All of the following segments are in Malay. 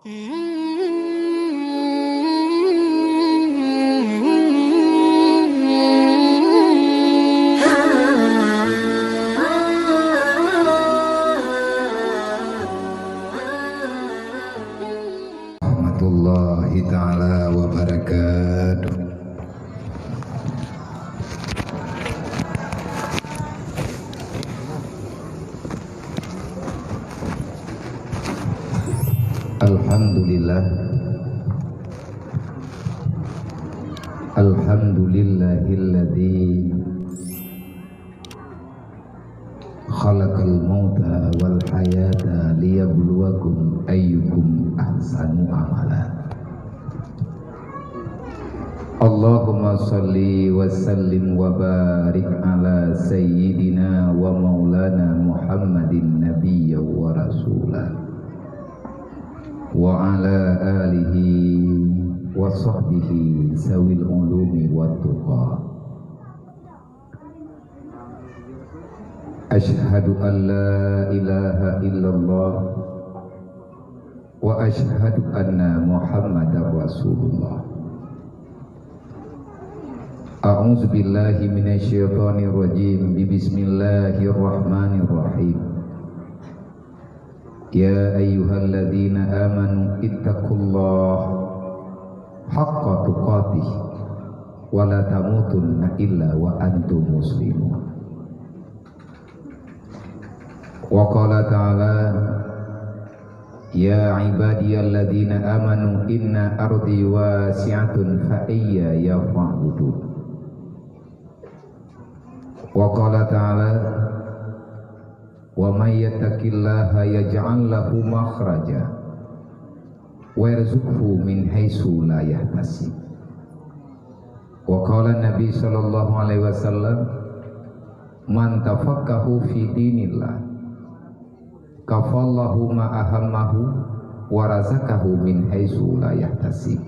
Warahmatullahi ta'ala wabarakatuh. Alhamdulillah, alhamdulillahilladzi khalaqal mauta wal hayata liyabluwakum ayyukum ahsanu amala. Allahumma salli wa sallim wa barik ala sayyidina wa maulana Muhammadin nabiyya wa rasulah wa ala alihi wa sahbihi sawil ulumi wa tuqa. Ashhadu an la ilaha illallah wa ashhadu anna Muhammadar Rasulullah. A'udzu billahi minasyaitonir rajim. Bismillahirrahmanirrahim. Ya ayyuhalladzina amanu ittaqullaha haqqa tuqatih wa la tamutunna illa wa antum muslimun. Wa qala ta'ala ya ibadiyalladzina amanu inna ardi wasi'atun fa iyya fa'budun. Wa qala ta'ala wa may yattaqillaha yaj'al lahu makhraja wa yarzuqhu min haitsu la yahtasib. Wa qala Nabi sallallahu alaihi wasallam man tafaqqahu fi dinillah kafallahu ma ahammahu wa razaqahu min haitsu la yahtasib.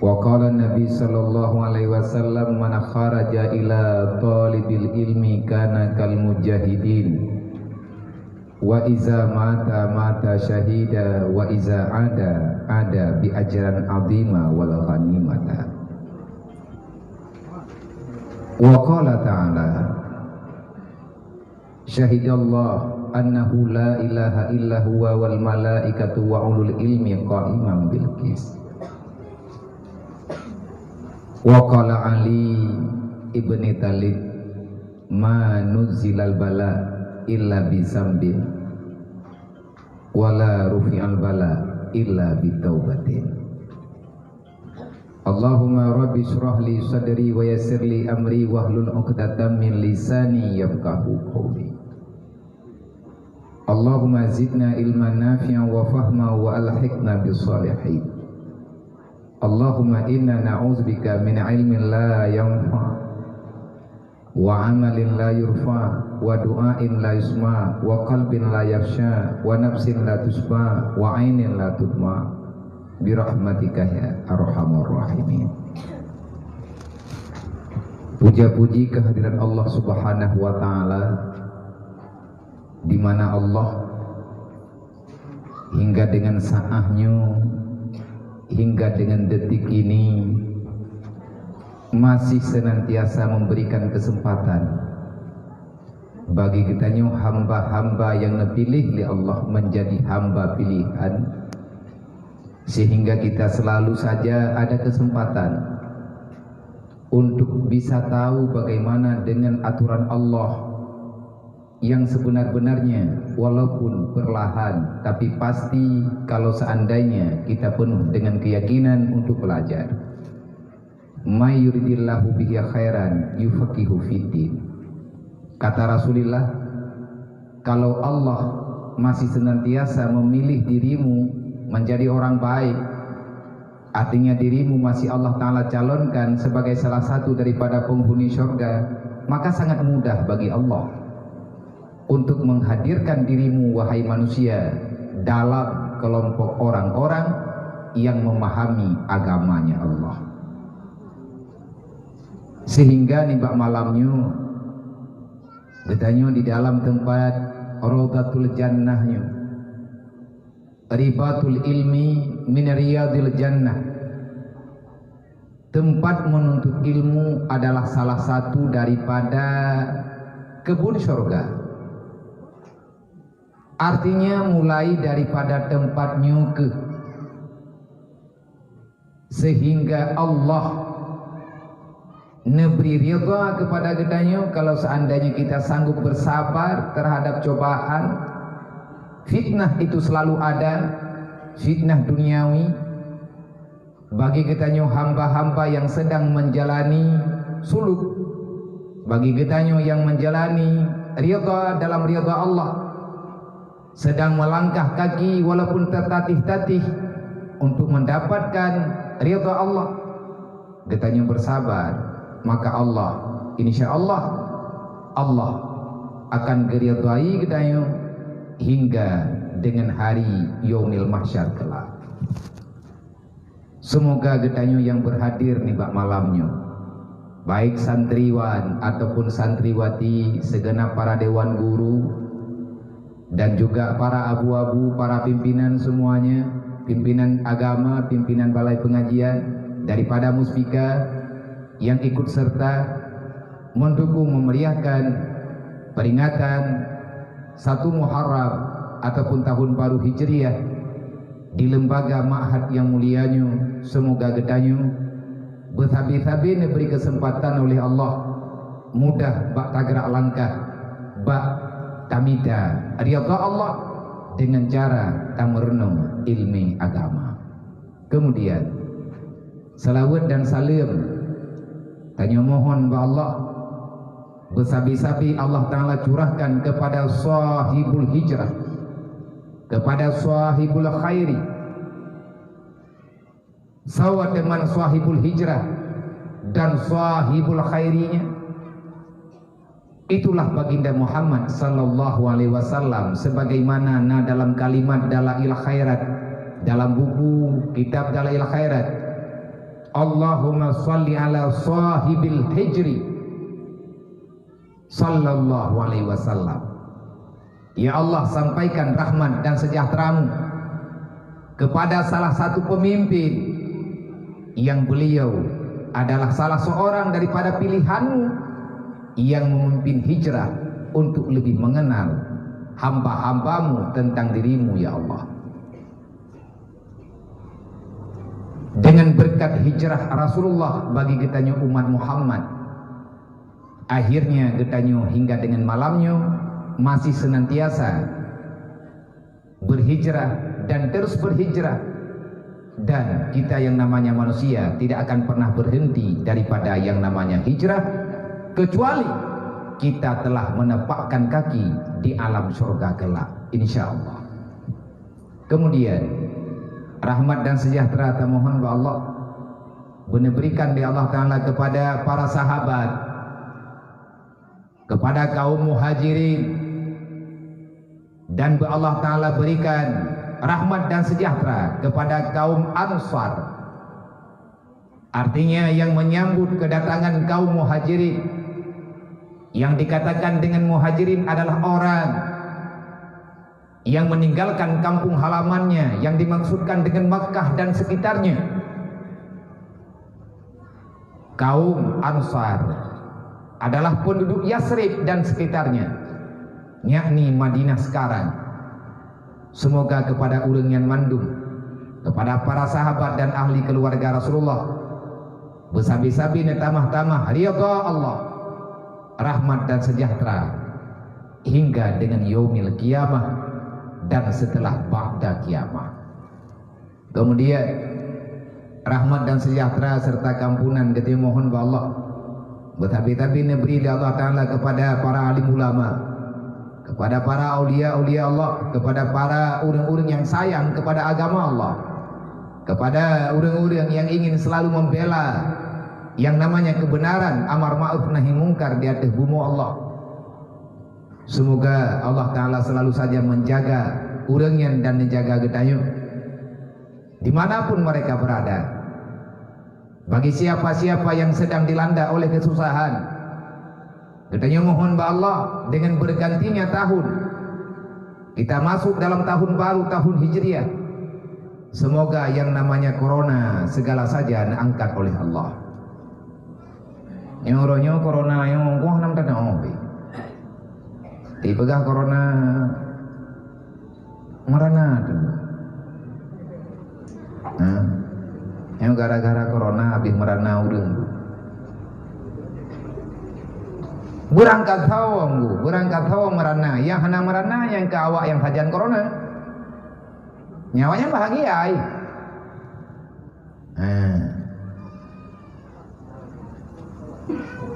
Wa qala Nabi sallallahu alaihi wasallam man kharaja ila talibil ilmi kana kal mujahidin wa iza mata syahida wa iza ada bi ajran azima wal ghanimata. Wa qala ta'ala syahidallah annahu la ilaha illa huwa wal malaikatu wa ulul ilmi qa'iman bil qist. Wa qala Ali ibni Talib ma nuzilal bala illa bizambin wala rufi'al bala illa bitaubatin. Allahumma rabbi shrah li sadri wa yassir li amri wahlul 'uqdatam min lisani yafqahu qawli. Allahumma zidna ilman nafi'an wa fahma wa alhiqna bis salihin. Allahumma inna na'udzubika min ilmin la yanfa' wa amalin la yurfa' wa du'ain la yusma' wa qalbin la yakhsha wa nafsin la tusba' wa ainin la tudma' bi rahmatika ya arhamar rahimin. Puja-puji kehadiran Allah Subhanahu wa taala, di mana Allah hingga dengan saatnya, hingga dengan detik ini masih senantiasa memberikan kesempatan bagi kitanya hamba-hamba yang dipilih oleh Allah menjadi hamba pilihan, sehingga kita selalu saja ada kesempatan untuk bisa tahu bagaimana dengan aturan Allah yang sebenar-benarnya, walaupun perlahan, tapi pasti kalau seandainya kita penuh dengan keyakinan untuk belajar. May yuridillahu bihi khairan yufaqihu fiddin. Kata Rasulullah, kalau Allah masih senantiasa memilih dirimu menjadi orang baik, artinya dirimu masih Allah Ta'ala calonkan sebagai salah satu daripada penghuni surga, maka sangat mudah bagi Allah untuk menghadirkan dirimu wahai manusia dalam kelompok orang-orang yang memahami agamanya Allah. Sehingga nibak malamnya katanya di dalam tempat Rawdatul Jannahnya ribatul ilmi min riyadil jannah. Tempat menuntut ilmu adalah salah satu daripada kebun surga. Artinya mulai daripada tempat nyuke, sehingga Allah neberi ridha kepada kitanya kalau seandainya kita sanggup bersabar terhadap cobaan. Fitnah itu selalu ada, fitnah duniawi bagi kitanya hamba-hamba yang sedang menjalani suluk, bagi kitanya yang menjalani ridha dalam ridha Allah, sedang melangkah kaki walaupun tertatih-tatih untuk mendapatkan ridha Allah. Kitanya bersabar, maka Allah, insyaallah Allah akan geridai kitanya hingga dengan hari yaumil mahsyar kelak. Semoga kitanya yang berhadir nih bak malamnya, baik santriwan ataupun santriwati, segenap para dewan guru dan juga para abu-abu, para pimpinan semuanya, pimpinan agama, pimpinan balai pengajian daripada Muspika yang ikut serta mendukung memeriahkan peringatan 1 Muharram ataupun tahun baru Hijriah di lembaga ma'had yang mulianya. Semoga getanya bertabi-tabi diberi kesempatan oleh Allah, mudah bak tagrak langkah, bak tamida ridha Allah dengan cara tamerenung ilmi agama. Kemudian salawat dan salam tanya mohon ba Allah bersabi-sabi Allah Ta'ala curahkan kepada sahibul hijrah, kepada sahibul khairi, sawa dengan sahibul hijrah dan sahibul khairinya. Itulah baginda Muhammad sallallahu alaihi wasallam, sebagaimana dalam kalimat Dalail Khairat, dalam buku kitab Dalail Khairat, Allahumma shalli ala sahibil hijri sallallahu alaihi wasallam. Ya Allah, sampaikan rahmat dan sejahteramu kepada salah satu pemimpin yang beliau adalah salah seorang daripada pilihanmu yang memimpin hijrah untuk lebih mengenal hamba-hambamu tentang dirimu ya Allah. Dengan berkat hijrah Rasulullah bagi kitanya umat Muhammad, akhirnya kitanya hingga dengan malamnya masih senantiasa berhijrah dan terus berhijrah. Dan kita yang namanya manusia tidak akan pernah berhenti daripada yang namanya hijrah, kecuali kita telah menepakkan kaki di alam surga kelak, insyaallah. Kemudian rahmat dan sejahtera termohon kepada Allah berikan di Allah Ta'ala kepada para sahabat, kepada kaum muhajirin, dan Allah Ta'ala berikan rahmat dan sejahtera kepada kaum ansar. Artinya yang menyambut kedatangan kaum muhajirin, yang dikatakan dengan muhajirin adalah orang yang meninggalkan kampung halamannya, yang dimaksudkan dengan Makkah dan sekitarnya. Kaum ansar adalah penduduk Yasrib dan sekitarnya, yakni Madinah sekarang. Semoga kepada urang yang mandum, kepada para sahabat dan ahli keluarga Rasulullah bersabi-sabi tamah-tamah ridha Allah, rahmat dan sejahtera hingga dengan yaumil qiyamah dan setelah ba'da qiyamah. Kemudian rahmat dan sejahtera serta kampunan kita mohon kepada Allah bertabi-tabi beri Allah Ta'ala kepada para alim ulama, kepada para aulia-aulia Allah, kepada para orang-orang yang sayang kepada agama Allah, kepada orang-orang yang ingin selalu membela yang namanya kebenaran, amar ma'ruf nahi mungkar di atas bumi Allah. Semoga Allah Ta'ala selalu saja menjaga orangnya dan menjaga getanya dimanapun mereka berada. Bagi siapa-siapa yang sedang dilanda oleh kesusahan, getanya mohon kepada Allah dengan bergantinya tahun, kita masuk dalam tahun baru, tahun Hijriah, Semoga yang namanya corona segala saja diangkat oleh Allah. Yang orangnya corona yang gua nam tak tahu. Tiba-tiba corona merana tu. Yang gara-gara corona habis merana urang. Berangkat tahu merana. Yang hana merana yang ke awak yang sajian corona. Nyawanya bahagia.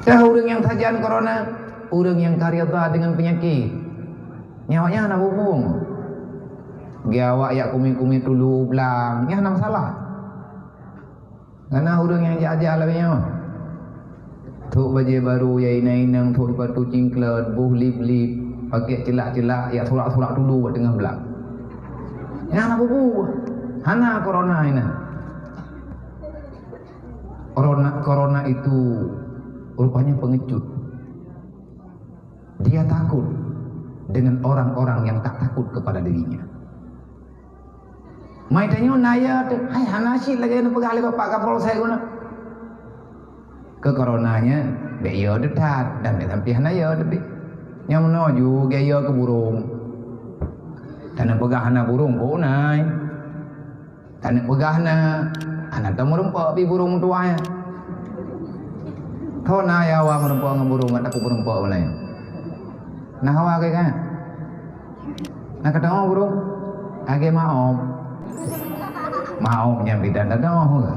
Dah orang yang sajian corona, orang yang karyata dengan penyakit, nyawanya hana bubung. Dia awak yak kumi-kumi dulu belang, ya hana masalah. Karena orang yang jaja labnya. Tuk baju baru ya inang tuk batu cingklet, buh lip-lip, pakai celak-celak, ya surak-surak dulu buat tengah belang. Ya hana bubu, hana corona ini. Corona itu rupanya pengecut. Dia takut dengan orang-orang yang tak takut kepada dirinya. Maitanyo naya tu, hai hana sih lagi nak pegang bapak kapal saya guna. Ke coronanya, beyo dekat dan sampai hana ya tapi. Yang menuju gaya ke burung. Tanah pegah hana burung pun naik. Tanah pegah hana tak merempak pi burung tuanya. Thau na ya wa merempak dengan burung tak aku merempak mana. Nah hawa ke kan? Nah kata orang burung, age maom. Maomnya bidan tak dah ke?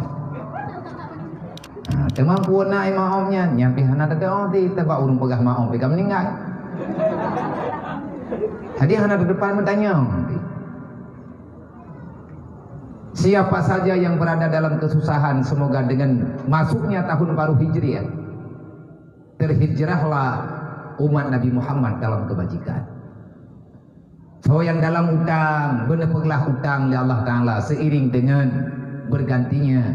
Tema puan naik maomnya, nyampi hana tak dah ti tebak burung pegah maom pi kam meninggal. Tadi anak di depan bertanya, siapa saja yang berada dalam kesusahan, semoga dengan masuknya tahun baru Hijriah, terhijrahlah umat Nabi Muhammad dalam kebajikan. So yang dalam utang, benepeglah utang oleh Allah Ta'ala seiring dengan bergantinya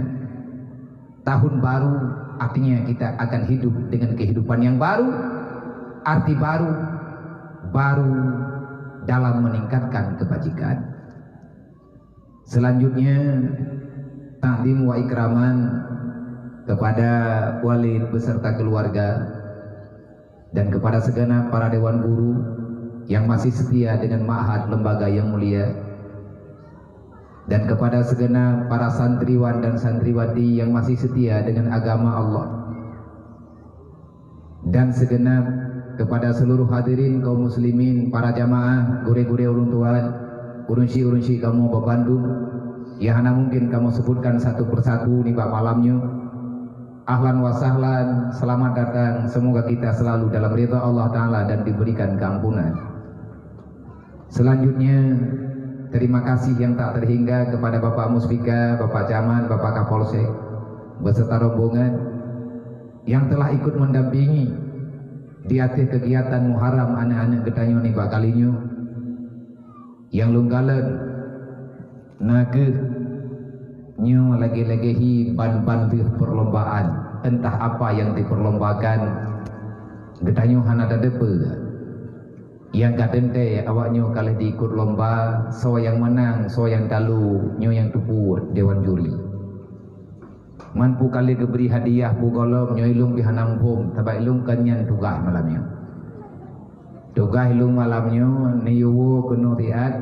tahun baru, artinya kita akan hidup dengan kehidupan yang baru, arti baru dalam meningkatkan kebajikan. Selanjutnya takdim wa ikraman kepada walid beserta keluarga dan kepada segenap para dewan guru yang masih setia dengan ma'had lembaga yang mulia, dan kepada segenap para santriwan dan santriwati yang masih setia dengan agama Allah, dan segenap kepada seluruh hadirin kaum muslimin, para jamaah, gure-gure ulun tuan, urunsi-urunsi kamu Bandung, ya hana mungkin kamu sebutkan satu persatu nih Pak malamnya. Ahlan wa sahlan, selamat datang, semoga kita selalu dalam ridha Allah Ta'ala dan diberikan keampunan. Selanjutnya, terima kasih yang tak terhingga kepada Bapak Muspika, Bapak Camat, Bapak Kapolsek, beserta rombongan yang telah ikut mendampingi di atas kegiatan Muharram anak-anak getanyo ni pak kalinya yang lunggalan naga nyo lagi-lagi ban-ban perlombaan, entah apa yang diperlombakan getanyo hana ada depa yang kadente awaknyo kalau diikut lomba so yang menang so yang dalu nyo yang tupu dewan juri mampu kali diberi hadiah bugolom nyoilung bihanam pum tabak ilung kanyan tugas malamnya ilung malamnya niyuwu kuno riat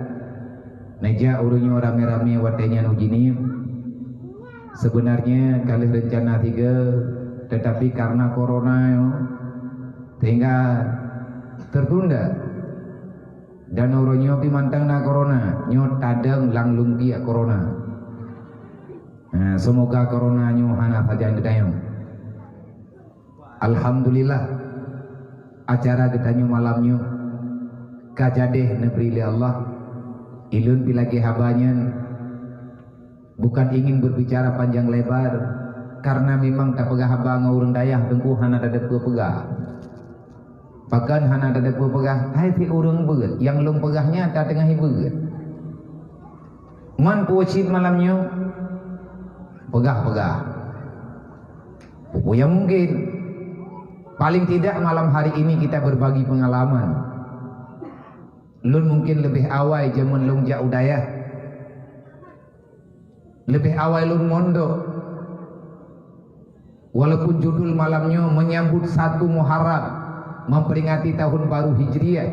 neja urunyo rame-rame watenya nujini. Sebenarnya kali rencana 3 tetapi karena corona sehingga tertunda dan urunyo pimantang na corona nyo tadang langlung dia corona. Nah, semoga corona nyo hana saja gedayong. Alhamdulillah acara gedanyo malamnya kajadeh negeri li Allah ilun pilagi habanyan. Bukan ingin berbicara panjang lebar karena memang tak pegah haba ngurung dayah tengku hana ada pegah. Bahkan hana ada pegah hai ti urung beut yang lum pegahnya tak tengah beut. Man pucit malamnya pegah-pegah. Yang mungkin paling tidak malam hari ini kita berbagi pengalaman. Lun mungkin lebih awal zaman lung jauh dayah. lebih awal lun mondok, walaupun judul malamnya menyambut 1 Muharram, memperingati tahun baru Hijriah.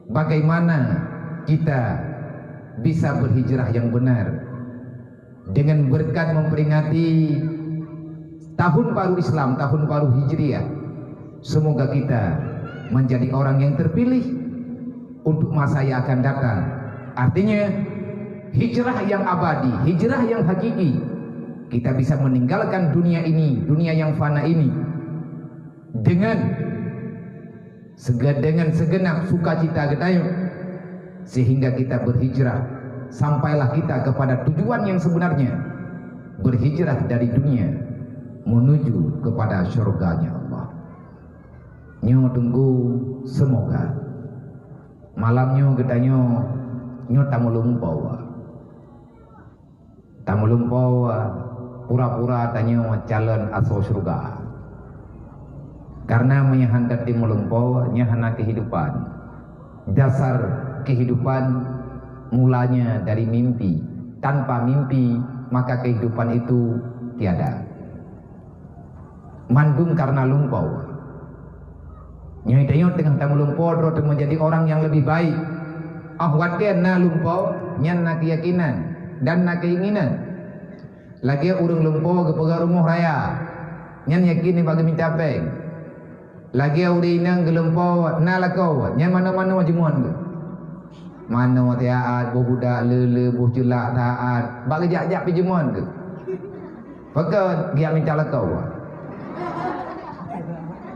Bagaimana kita bisa berhijrah yang benar dengan berkat memperingati tahun baru Islam, tahun baru Hijriah. Semoga kita menjadi orang yang terpilih untuk masa yang akan datang. Artinya hijrah yang abadi, hijrah yang hakiki. Kita bisa meninggalkan dunia ini, dunia yang fana ini, dengan segenap sukacita kita, sehingga kita berhijrah sampailah kita kepada tujuan yang sebenarnya, berhijrah dari dunia menuju kepada surganya Allah. Nyo tunggu semoga malamnya gedanya nyo tamu lumpau pura-pura tanya calon asal surga, karena menyahandat di melumpau nyahana kehidupan. Dasar kehidupan mulanya dari mimpi. Tanpa mimpi maka kehidupan itu tiada. Mandung karena lumpau. Nyai tengok tengah tamu lumpau terus menjadi orang yang lebih baik. Wakian na lumpau nyan na keyakinan dan na keinginan. Lagi urung lumpau ke pegang rumah raya nyan yakin ni bagi minta peng. Lagi uri inang ke lumpau na lakau nyan mana-mana majemuan ke. Mana taat budak lele buh jelak taat bagi jak-jak pinjaman ke. Pakai dia minta lakau.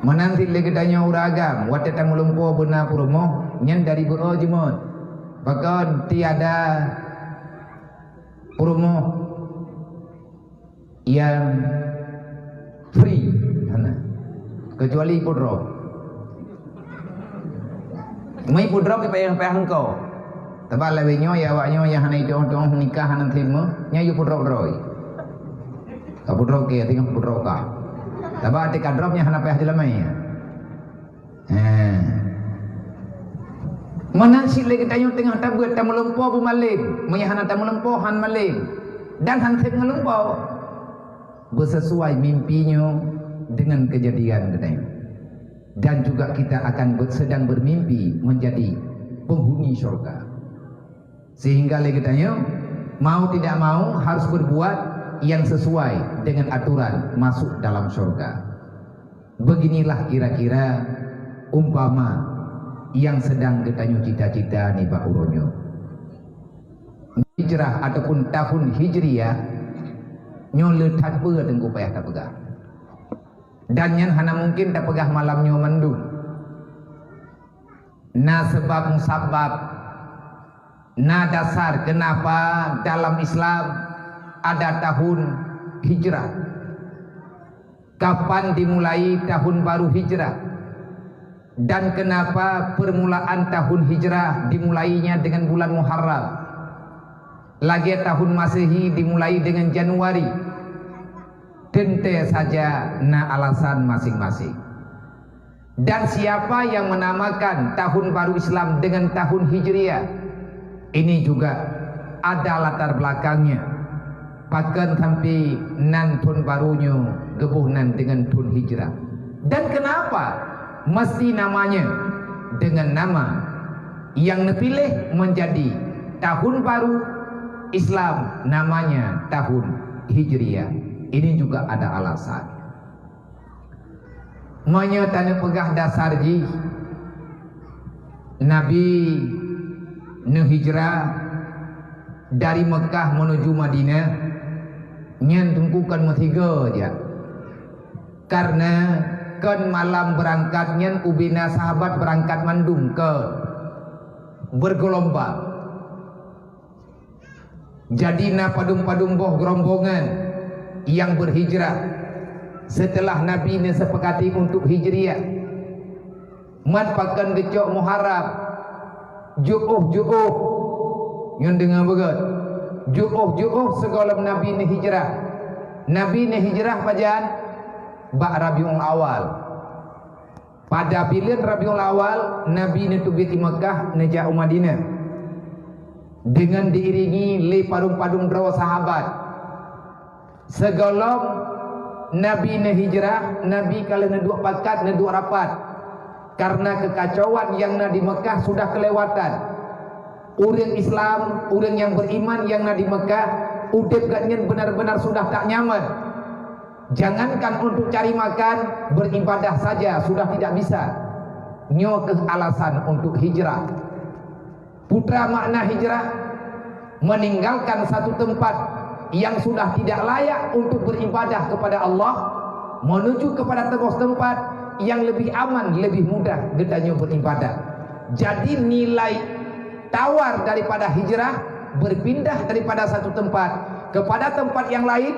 Menanti lagi tanya uragam watet tamu lumpau benar rumah nyan dari berjemon. Bahkan tiada rumah yang free kecuali pudro. Mai pudro ke payah engkau. Tabal lawinyo ya waknyo yang hanai dong nikah hanan terima nyayu pudro roy. Ka pudro ke tinggal pudro ka. Tabal tika dropnya hana payah dilamai. Menansi lagi tanya tengah tabut tamu lumpau bumaling, menyahana tamu lumpau han maling, dan han tengah lumpau bersesuai mimpinya dengan kejadian katanya. Dan juga kita akan sedang bermimpi menjadi penghuni surga. Sehingga lagi tanya mau tidak mau harus berbuat yang sesuai dengan aturan masuk dalam surga. Beginilah kira-kira umpama yang sedang ketanya cita-cita ni Pak Uronyo. Hijrah ataupun tahun Hijriah nyole tak pegah tengku payah tak pegah. Dan yang hana mungkin tak pegah malamnya mendung. Na sebab musabab, na dasar kenapa dalam Islam ada tahun hijrah. Kapan dimulai tahun baru hijrah? Dan kenapa permulaan tahun hijrah dimulainya dengan bulan Muharram? Lagi tahun Masehi dimulai dengan Januari. Tentu saja na alasan masing-masing. Dan siapa yang menamakan tahun baru Islam dengan tahun Hijriah? Ini juga ada latar belakangnya. Bahkan sampai nan tahun barunya gebuhnan dengan tahun hijrah. Dan kenapa mesti namanya dengan nama yang dipilih menjadi tahun baru Islam, namanya tahun Hijriah? Ini juga ada alasan. Menyatakan pegah dasar ji Nabi hijrah dari Mekah menuju Madinah nyen tungkukan metiga aja. Karena kan malam berangkatnya ubina sahabat berangkat mandung ke bergelombang. Jadi na padung-padung boh gerombongan yang berhijrah setelah Nabi ini sepakati untuk hijriah. Manfaatkan gecok Muharram ju'uh yang dengar begat ju'uh sekolah Nabi ini hijrah. Nabi ini hijrah pajan Bak Rabiul Awal. Pada pilihan Rabiul Awal Nabi ini tugas di Mekah nejak Madinah. dengan diiringi le padung-padung draw sahabat. Segolong Nabi ne hijrah, Nabi kalau ne dua pakat, ne dua rapat. Karena kekacauan yang na di Mekah sudah kelewatan. Orang Islam, orang yang beriman yang na di Mekah, udep gatnya benar-benar sudah tak nyaman. Jangankan untuk cari makan, beribadah saja sudah tidak bisa. Nyo ke alasan untuk hijrah. Putra makna hijrah, meninggalkan satu tempat yang sudah tidak layak untuk beribadah kepada Allah, menuju kepada tempat yang lebih aman, lebih mudah gedanya beribadah. Jadi nilai tawar daripada hijrah, berpindah daripada satu tempat kepada tempat yang lain,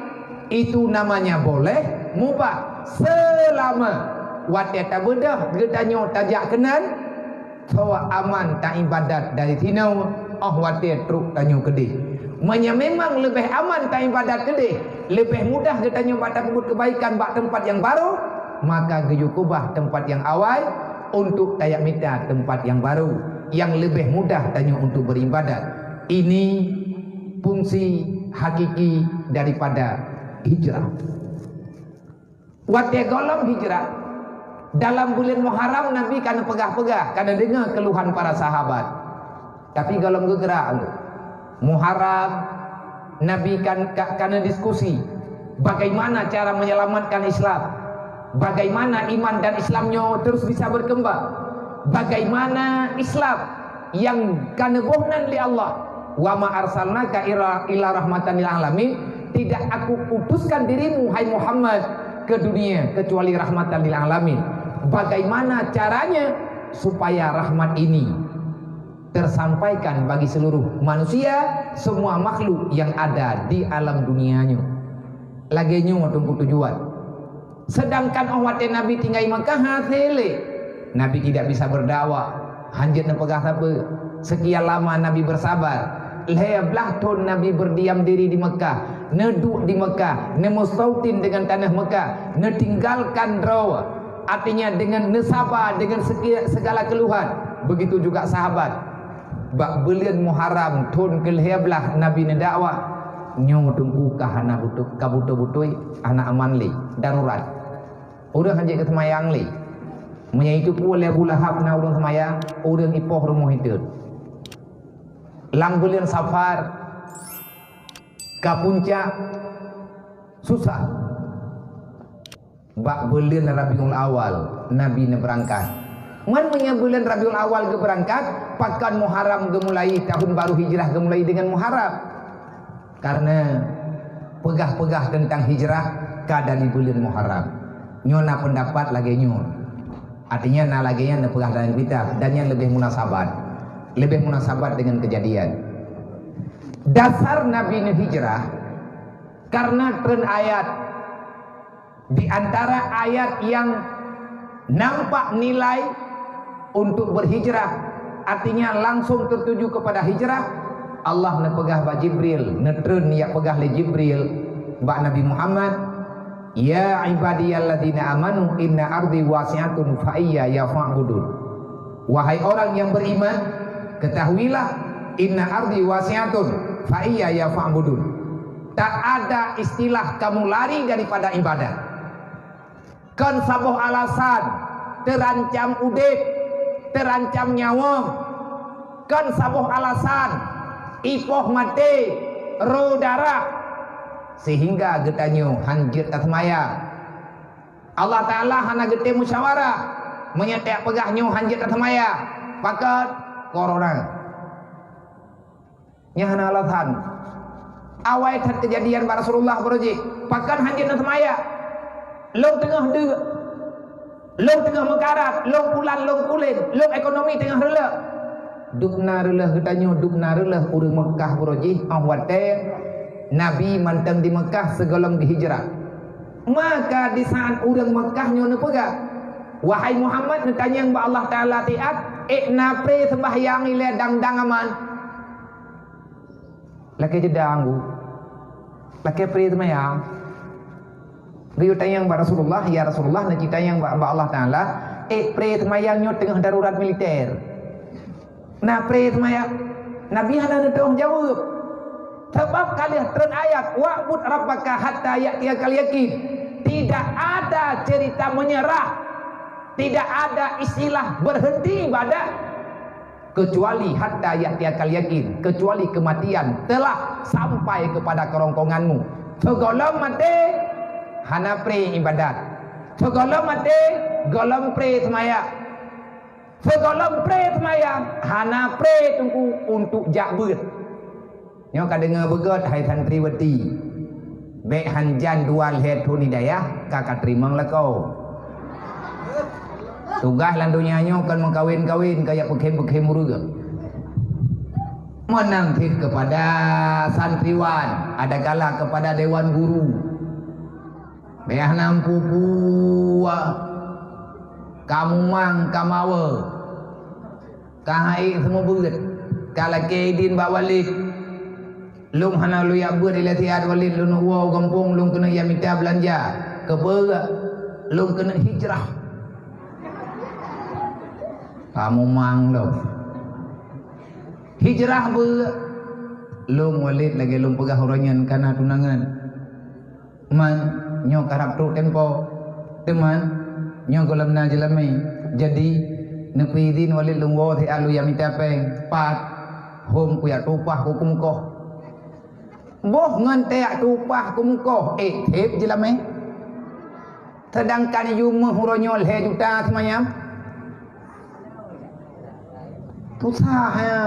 itu namanya boleh mubah selama wateta bedah gedanya tajak kenan bahwa aman tak ibadat dari tinau watet truk tanyo kedih. Memang lebih aman tak ibadat kedih, lebih mudah gedanya baca kubut kebaikan bak tempat yang baru, maka geyukubah tempat yang awal untuk tayak minta tempat yang baru yang lebih mudah tanyo untuk beribadat. Ini fungsi hakiki daripada hijrah. Wate golong hijrah dalam bulan Muharram, Nabi kan pegah-pegah karena dengar keluhan para sahabat. Tapi golong gegerak Muharram, Nabi kan karena diskusi bagaimana cara menyelamatkan Islam, bagaimana iman dan Islamnya terus bisa berkembang, bagaimana Islam yang kana bohnan li Allah, wa ma arsalnaka ila rahmatan lil alamin, tidak aku utuskan dirimu hai Muhammad ke dunia kecuali rahmatan lil alamin. Bagaimana caranya supaya rahmat ini tersampaikan bagi seluruh manusia, semua makhluk yang ada di alam dunianya. Lagenya tunggu tujuan. Sedangkan awatnya Nabi tinggal Mekah hasile, Nabi tidak bisa berdakwah. Hanjat nepegah apa? Sekian lama Nabi bersabar. 11 tahun Nabi berdiam diri di Mekah, neduk di Mekah, nemustautin dengan tanah Mekah, netinggalkan draw. Artinya dengan nesaba, dengan segala keluhan. Begitu juga sahabat. Bak bulan Muharram tahun ke-11 Nabi nedakwah, nyo tunggu kahana butuh kabutu-butui anak aman li darurat. Udah hanjat ke semayang li. Menyaitu pula Abu Lahab na urang semayang, urang ipoh rumah hidup. Lang bulan Safar ke puncak susah. Bak bulan Rabiul Awal Nabi ne berangkat. Man punya bulan Rabiul Awal ke berangkat, pakan Muharram gemulai tahun baru hijrah gemulai dengan Muharram. Karena pegah-pegah tentang hijrah kada di bulan Muharram. Nyona pendapat lagi nyo. Artinya na lagi na pegah dalam kitab dan yang lebih munasabat dengan kejadian. Dasar Nabi ne hijrah karena tren ayat. Di antara ayat yang nampak nilai untuk berhijrah, artinya langsung tertuju kepada hijrah, Allah nepegah ba Jibril, netren ya pegah le Jibril ba Nabi Muhammad, ya ibadiyalladzina amanu inna ardi wasi'atun fa iyya fa'budun. Wahai orang yang beriman, ketahuilah inna ardi wasi'atun fa iyya fa'budun. Tak ada istilah kamu lari daripada ibadah. Kan sabuh alasan terancam udip, terancam nyawa. Kan sabuh alasan ipoh mati, roh darah, sehingga getanyo hanjir tatmaya. Allah Ta'ala hana gete musyawarah menyetek pegahnya hanjir tatmaya pakat corona nya hana alasan awal kejadian Rasulullah berji pakan hanjir tatmaya. Long tengah dua, long tengah mekarat, long pulan, long kulit, long ekonomi tengah rela. Dukna rela getanyo, dukna rela urang Mekah berji awate Nabi mantang di Mekah segolong dihijrah. Maka di saat urang Mekah nyo nepegah, wahai Muhammad netanya yang Allah Ta'ala tiat, ikna pre sembahyang ile dang aman. Laki jedanggu, laki pre sembahyang. Dia tanya yang Rasulullah, ya Rasulullah, nak kita yang Allah Ta'ala, pre semayangnya tengah darurat militer. Nah pre semayang, Nabi hana tong jawab. Sebab kalian tren ayat wa'bud rabbaka hatta ya'tiyakal yakin. Tidak ada cerita menyerah. Tidak ada istilah berhenti ibadah kecuali hatta ya'tiyakal yakin, kecuali kematian telah sampai kepada kerongkonganmu. Segala mati hana pre ibadat. Segala mati golong pre semaya. Segala pre semaya hana pre tunggu untuk jakbut. Nyo ka dengar begot hai santriwati. Bek hanjan dual het tu ni daya kakak terima lah kau. Tugas landunya nyo kan mengkawin-kawin kayak pekhem-pekhem muruga. Menangkit kepada santriwan, ada kala kepada dewan guru. Beah nampu puwa. Kamu mang kamawa. Kahai semua beut. Kala kedin bawalik. Lung hana lu ya beut ila tiad walid lu nuwa kampung lung kena ya minta belanja. Kebera. Lung kena hijrah. Kamu mang lo. Hijrah ber. Lung walid lagi lung pegah huranyan kana tunangan. Man nyo karap tu tempo. Teman nyo kolam na jelami. Jadi nepi din walid lung wo thi alu ya minta peng. Pat hom ku ya tupah hukum koh. Boh ngan teak tupah hukum koh. Thep jelami. Sedangkan yu menghuronyol he juta semayam. Susah ya.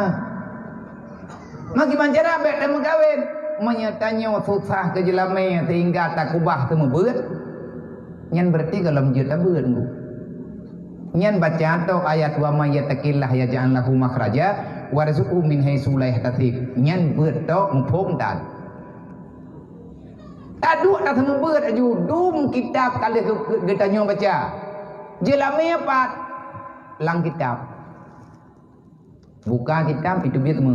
Maki bancara bet dan mengkawin. Menyatanya susah ke jelamai sehingga tak kubah semua beut. Nyan berarti kalau menjut tak beut. Nyan baca atau ayat wa ma yattaqillah yaj'al lahu makhraja warzuqhu min haitsu la yahtasib. Nyan beut tok mupom tan. Taduk tak semua beut aju dum kitab kali kita nyo baca. Jelamai apa? Lang kitab. Buka kitab itu biar semua.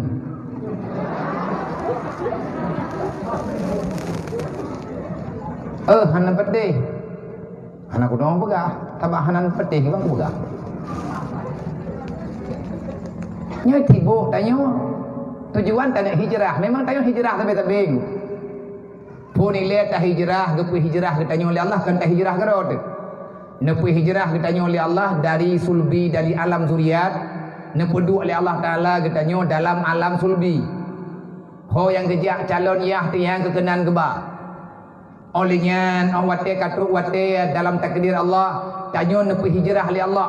Hanan pedih. Hanan aku dong pegah. Tabak hanan pedih bang pegah. Nyai tibo tanya tujuan tanya hijrah. Memang tanya hijrah tapi tabing. Pun ile tak hijrah, gepu hijrah kita oleh Allah kan tak hijrah gerod. Nepu hijrah kita oleh Allah dari sulbi dari alam zuriat. Nepedu oleh Allah Ta'ala katanya dalam alam sulbi. Ho yang kejak calon yah tiang kekenan keba. Olehnya awate katruk wate dalam takdir Allah. Tanya nepu hijrah oleh Allah.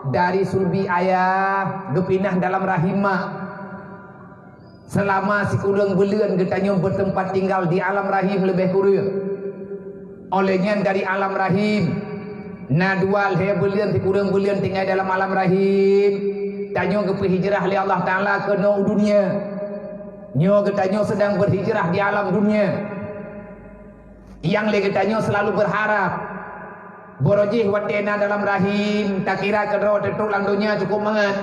Dari sulbi ayah gepinah dalam rahimah. Selama si kurang belian katanya bertempat tinggal di alam rahim lebih kurang. Olehnya dari alam rahim. Nadual he belian si kurang belian tinggal dalam alam rahim. Tanya ke hijrah oleh Allah Ta'ala ke dunia. Nyo ketanya sedang berhijrah di alam dunia. Yang lagi tanya selalu berharap. Borojih watena dalam rahim. Tak kira kedua tetuk lang dunia cukup mangan.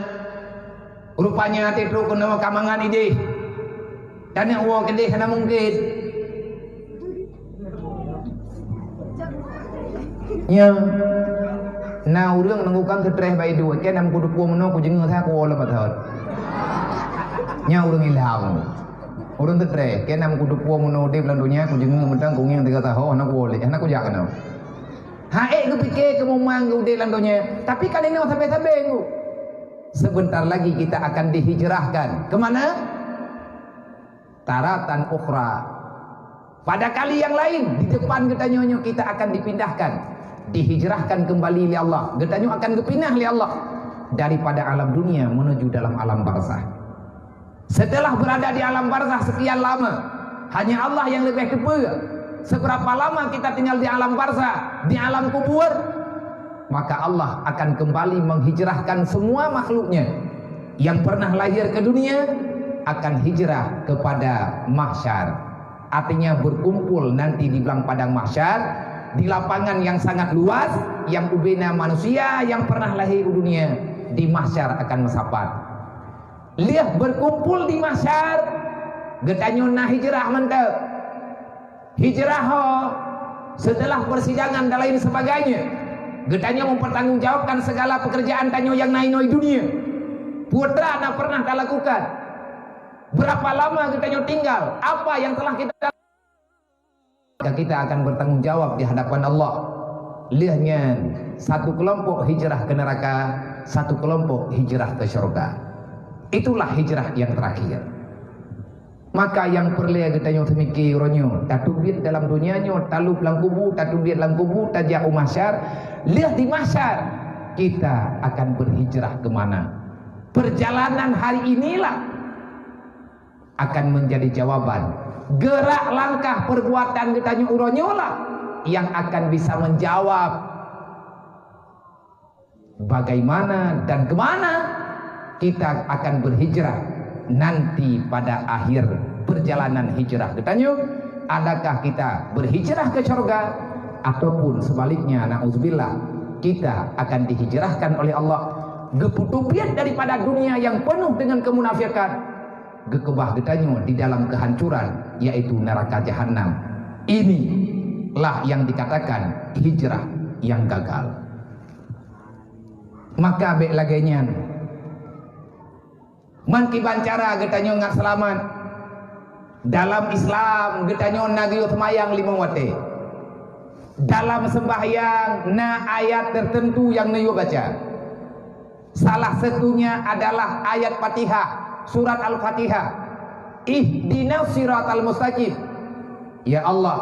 Rupanya tetuk kena kamangan ide. Dan yang uang kedih kena mungkin. Yang nah urang nanggukan ketreh bai dua ke nam kudu puang no ku jenga tha ko la pathot nya urang ilau urang ketreh ke nam kudu puang no de bulan dunia ku jenga mentang ku ngeng tiga taho na ku le na ku jak na ha ku pikir ke momang ku de lan dunia tapi kan ini sampai-sampai ku sebentar lagi kita akan dihijrahkan ke mana taratan ukhra pada kali yang lain di depan kita nyonyo kita akan dipindahkan dihijrahkan kembali oleh Allah. Getanyo akan kepinah oleh Allah daripada alam dunia menuju dalam alam barzah. Setelah berada di alam barzah sekian lama, hanya Allah yang lebih tahu seberapa lama kita tinggal di alam barzah, di alam kubur. Maka Allah akan kembali menghijrahkan semua makhluknya yang pernah lahir ke dunia akan hijrah kepada mahsyar. Artinya berkumpul nanti di belang padang mahsyar. Di lapangan yang sangat luas yang ubena manusia yang pernah lahir di dunia di mahsyar akan mesapat. Lihat berkumpul di mahsyar getanyo na hijrah mantap. Hijrah ho setelah persidangan dan lain sebagainya. Getanyo mempertanggungjawabkan segala pekerjaan tanyo yang naik dunia. Putra nak pernah tak lakukan. Berapa lama kita tinggal? Apa yang telah kita akan bertanggung jawab di hadapan Allah. Lihatnya, satu kelompok hijrah ke neraka, satu kelompok hijrah ke surga. Itulah hijrah yang terakhir. Maka yang perlu kita semiki ronyo, tatubit dalam dunianya, talup lang kubu, tatubit lang kubu, tajak umasyar. Lihat di masyar, kita akan berhijrah kemana? Perjalanan hari inilah akan menjadi jawaban. Gerak langkah perbuatan kita uronyolah yang akan bisa menjawab bagaimana dan kemana kita akan berhijrah nanti pada akhir perjalanan hijrah kita. Adakah kita berhijrah ke surga ataupun sebaliknya, na'udzubillah, kita akan dihijrahkan oleh Allah geputupian daripada dunia yang penuh dengan kemunafikan, gekebah getanyo di dalam kehancuran, yaitu neraka jahanam. Inilah yang dikatakan hijrah yang gagal. Maka baik laganya mankiban cara getanyo ngat selamat dalam Islam. Getanyo nagiyo semayang 5 waktu, dalam sembahyang na ayat tertentu yang nayo baca. Salah satunya adalah ayat Fatihah, surat Al-Fatihah. Ihdinas siratal mustaqim. Ya Allah,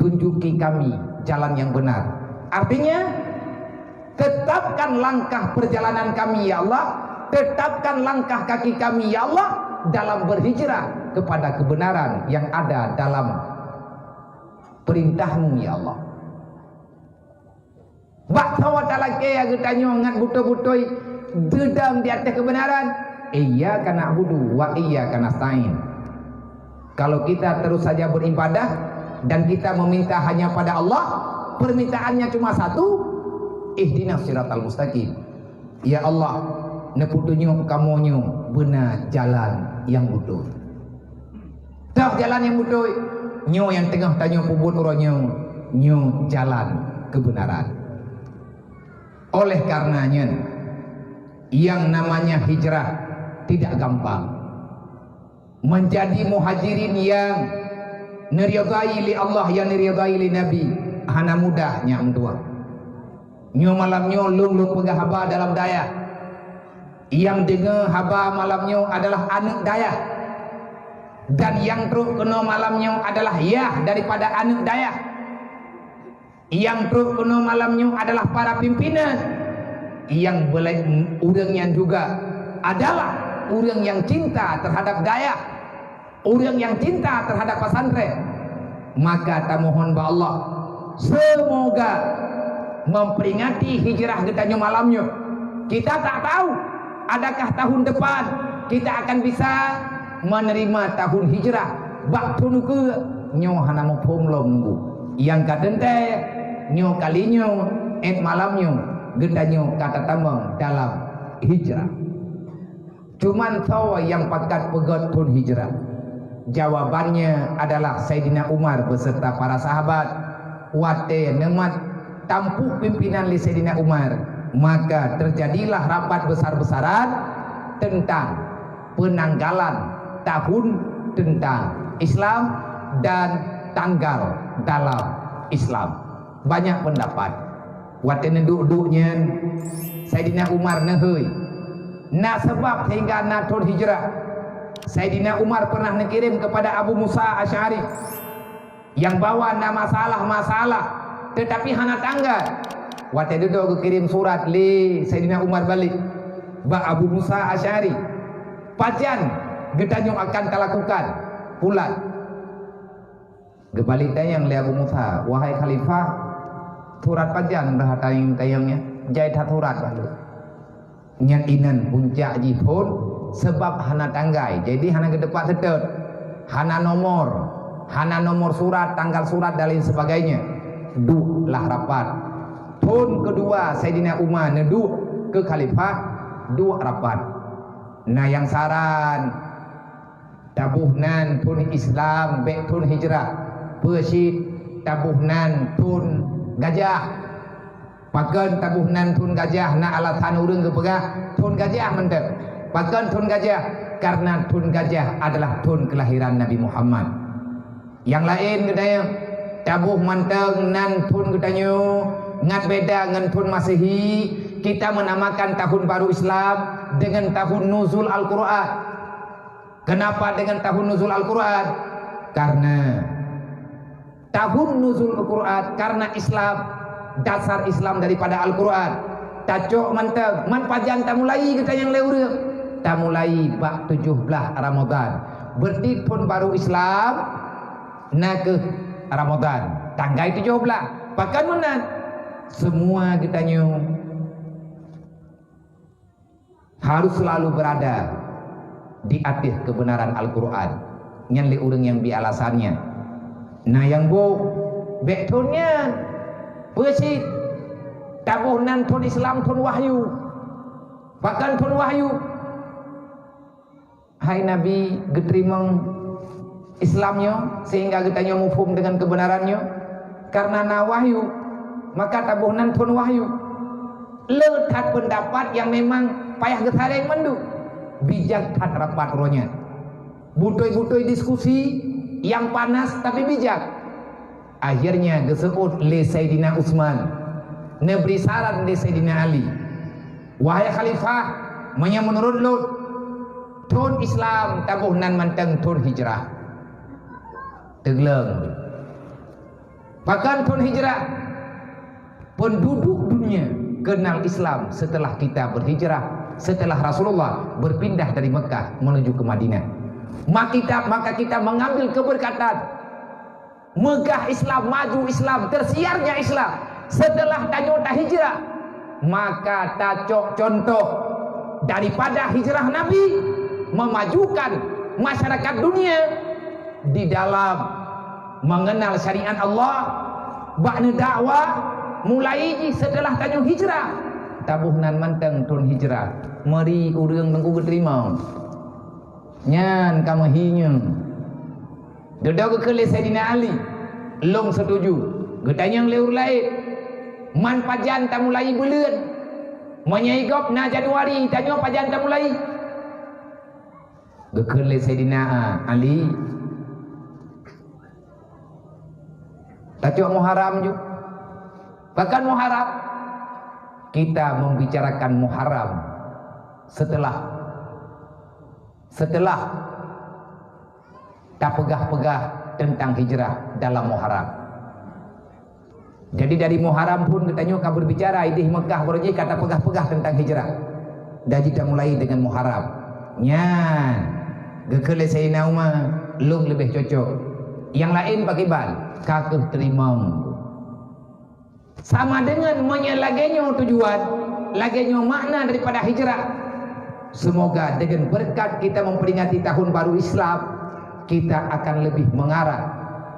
tunjuki kami jalan yang benar. Artinya, tetapkan langkah perjalanan kami ya Allah, tetapkan langkah kaki kami ya Allah dalam berhijrah kepada kebenaran yang ada dalam perintahmu ya Allah. Bak tawa talake ya getanyo ngat buto-butoi dedam di atas kebenaran. Iyyaka na'budu wa iyyaka nasta'in. Kalau kita terus saja beribadah dan kita meminta hanya pada Allah, permintaannya cuma satu, ihdinas siratal mustaqim. Ya Allah, neputunyo kamonyo benar jalan yang betul. Dah jalan yang betul, nyo yang tengah tanyo pubut uronyo, nyo jalan kebenaran. Oleh karenanya, yang namanya hijrah tidak gampang. Menjadi muhajirin yang niriyadai li Allah, yang niriyadai li Nabi, hana mudahnya mendua. Nyo malamnyo lung pegah haba dalam daya. Yang dengar haba malamnyo adalah anak daya. Dan yang terus kena malamnyo adalah yah daripada anak daya. Yang terus kena malamnyo adalah para pimpinan. Yang boleh urangnya juga adalah orang yang cinta terhadap daya, orang yang cinta terhadap pesantren. Maka kita mohon ba Allah, semoga memperingati hijrah kita malamnya. Kita tak tahu adakah tahun depan kita akan bisa menerima tahun hijrah. Bak tunu ke nyo hana mo pomlom nunggu. Yang kadente nyo kalinyo malamnyo getanyo kata tamang dalam hijrah. Cuman tahu yang pakat pegat pun hijrah. Jawabannya adalah Sayyidina Umar beserta para sahabat wate nemat tampuk pimpinan li Sayyidina Umar. Maka terjadilah rapat besar-besaran tentang penanggalan tahun tentang Islam dan tanggal dalam Islam. Banyak pendapat. Wate neduk-duknya Sayyidina Umar nehoi. Nak sebab sehingga nak turun hijrah, Sayyidina Umar pernah mengirim kepada Abu Musa Asy'ari yang bawa nama masalah, tetapi hana tanggal. Waktu itu kirim surat li Sayyidina Umar balik. Ba Abu Musa Asy'ari, pajan getanyo akan talakukan pulat. Gebalik tayang li Abu Musa, wahai khalifah, surat pajan dah tayangnya, jahit surat lalu. Nyan inan puncak jihun sebab hana tanggai, jadi hana kedepan sedet, hana nomor surat, tanggal surat dan lain sebagainya. Duhlah rapat. Tahun kedua Sayyidina Umar neduh ke khalifah, dua rapat. Nah yang saran tabuhnan tun Islam be tun hijrah, persid tabuhnan tun gajah. Pakan tabuhnan tun gajah na alasan urang ke pegah tun gajah mendep. Pakan tun gajah karena tun gajah adalah tun kelahiran Nabi Muhammad. Yang lain katanya tabuh manteng nan tun katanya ngat beda dengan tun Masehi. Kita menamakan tahun baru Islam dengan tahun nuzul Al-Quran. Kenapa dengan tahun nuzul Al-Quran? Karena tahun nuzul Al-Quran, karena Islam, dasar Islam daripada Al-Quran. Tacok manteng man pajan tak mulai kita yang leureuk tak mulai bak 17 Ramadan berarti pun baru Islam na ke Ramadan tanggal 17 pakan menan semua kita harus selalu berada di atas kebenaran Al-Quran yang le urang yang bi alasannya. Nah yang betonnya besit tabuh nan tun Islam tun wahyu bahkan tun wahyu hai Nabi geterimang Islamnya sehingga kita mufhum dengan kebenarannya karena na wahyu maka tabuh nan tun wahyu letak pendapat yang memang payah getareng mendu bijak tat rapat rohnya butoi-butoi diskusi yang panas tapi bijak akhirnya disebut le Sayyidina Utsman neberi saran di Sayyidina Ali wahai khalifah manya menurut lu tun Islam tabuh nan manteng tun hijrah tegleng bahkan tun hijrah penduduk dunia kenal Islam setelah kita berhijrah setelah Rasulullah berpindah dari Mekah menuju ke Madinah maka kita mengambil keberkatan megah Islam maju Islam tersiarnya Islam setelah tanyota hijrah maka tacok contoh daripada hijrah Nabi memajukan masyarakat dunia di dalam mengenal syariat Allah ba'na dakwah mulai setelah tanyo hijrah tabuh nan manteng tun hijrah meri urang nengku geterima nyan kamu hinya dodok ke Sayyidina Ali long setuju getanya yang leur lain man pajan tak mulai bulan menyaigop na Januari tanyo pajan tak mulai gekele Sayyidina Ali tacok Muharram juga bahkan Muharram kita membicarakan Muharram setelah tak pegah-pegah tentang hijrah dalam Muharram. Jadi dari Muharram pun katanya kau berbicara di Mekah berarti kata pegah-pegah tentang hijrah. Dah kita mulai dengan Muharram. Nyan, gekele Sayyidina Umar lung lebih cocok. Yang lain bagaimana? Kakeh terima. Sama dengan menyelagenya tujuan, lagenya makna daripada hijrah. Semoga dengan berkat kita memperingati tahun baru Islam, kita akan lebih mengarah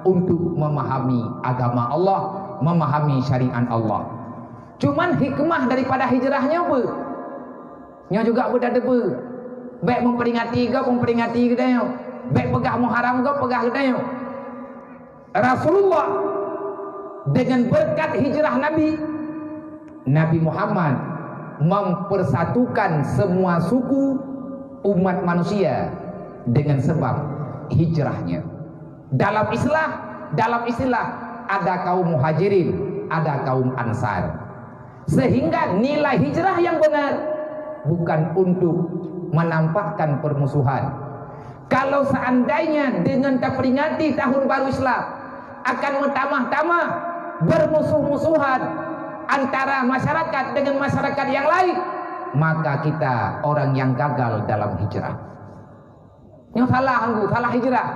untuk memahami agama Allah, memahami syariat Allah. Cuman hikmah daripada hijrahnya apa? Nya juga beda debe. Baik memperingati ke dia. Baik pegah Muharram ke pegah ke dia. Rasulullah dengan berkat hijrah Nabi Muhammad mempersatukan semua suku umat manusia dengan sebab hijrahnya. Dalam istilah ada kaum muhajirin, ada kaum ansar. Sehingga nilai hijrah yang benar bukan untuk menampakkan permusuhan. Kalau seandainya dengan terperingati tahun baru Islam akan mentamah-tamah bermusuh-musuhan antara masyarakat dengan masyarakat yang lain, maka kita orang yang gagal dalam hijrah. Yang salah hijrah.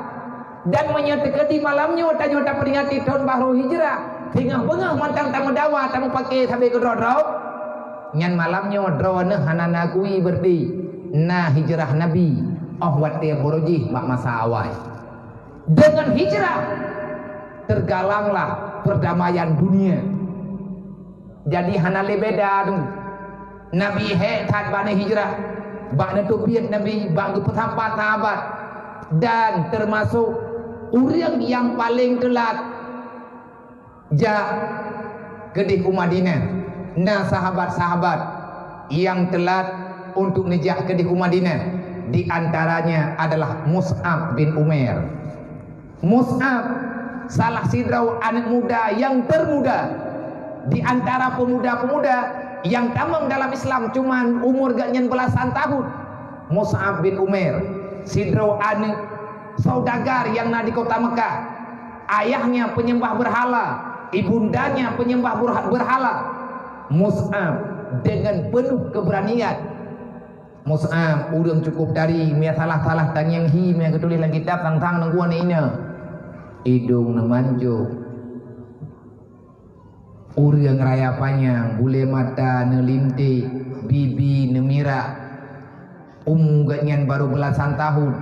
Dan menyetekati malamnya tanya peringati tahun baru hijrah. Tengah-tengah mantang tamu dawa tamu pakai sampai ke drau. Nyan malamnya drau ne hanana kui berdi. Nah hijrah Nabi. Wat dia borojih mak masa awal. Dengan hijrah tergalanglah perdamaian dunia. Jadi hanale beda tu. Nabi tat bane hijrah. Bak tu biat Nabi bak petapa sahabat. Dan termasuk orang yang paling telat ke di Madinah. Nah sahabat-sahabat yang telat untuk nejak ke di Madinah Di antaranya adalah Mus'ab bin Umair. Mus'ab salah sidrau anak muda yang termuda di antara pemuda-pemuda yang tamang dalam Islam, cuman umur gak nyen belasan tahun. Mus'ab bin Umair sidrau anak saudagar yang di kota Mekah. Ayahnya penyembah berhala, ibundanya penyembah berhala. Mus'ab dengan penuh keberanian. Mus'ab urang cukup dari mia salah-salah tanyang hi mia ketulis dalam kitab tentang nangguan ini. Hidung nemanjo, urang raya panjang, bule mata nelinti, bibi nemira, gaknyan baru belasan tahun,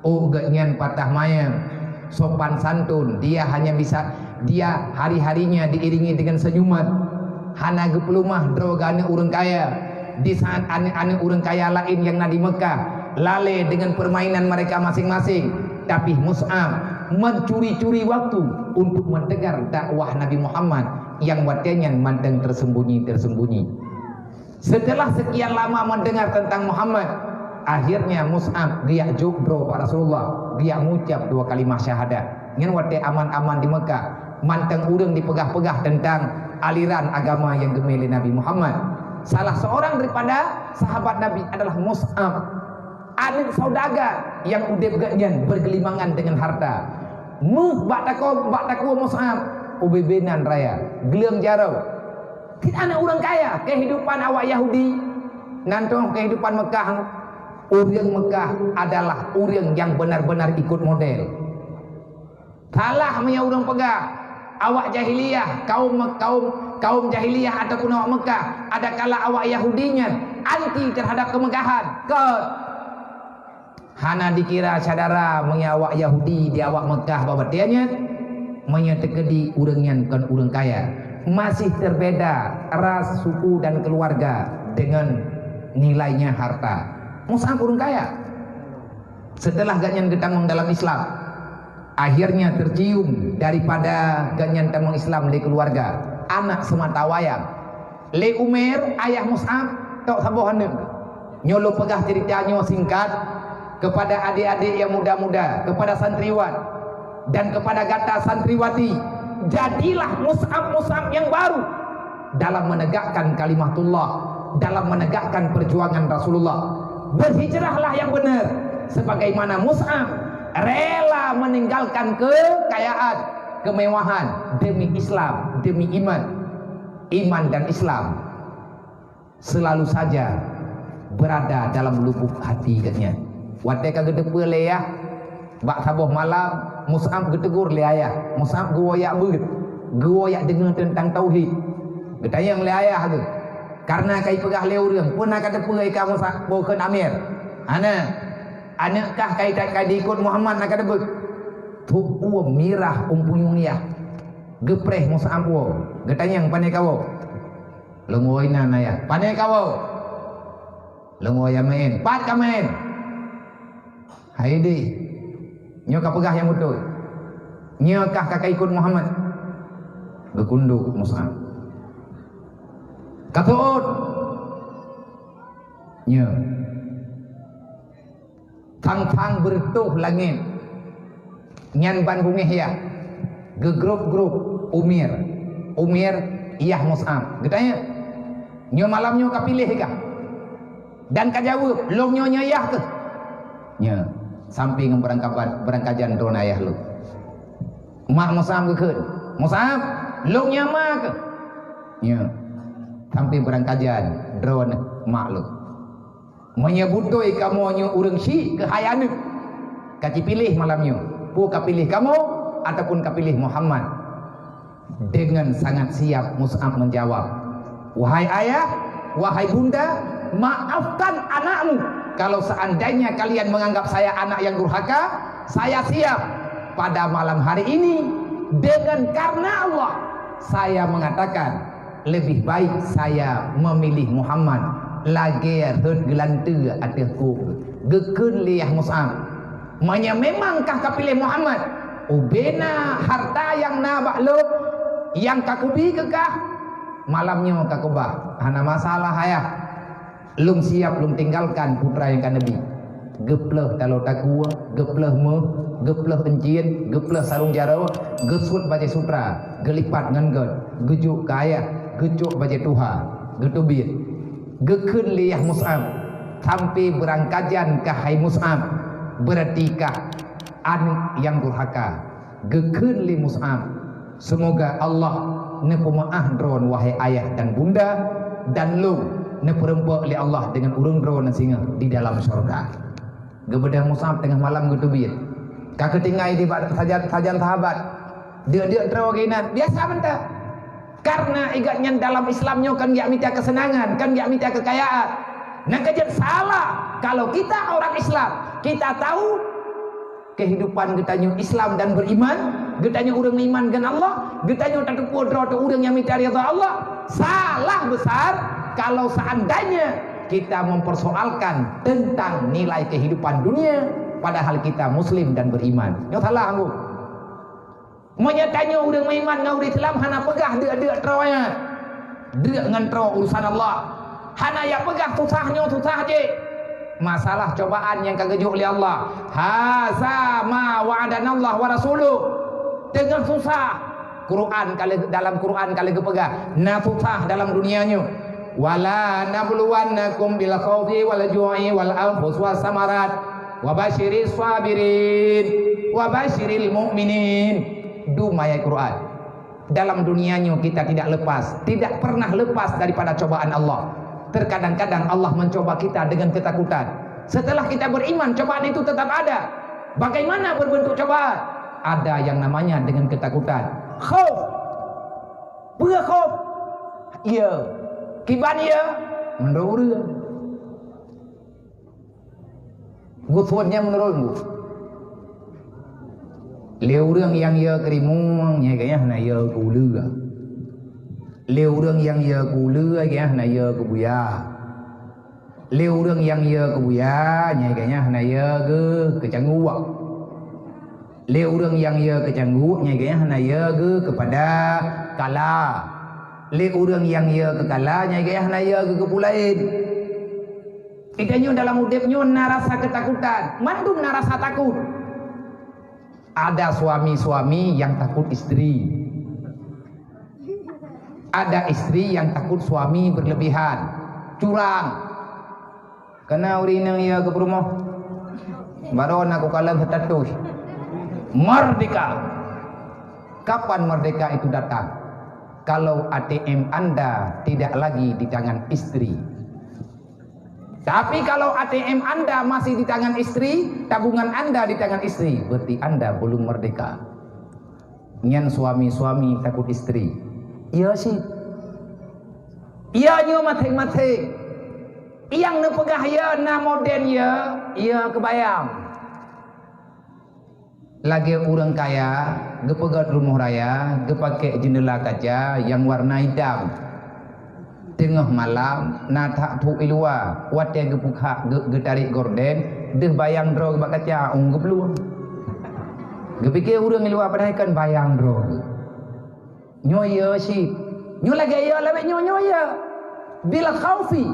gaknyan patah mayang, sopan santun. Dia hari-harinya diiringi dengan senyuman. Hana geplumah drogane urang kaya. Di saat aneh-aneh urang kaya lain yang di Mekah lale dengan permainan mereka masing-masing, tapi Mus'ab mencuri-curi waktu untuk mendengar dakwah Nabi Muhammad yang watenya mandang tersembunyi-tersembunyi. Setelah sekian lama mendengar tentang Muhammad, akhirnya Mus'ab dia jubro Pak Rasulullah, dia mengucap 2 kalimat syahadat. Ngan wate aman-aman di Mekah, manteng urang dipegah-pegah tentang aliran agama yang gemeli Nabi Muhammad. Salah seorang daripada sahabat Nabi adalah Mus'ab, anak saudagar yang udep gaknyan bergelimangan dengan harta. Bak takwa Mus'ab ubebenan raya gelang jarau. Kita anak orang kaya, kehidupan awak Yahudi nantong kehidupan Mekah. Urang Mekah adalah urang yang benar-benar ikut model. Kalah punya urang pegah. Awak jahiliyah, kaum jahiliyah ataupun awak Mekah, ada kala awak Yahudinya anti terhadap kemegahan. Hana dikira sadara mengawak Yahudi di awak Mekah babatianya menyetekedi urangnya bukan urang kaya. Masih terbeda ras, suku dan keluarga dengan nilainya harta. Mus'ab urang kaya. Setelah gaknyan getamang dalam Islam, akhirnya tercium daripada gaknyan tamang Islam di keluarga, anak semata wayang. Le Umair ayah Mus'ab tok sabohaneum. Nyolo pegah ceritanya singkat kepada adik-adik yang muda-muda, kepada santriwan dan kepada gata santriwati. Jadilah Mus'ab yang baru dalam menegakkan kalimatullah, dalam menegakkan perjuangan Rasulullah. Berhijrahlah yang benar, sebagaimana Mus'ab rela meninggalkan kekayaan, kemewahan demi Islam, demi iman dan Islam. Selalu saja berada dalam lubuk hati katanya. Wate kagak depe le ya, bak saboh malam Mus'ab getegur le ayah. Mus'ab goyak beut, goyak dengar tentang tauhid. Getayang le ayah tu. Karena kai pegah le urang, pun nak depe ka Mus'ab bokeun Amir. Anakkah kai diikut Muhammad nak depe. Tu mirah umpuyung ya. Gepreh Mus'ab wo. Getayang pane kawo. Lengoinan ayah. Pane kawo. Lengoy amen. Pat kamen. Haidi, nyokah pegah yang betul. Nyokah kakak ikut Muhammad. Gekunduk Mus'ab. Katuut. Nyo. Tang-tang bertuh langit. Nyan ban bungih ya. Gegrup-grup Umir iyah Mus'ab. Getanya. Nyo malam nyo kapilih kah? Dan kajawab, long nyo nyayah ke? Nyo. Samping berangkajan drone ayah lu. Mak Mus'ab kekeun. Mus'ab, lu nyama ke? Ya. Samping berangkajan drone mak lu. Menyebutoi kamu nyu urang si kehayanu. Kaci pilih malamnya. Pu kapilih kamu ataupun kapilih Muhammad. Dengan sangat siap Mus'ab menjawab. Wahai ayah, wahai bunda, maafkan anakmu. Kalau seandainya kalian menganggap saya anak yang durhaka, saya siap pada malam hari ini dengan karena Allah saya mengatakan lebih baik saya memilih Muhammad lagi hud gelante atehku gekeun liah Mus'ab. Memangkah kapilih Muhammad ubena harta yang nabak lo yang kakubi kekah malamnya kakubah hana masalah ayah. Lum siap, lum tinggalkan putra yang kan Nabi. gepleh talo takua, gepleh me, gepleh encien, gepleh sarung jaro, gesut baca sutra, gelipat ngan gejuk kaya, gecuk baca tuha, getubit, gekun liyah Mus'ab, sampai berangkajan kahai Mus'ab, berarti kah an yang durhaka, gekun li Mus'ab. Semoga Allah nepemaah dron wahai ayah dan bunda, dan lu neperempak li Allah dengan urung dron singa di dalam surga. Gebedah Mus'ab tengah malam getubit. Kakak tinggal di sajan sahabat. Dia teroginan biasa bentar. Karena igatnya dalam Islamnya kan gak minta kesenangan, kan gak minta kekayaan. Nah kajian salah. Kalau kita orang Islam, kita tahu kehidupan getanya Islam dan beriman, getanya orang beriman dengan Allah, getanya tak kuadrat orang yang minta ridha Allah. Salah besar kalau seandainya kita mempersoalkan tentang nilai kehidupan dunia, padahal kita Muslim dan beriman. Yang salah aku. Menyatanya orang beriman dengan orang Islam hana pegah dia teronya, dia dengan tero urusan Allah. Hana yang pegah susahnya susah je. Masalah cobaan yang kagejuk oleh Allah. Haza ma wa'adana Allah wa rasuluh. Dengan susah. Quran kali dalam Quran kali kepegah. Nah susah dalam dunianya. Wala nabluwannakum bil khawfi wal ju'i wal anfus was samarat wa basyiris sabirin wa basyiril mu'minin. Dumai Quran. Dalam dunianya kita tidak lepas, tidak pernah lepas daripada cobaan Allah. Terkadang-kadang Allah mencoba kita dengan ketakutan. Setelah kita beriman, cobaan itu tetap ada. Bagaimana berbentuk cobaan? Ada yang namanya dengan ketakutan. Khauf. Bukan khauf. Ya. Kiban ya menurun. Gusuannya menurun. Liu rương yang ya kerimuang nya kaya na ya kulua. Liu rương yang ya kulua kaya na ya kubuya. Liu rương yang ya kubuya nya kaya na ya ke kecangguak. Liu rương yang ya kecangguak nya kaya na ya ke kepada kala. Le orang yang ia kekalanya gaya naya ke kepulain. Ikannya dalam hidupnya narasa ketakutan, mandung narasa takut. Ada suami-suami yang takut istri. Ada istri yang takut suami berlebihan, curang. Kena urin yang ia ke rumah. Baru aku kalah status. Merdeka. Kapan merdeka itu datang? Kalau ATM Anda tidak lagi di tangan istri. Tapi kalau ATM Anda masih di tangan istri, tabungan Anda di tangan istri, berarti Anda belum merdeka. Nyan suami-suami takut istri. Iya sih. Iya nyo mateng-mateng. Yang nepegah ya na moden ya, iya kebayang. Lagi orang kaya, gepegat rumah raya, gepake jendela kaca yang warna hitam. Tengah malam, natak tu ilua, wate gepuka getarik gorden, deh bayang dro gebak kaca, gepelu. Gepikir orang ilua padahal kan bayang dro. Nyoya sih, nyo lagi ya, lebih nyoya. Bila khaufi,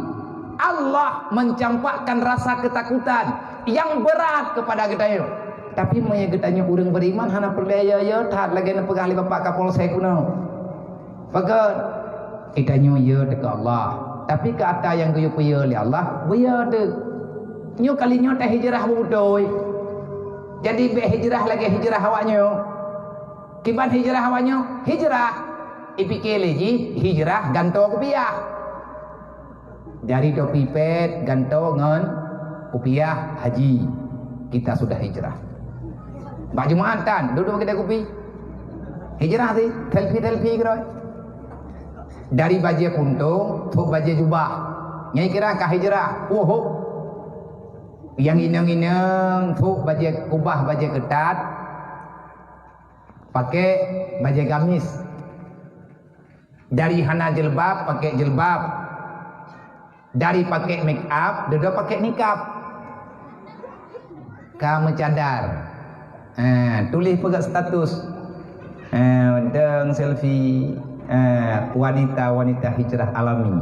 Allah mencampakkan rasa ketakutan yang berat kepada kita. Tapi maya getanya urang beriman hana perlaya ya tat lagi na pegah li bapak kapolsek kuno. Pakat itanya ya dekat Allah. Tapi ke ata yang geyu ya li Allah, beya de. Nyo kalinya teh hijrah mudoi. Jadi be hijrah lagi hijrah awaknya. Kiban hijrah awaknya? Hijrah. Ipikir lagi hijrah ganto rupiah. Dari topi pet ganto ngan rupiah haji. Kita sudah hijrah. Bak Jumatan, duduk kedai kopi. Hijrah sih, selfie kira. Dari baju puntung, tuk baju jubah. Nyai kira kah hijrah? Woh. Yang inang-inang, tuk baju kubah baju ketat. Pakai baju gamis. Dari hana jilbab, pakai jilbab. Dari pakai make up, duduk pakai nikab. Kamu cadar. Tulis pegang status. Deng selfie wanita hijrah alami.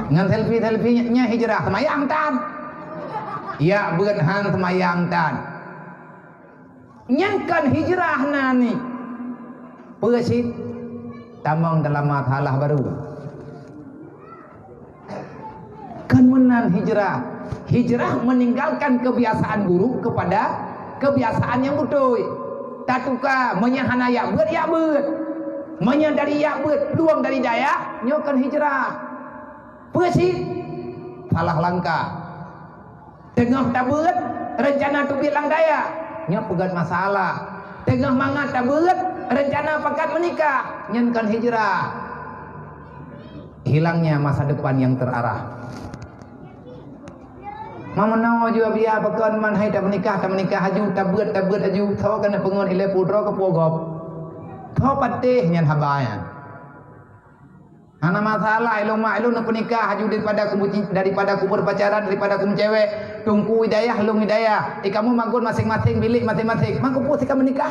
Dengan selfie-nya hijrah semayang tan. ya berhan semayang tan nyankan hijrah nani persit tamang dalam masalah baru kan menan hijrah meninggalkan kebiasaan buruk kepada kebiasaan yang betul tatuka menyahana ya ber menyadari ya ber peluang dari daya nyokan hijrah persit salah langkah tengah tabut rencana tu bilang daya nya pegat masalah tengah mangat tabut rencana pakat menikah nyankan hijrah hilangnya masa depan yang terarah mama nawa juga biar pakan man hai tak menikah haju tabut haju thau kana pengon ile putra ke pogop thau patih nyan habaya ana masalah ilung nak menikah haju daripada kubur pacaran daripada kum cewek tungku hidayah lung hidayah kamu mangkun masing-masing bilik masing-masing mangku pun sika menikah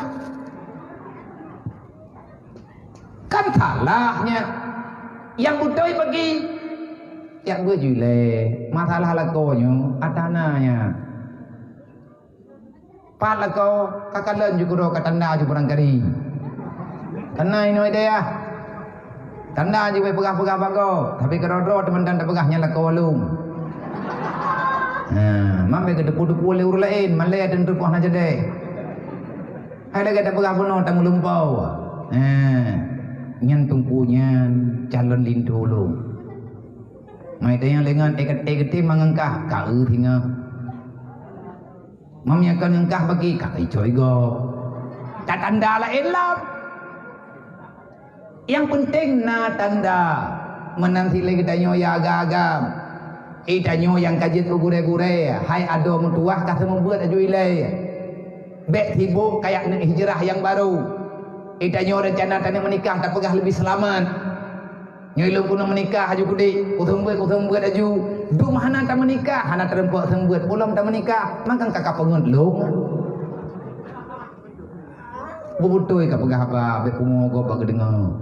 kan salahnya yang betul pergi yang berjule masalah lakonyo atananya pat lako kakalan juga katanda juga barangkali karena ini hidayah tanda juga pegah-pegah bago tapi kerodro teman-teman tak pegahnya lako walung mampai ke depu-depu oleh urut lain malai dan rukuh na jadi ada kata pegah penuh tamu lumpau nyan tungkunya calon lindu lu mai tanya lengan ekat mangengkah kau tinggal mamnya kan ngengkah bagi kaki coy go tak tanda lain lah yang penting na tanda menanti lagi tanyo ya agam itanyo yang kajit gure-gure hai ado mutuah kata membuat aju ilai bek sibuk kayak hijrah yang baru itanyo rencana tanya menikah tak pegah lebih selamat nyilung kuno menikah aju kudi kutung buat aju du mahana tak menikah hana terempak sembuat pulang tak menikah makan kakak pengen lung bubutui ka pegah apa bek kumogo bag dengar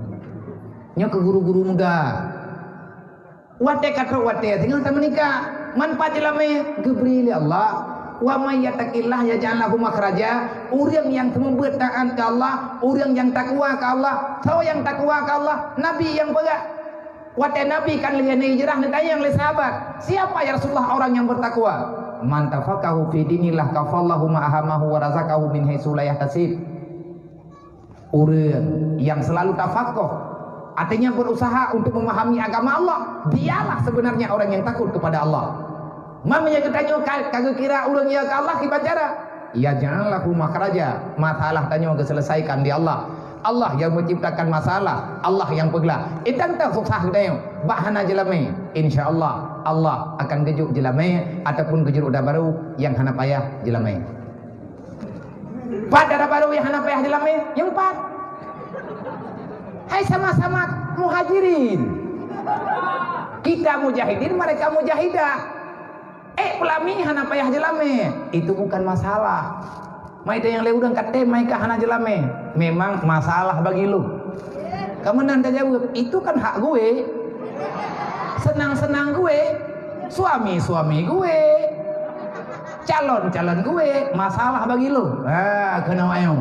nya ke guru-guru muda wate katro wate tinggal tak menikah manfaat jelame gebri li Allah wa may yattaqillah yaj'al lahu makhraja urang yang membuat taat ke Allah urang yang takwa ke Allah tahu yang takwa ke Allah nabi yang pegah wate nabi kan lihat hijrah ditanya yang sahabat siapa ya Rasulullah orang yang bertakwa man tafaqahu fi dinillah kafallahu ma'ahamahu wa razaqahu min haitsu la yahtasib urang yang selalu tafaqquh artinya berusaha untuk memahami agama Allah dialah sebenarnya orang yang takut kepada Allah mamanya ketanya kagak kira urang ya ke Allah kibacara ya janganlahu makhraja masalah tanya selesaikan di Allah Allah yang menciptakan masalah Allah yang peglah itan tak susah dayo bahana jelame insyaallah Allah akan gejuk jelame ataupun gejuk udah baru yang hana payah jelame pada baru yang hana payah jelame yang empat hai sama-sama muhajirin kita mujahidin mereka mujahidah pelami hana payah jelame itu bukan masalah mai yang le udang kate mai ka hana jelame memang masalah bagi lu kamu nanti jawab itu kan hak gue senang-senang gue suami gue calon gue masalah bagi lu kena ayo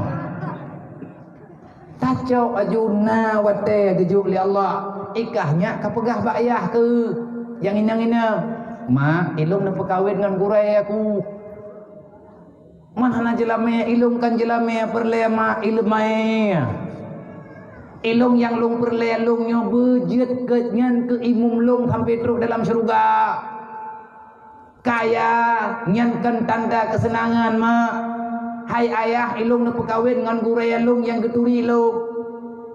tacau ajuna wate gejuk li Allah ikahnya kapegah bayah ke yang inang-inang ma ilung na pekawin dengan gurai aku mana jelame ilung kan jelame perlema ilmai ilung yang lung perle lungnya bejit kenyan ke imum lung sampai teruk dalam surga kaya nyankan tanda kesenangan ma hai ayah ilung na pekawin dengan gurai lung yang geturi lung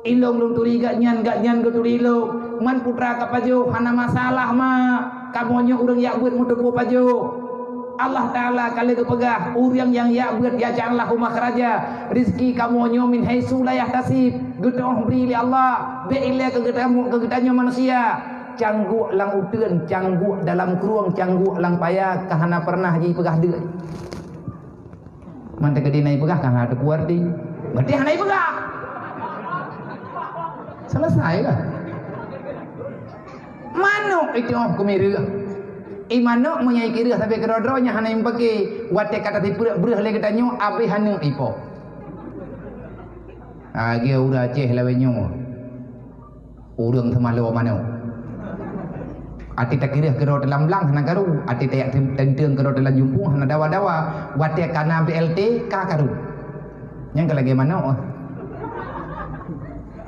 ilung lung turi gak nyan geturi lung man putra kapajo hana masalah ma kamonyo urang yak buat mutupu pajo Allah Ta'ala kali kepegah urang yang yak buat ya janganlah makhraja rizki kamonyo min haitsu la yahtasib gedoh beri li Allah be ile kegedanyo manusia cangguk lang uteun cangguk dalam keruang cangguk lang payah kahana pernah ji pegah deui man teh nai pegah kahana teu kuat di berarti hanai pegah selesai lah manuk itu kumiri Imano menyai kira sampai kerodronya hana yang pakai wate kata tipu berah lagi tanyo abe hanu ipo. Dia udah ceh lawenyo. Urang temalo mano. Ati tak kira kerod dalam lang hana garu, ati tak tenteng kerod dalam jumpung hana dawa-dawa, wate kana BLT ka garu. Yang lagi mano.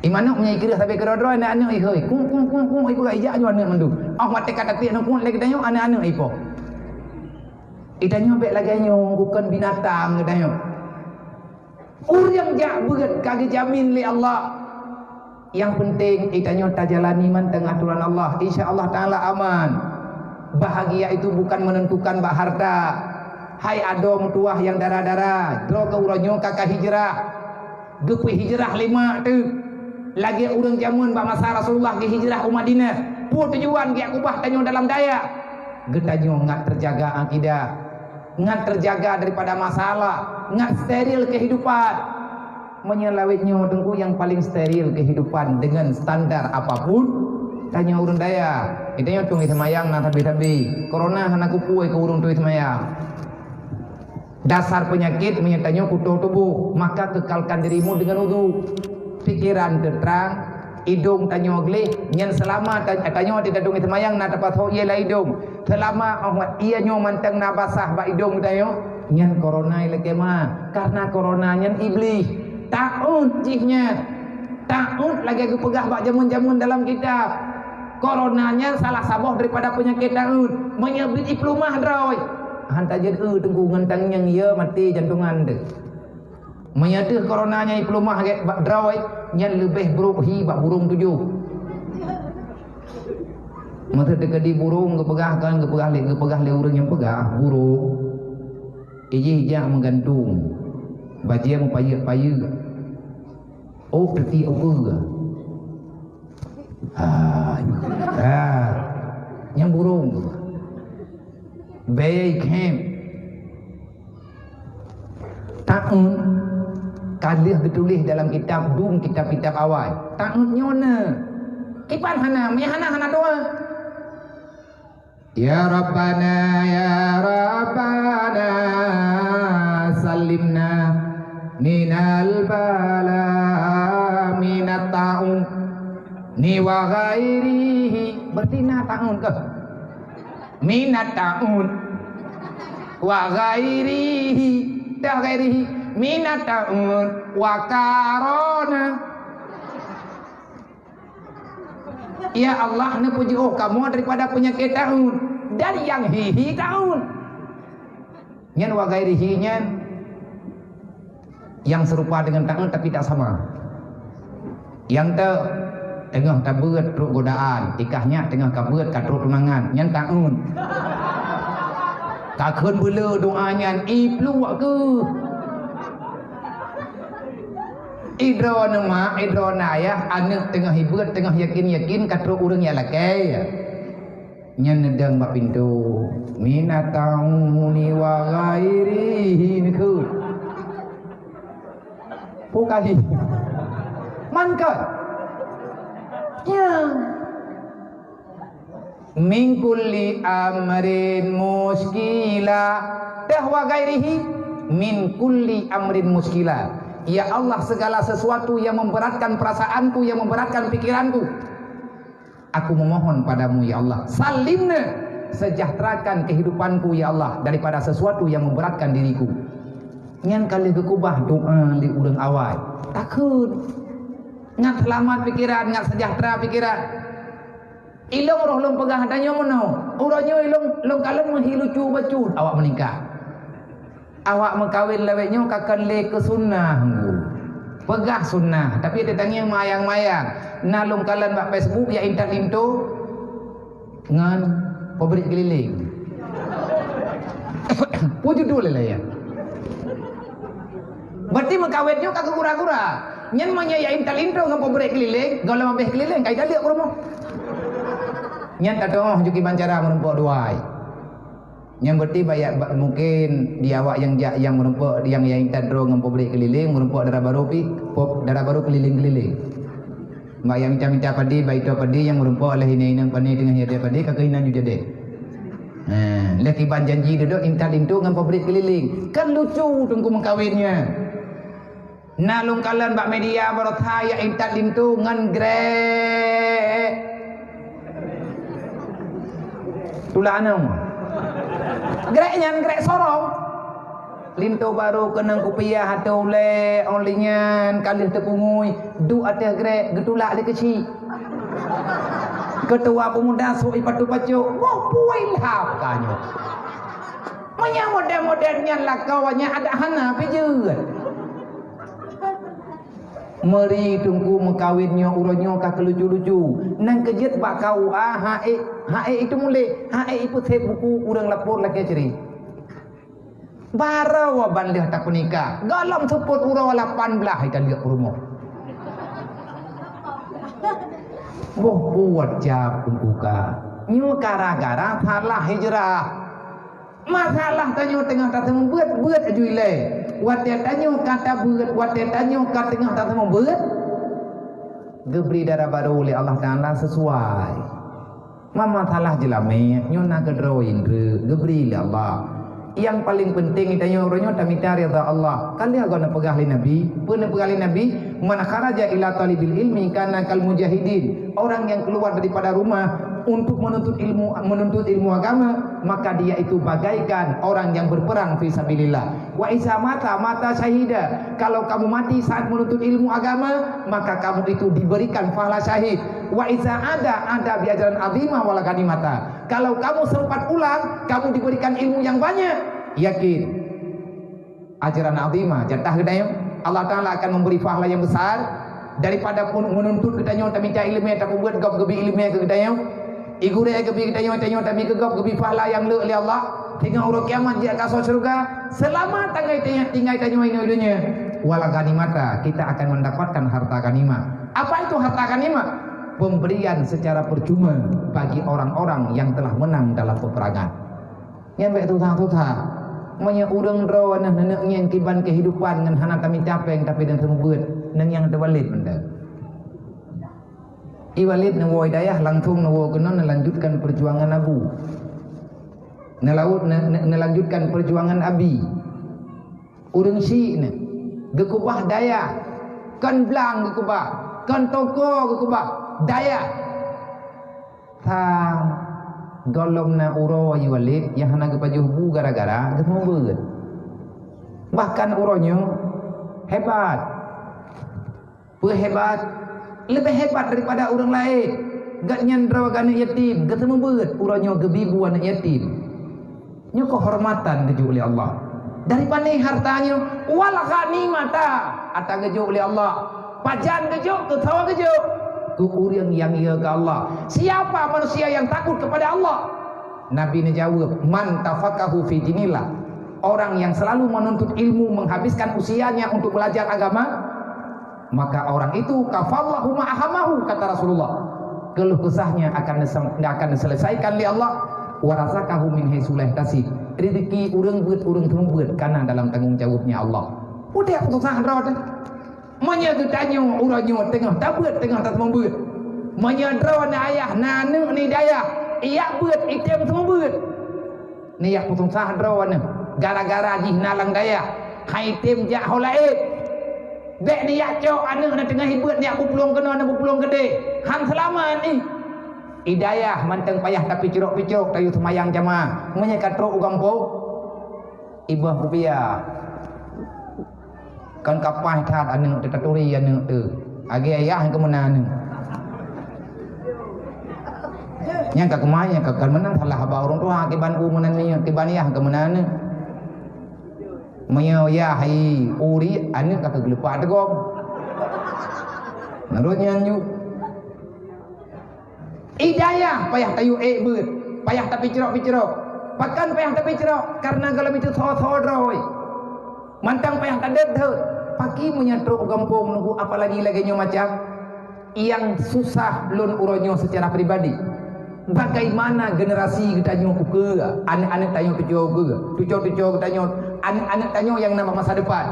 Imano menyai kira sampai kerodro anak-anak ihoi. Kung iku ijak jo anak mandu. Wate kata tiak nang lagi tanyo anak-anak ipo. Itanyo bek lagi nyo bukan binatang itanyo. Urang jak berat kagak jamin li Allah. Yang penting itanyo tajalani manteng aturan Allah. Insya-Allah taala aman. Bahagia itu bukan menentukan bak harta. Hai adong tuah yang darah-darah, dro ke uranyo kakak hijrah. Gepe hijrah 5 tu. Lagi urang jamun bak masa Rasulullah ke hijrah ke Madinah. Pu tujuan ge kubah tanyo dalam daya. Getanyo ngat terjaga akidah. Ngat terjaga daripada masalah, ngat steril kehidupan. Menyelawitnya tengku yang paling steril kehidupan dengan standar apapun. Tanya urang daya, itanya tung semayang na tabi-tabi. Corona hana kupuai ke urang tu semayang. Dasar penyakit menyertanya kutuh tubuh, maka kekalkan dirimu dengan wudu. Pikiran terang, hidung tanyo gleh, nyen selama tanyo tidak dung semayang na dapat ho ia la hidung. Selama ia nyo manteng na basah ba hidung tanyo, nyen corona ile kema. Karena corona nyen iblis. Taun cihnya. Taun lagi aku pegah bak jamun-jamun dalam kitab. Coronanya salah saboh daripada penyakit taun. Menyebut iplumah droy. Hantar je tengku ngentang yang ia mati jantungan de. Menyadih coronanya iplumah bak droy, nyen lebih buruk bak burung 7. Masa dekat di burung kepegahkan kepegah le urang yang pegah burung. Iji menggantung. Bajia mu payah. Oh peti apa? Yang burung. Baik hem. Taun kalih ditulis dalam kitab kitab awal. Taun nyona. Kipan hana doa. Ya Rabbana salimna minal bala minat ta'un ni wa ghairihi. Berarti na ta'un ke? Minat ta'un wa ghairihi. Dah ghairihi minat ta'un wa karona. Ya Allah, ni puji kamu daripada penyakit tahun dan yang hihi tahun. Nyan wa ghairihi nyan yang serupa dengan tahun tapi tak sama. Yang tu tengah tabeut teruk godaan, ikahnya tengah kabeut katruk tunangan, nyan tahun. Takun bela doa nyan iblu ke. Idrona ya, anak tengah hibut, tengah yakin katruk urang ya lakai. Nyan nedang bak pintu. Minatauni wa ghairihi niku. Pukahi. Mangkat. Ya. Min kulli amrin muskila. Dah wa ghairihi min kulli amrin muskila. Ya Allah, segala sesuatu yang memberatkan perasaanku, yang memberatkan pikiranku, aku memohon padamu ya Allah. Salimna, sejahterakan kehidupanku ya Allah daripada sesuatu yang memberatkan diriku. Nyan kali kekubah doa li urang awal. Takut. Ngat selamat pikiran, ngat sejahtera pikiran. Ilong roh long pegah tanya mono. Uranyo ilong kalem menghilucu bacut awak menikah. Awak mengkawin lewetnya kakan le ke sunnah. Pegah sunnah. Tapi dia tanya mayang-mayang. Nalung kalan bak Facebook ya intak into. Ngan pabrik keliling. Pujuk dulu lah ya. Berarti mengkawinnya kakak kura-kura. Nyan manya ya intak into ngan pabrik keliling. Kalau mabeh keliling. Kaya dia kurma. Nyan tak tahu juki bancara menumpuk duai. Yang berarti banyak mungkin di awak yang merumpuk yang tadro ngompo beli keliling merumpuk darah baru keliling-keliling. Mbak yang minta padi baik tu padi yang merumpuk oleh ini padi dengan dia padi kekainan juga deh. Lekiban janji duduk intal intu dengan pabrik keliling. Kan lucu tunggu mengkawinnya. Nalung kalian bak media baru thaya intal intu dengan grek. Tulah anam. Greknya grek sorong. Lintu baru kenang kupiah atau le onlinyan kalih tepungui du ada grek getulak le kecil. Ketua pemuda sui patu pacu wah puai lah kanyo manya modern-modernnya lah kawannya ada hana pejeun meri tunggu mengkawinnya uronyo ka kelucu-lucu nang kejet bak kau hae itu mule hae ipu teh buku urang lapor lagi ceri barawa bandeh tak nikah galam seput urawa 18 ikan dia rumah boh buat jab pembuka nyu gara-gara salah hijrah masalah tanyo tengah tak membuat ajui le watet tanyo kata buat watet tanyo kata tengah tak membuat gebri darah baru oleh Allah Taala sesuai mama salah jelame nyu nak kedroin gebri le Allah yang paling penting itanya orangnya tamita ridha Allah. Kali agak pegah Nabi, pernah pegah Nabi, man kharaja ila talibil ilmi kana kal mujahidin. Orang yang keluar daripada rumah untuk menuntut ilmu agama, maka dia itu bagaikan orang yang berperang fi sabilillah. Wa isa mata syahida. Kalau kamu mati saat menuntut ilmu agama, maka kamu itu diberikan pahala syahid. Wa isa ada bi ajran azimah wala ganimata. Kalau kamu sempat pulang, kamu diberikan ilmu yang banyak, yakin ajaran azimah jatah gedayong Allah Taala akan memberi pahala yang besar daripada pun menuntut gedayong tapi cai ilmu tak buat gop gebi ilmu ke gedayong igure gebi gedayong tanyo tapi ke gop gebi pahala yang le oleh Allah hingga urut kiamat dia kasih surga selama tinggal tanyo ini dunia wala ganimata kita akan mendapatkan harta ganimah. Apa itu harta ganimah? Pemberian secara percuma bagi orang-orang yang telah menang dalam peperangan. Yang baik tuha manya urang draw nah nenek yang kiban kehidupan ngan hana kami capeng tapi dan sembuet nang yang terwalid benda. Iwalid na hidayah langsung na kena melanjutkan perjuangan Abu. Melanjutkan perjuangan Abi. Urang si na gekubah daya kan blang gekubah kan toko gekubah daya ta golom na uro walid yang hana kepajuhu gara-gara gemubut bahkan uronyo hebat hebat lebih hebat daripada orang lain gak nyandra gana yatim gak semubut uronyo gebibu anak yatim nyo kehormatan keju oleh Allah daripada hartanya wala ghanimata ata keju oleh Allah pajan keju ketawa keju ke orang yang ia ke Allah. Siapa manusia yang takut kepada Allah? Nabi menjawab, man tafaqahu fi dinillah. Orang yang selalu menuntut ilmu, menghabiskan usianya untuk belajar agama, maka orang itu kafallahu ma'ahamahu, kata Rasulullah. Keluh kesahnya akan diselesaikan oleh Allah. Warasakahu min haitsu la yahtasib. Rezeki urang buat karena dalam tanggung jawabnya Allah. Udah susah rod. Manya getanyo uranyo tengah tabut tengah tak membuat manya draw na ayah nanu ni daya iya buat item sembuat ni yak putung sah draw na gara-gara di nalang daya hai tim jak holaid dek ni yak cok anu na tengah hibuat ni aku pelong kena na pelong gede han selama ni idayah manteng payah tapi cirok-picok tayu semayang jamaah manya katrok ugampo ibah rupiah kan kapah that anu teturi anu tu agi ayah ke mana anu nya ka kemanya ka kan menang salah ba orang tua ke banku menan ni ke baniyah ke mana anu maya ya hai uri anu ka gelepak tegom narutnya nyu idayah payah tayu beut payah tapi cerok pakan payah tapi cerok karena kalau itu tho droi mantang payah kadet tu pagi menyatruk gampung nunggu apalagi nyo macam yang susah lun uronyo secara pribadi. Bagaimana generasi kita nyo ke anak-anak tanyo tujuh tanyo anak-anak tanyo yang nama masa depan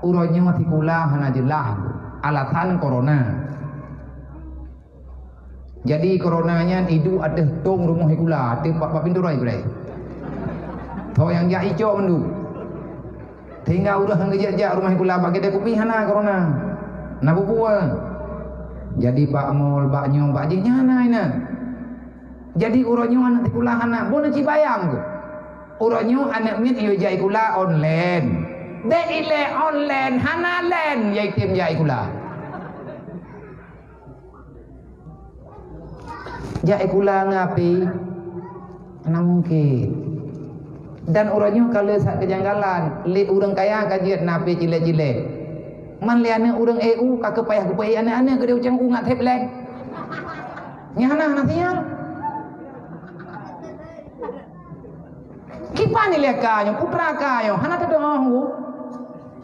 uronyo tikulah hana jelah alasan corona Jadi coronanya itu ada tong rumah ikula, ada pak pintu rai berai. Tahu yang jak hijau mendu. Tinggal udah ngejak rumah ikula bagi dia kopi hana corona. Nabu buah. Jadi pak mol, pak nyong, pak je nyana ina. Jadi uronyo anak ikula hana, boleh cibayang tu. Uronyo anak mit iyo jak ikula online. De ile online hana len yai tim jak ikula. Jak ikula ngapi? Mana mungkin. Dan orangnya kalau saat kejanggalan, le orang kaya kajian napi cile-cile. Man liane orang EU kak payah aneh-aneh ke dia ucang ungat heblek. Nyana nantinya. Kipan ni lekanya, putra kayo, hana tu doang.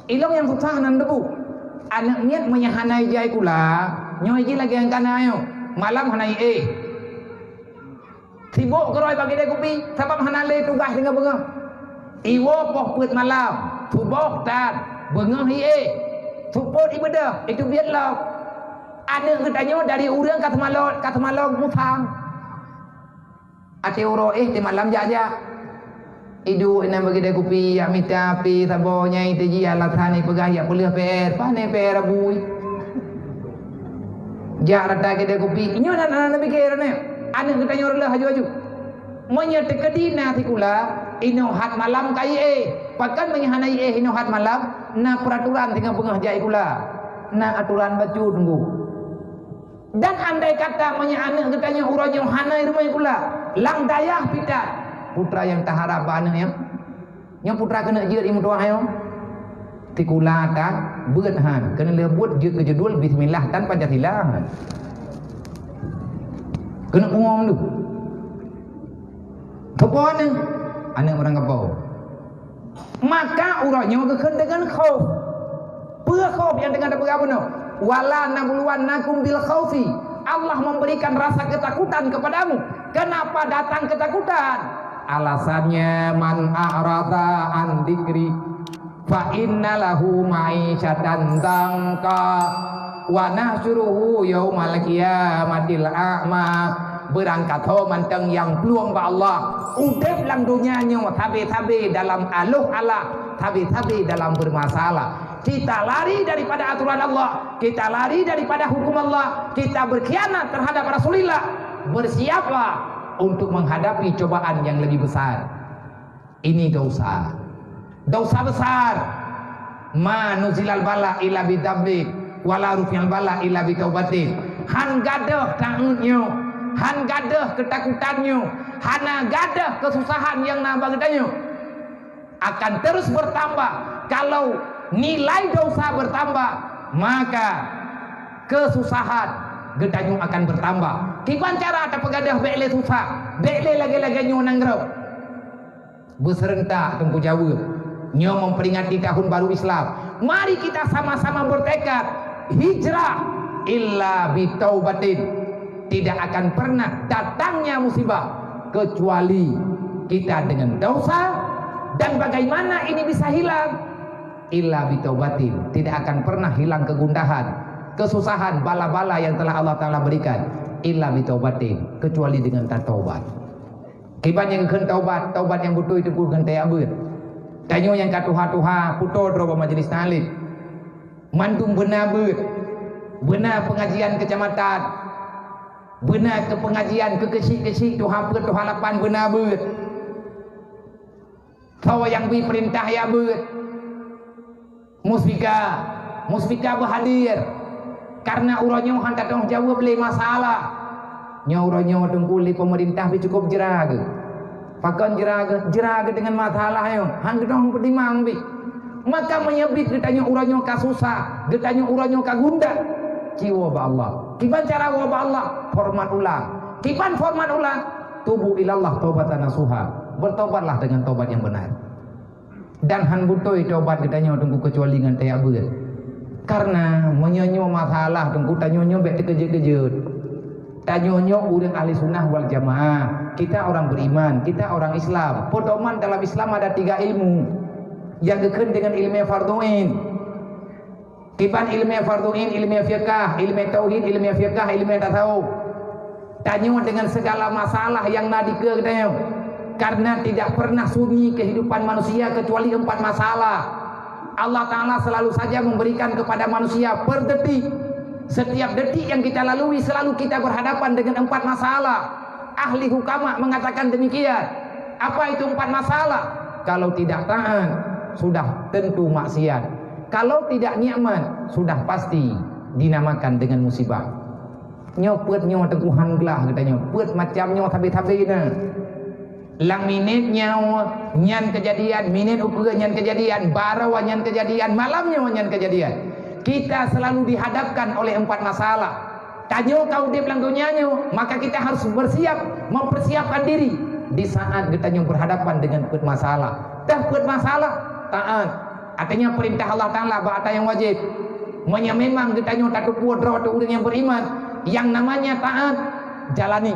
Ilong yang susah nan debu. Anak niat menyahanai jai kula, nyoy lagi yang kanayo. Malam hanai sibuk keroi bagi dia kopi sebab hanale tugas dengan bengah iwo poh put malam tubuh dan bengah support ibadah itu biarlah ada katanya dari orang kata malog mutang ate uro di malam jaja idu ina bagi dia kopi ya mita pi sabonya itu ji alatane pegah ya kuliah PR pane PR abui ja rata ke dia kopi inyo nan pikir ne anak kita nyorlah haju-haju menyertai kedina tikula ino hat malam kai pakan menyahanai ino hat malam na peraturan tinggal pengah jai kula na aturan baju tunggu dan andai kata anak kita uranya hanai rumah kula lang dayah pita putra yang tak harap anak yang putra kena jir imu doa ayo tikula tak beut han kena lebut jir ke judul bismillah tanpa jatilah kena umum tu. Kepon ni, anak orang kapau. Maka urangnya kekhen dengan khauf. Pua khauf yang dengan apa no? Wala nabluwan nakum bil khaufi. Allah memberikan rasa ketakutan kepadamu. Kenapa datang ketakutan? Alasannya man a'rada an dzikri fa innalahu ma'isyatan dangka wa nahsyuruhu yaumal qiyamatil a'ma berangkat ho manteng yang peluang ba Allah udep dalam dunianya tabi-tabi dalam aluh Allah tabi-tabi dalam bermasalah kita lari daripada aturan Allah kita lari daripada hukum Allah kita berkhianat terhadap Rasulullah bersiaplah untuk menghadapi cobaan yang lebih besar ini dosa besar manuzilal bala ila bitablik wala rufyal bala illa bi taubatin han gadah taunnya han gadah ketakutannya hana gadah kesusahan yang nambah gedanya akan terus bertambah kalau nilai dosa bertambah maka kesusahan gedanya akan bertambah kiban cara ada pegadah bekle susah bekle lagi-lagi nyonang gerau berserentak tempuh Jawa nyo memperingati tahun baru Islam mari kita sama-sama bertekad hijrah illa bitaubatin tidak akan pernah datangnya musibah kecuali kita dengan dosa dan bagaimana ini bisa hilang illa bitaubatin tidak akan pernah hilang kegundahan kesusahan bala-bala yang telah Allah Ta'ala berikan illa bitaubatin kecuali dengan taubat kiban yang kena taubat yang butuh itu bukan tayabut tanyo yang katuha-tuha puto droba majelis nalid mandum benar pengajian kecamatan benar ke pengajian ke kesik-kesik tuha per tuha lapan benar tawa yang beri perintah ya musbika berhadir karena uranya hantar tanggung jawab beli masalah uranya tungkuli pemerintah cukup jeraga pakan jeraga dengan masalah yang hang gedong pedimang bi maka menyebut ditanya uranya kasusah ditanya uranya kagunda jiwa ba Allah kiban cara wa ba Allah hormat ulang kiban hormat ulang tubuh ilallah taubatan nasuha bertobatlah dengan tobat yang benar dan han butoi tobat ditanya tunggu kecuali dengan tayabut karena menyonyo masalah tunggu tanyonyo bek dikejut-kejut tanyonyo urang ahli sunnah wal jamaah kita orang beriman kita orang Islam pedoman dalam Islam ada 3 ilmu yang dikenal dengan ilmu fardhu'ain kiban ilmu fardhu'ain ilmu fiqh ilmu tauhid ilmu fiqh ilmu tasawuf Tanya dengan segala masalah yang nadika katanya. Karena tidak pernah sunyi kehidupan manusia kecuali 4 masalah. Allah Ta'ala selalu saja memberikan kepada manusia per detik. Setiap detik yang kita lalui selalu kita berhadapan dengan 4 masalah. Ahli hukama mengatakan demikian. Apa itu 4 masalah? Kalau tidak taat, sudah tentu maksiat. Kalau tidak nikmat, sudah pasti dinamakan dengan musibah. Nyo peut nyo teguhan gelah katanya. Peut macam nyo tabe-tabe na. Lang minit nyawa nyan kejadian, minit ukur nyan kejadian, barawa nyan kejadian, malamnya nyan kejadian. Kita selalu dihadapkan oleh 4 masalah. Tanyo kau di belang dunianya, maka kita harus mempersiapkan diri di saat kita berhadapan dengan 4 masalah. Dan 4 masalah taat. Artinya perintah Allah Ta'ala bahasa yang wajib. Memang kita tak kuat atau orang yang beriman, yang namanya taat jalani.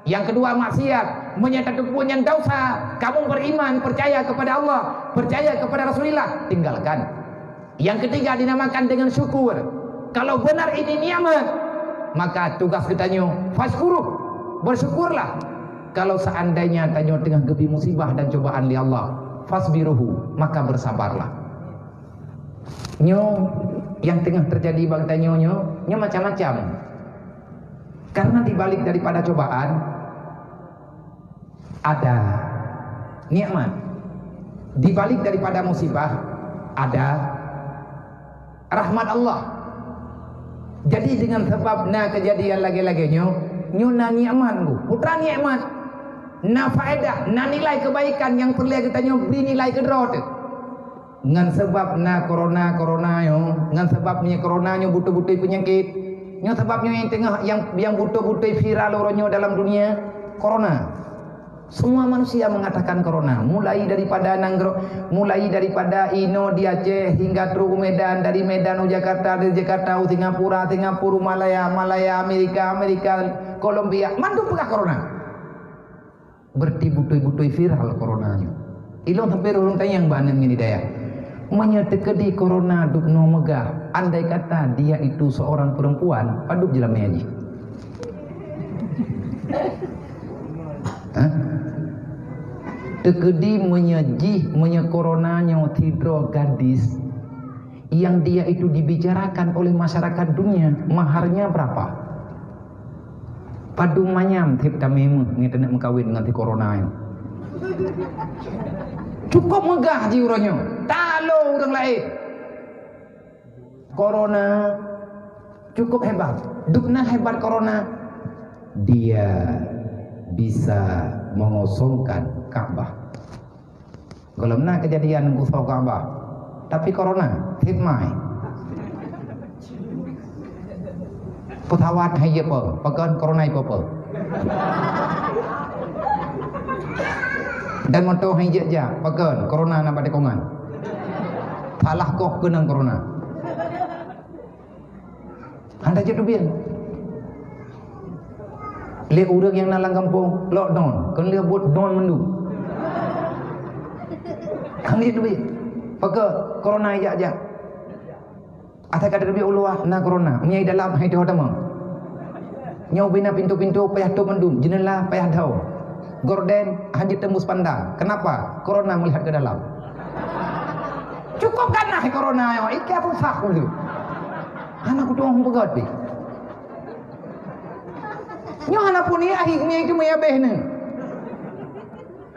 Yang kedua maksiat, menyatakan yang dosa. Kamu beriman, percaya kepada Allah, percaya kepada Rasulullah, tinggalkan. Yang ketiga dinamakan dengan syukur. Kalau benar ini nikmat, maka tugas kita fashkuruh, bersyukurlah. Kalau seandainya tanya tengah gebi musibah dan cobaan li Allah, fasbiruhu, maka bersabarlah. Yang tengah terjadi bang tanyo macam-macam. Karena dibalik daripada cobaan ada nikmat. Dibalik daripada musibah ada rahmat Allah. Jadi dengan sebab kejadian lagi-lagi na nikmat putra nikmat, na faedah, na nilai kebaikan yang perlu kita beri nilai kedrot. Ngan sebab na corona ngan sebabnya corona butuh-butuh penyakit. Nyo sebabnya yang tengah yang butuh-butuh viral oronyo dalam dunia corona. Semua manusia mengatakan corona, mulai daripada Ino di Aceh hingga terus Medan, dari Medan Jakarta, dari Jakarta Singapura, Malaya, Amerika, Kolombia, mandu pula corona. Berarti butuh-butuh viral coronanya. Ilong sampai orang tanya yang banyak ini daya. Menyetekedi corona dukno megah. Andai kata dia itu seorang perempuan, paduk jelamnya aja. Tekedi menyekoronanya tidro gadis yang dia itu dibicarakan oleh masyarakat dunia, maharnya berapa? Padu manyam tip tamemu ngita nak mengkawin dengan ti corona yang cukup megah jiurannya, talo orang lain. Corona cukup hebat, dukna hebat corona, dia bisa mengosongkan Ka'bah. Kalau mana kejadian gusau Ka'bah, tapi corona hikmah. Petawat hai apa? Pakan corona apa? Dan moto hai je, pakan corona nak pada kongan. Salah kok kenang corona. Anda je dubian. Le orang yang nalang kampung lockdown, kan dia buat down mendu. Kan dia duit. Pakai corona aja. Atau kata duit ulua na corona, menyai dalam hai dah tamam. Nyau bina pintu-pintu payah tu mendum, jendela payah dau. Gorden hanya tembus pandang. Kenapa? Corona melihat ke dalam. Cukup kan hai corona yo, iki apa sak dulu. Anak doang begat deh. Nyo hana pun ni akhirnya itu maya behne.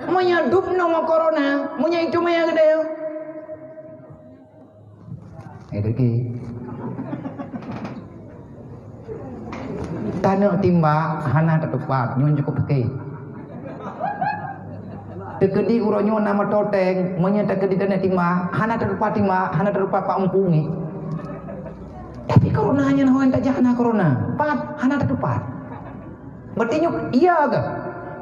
Maya dup nama corona, maya itu maya gede. Lagi. Tanah timba hana tepat, nyo cukup pakai. Tekedi uronyo nama toteng, maya tekedi tanah timba, hana tepat timba, hana tepat pak empungi. Tapi corona hanya nawan tak jahana corona, pat hana tepat. Berarti nyuk iya ke?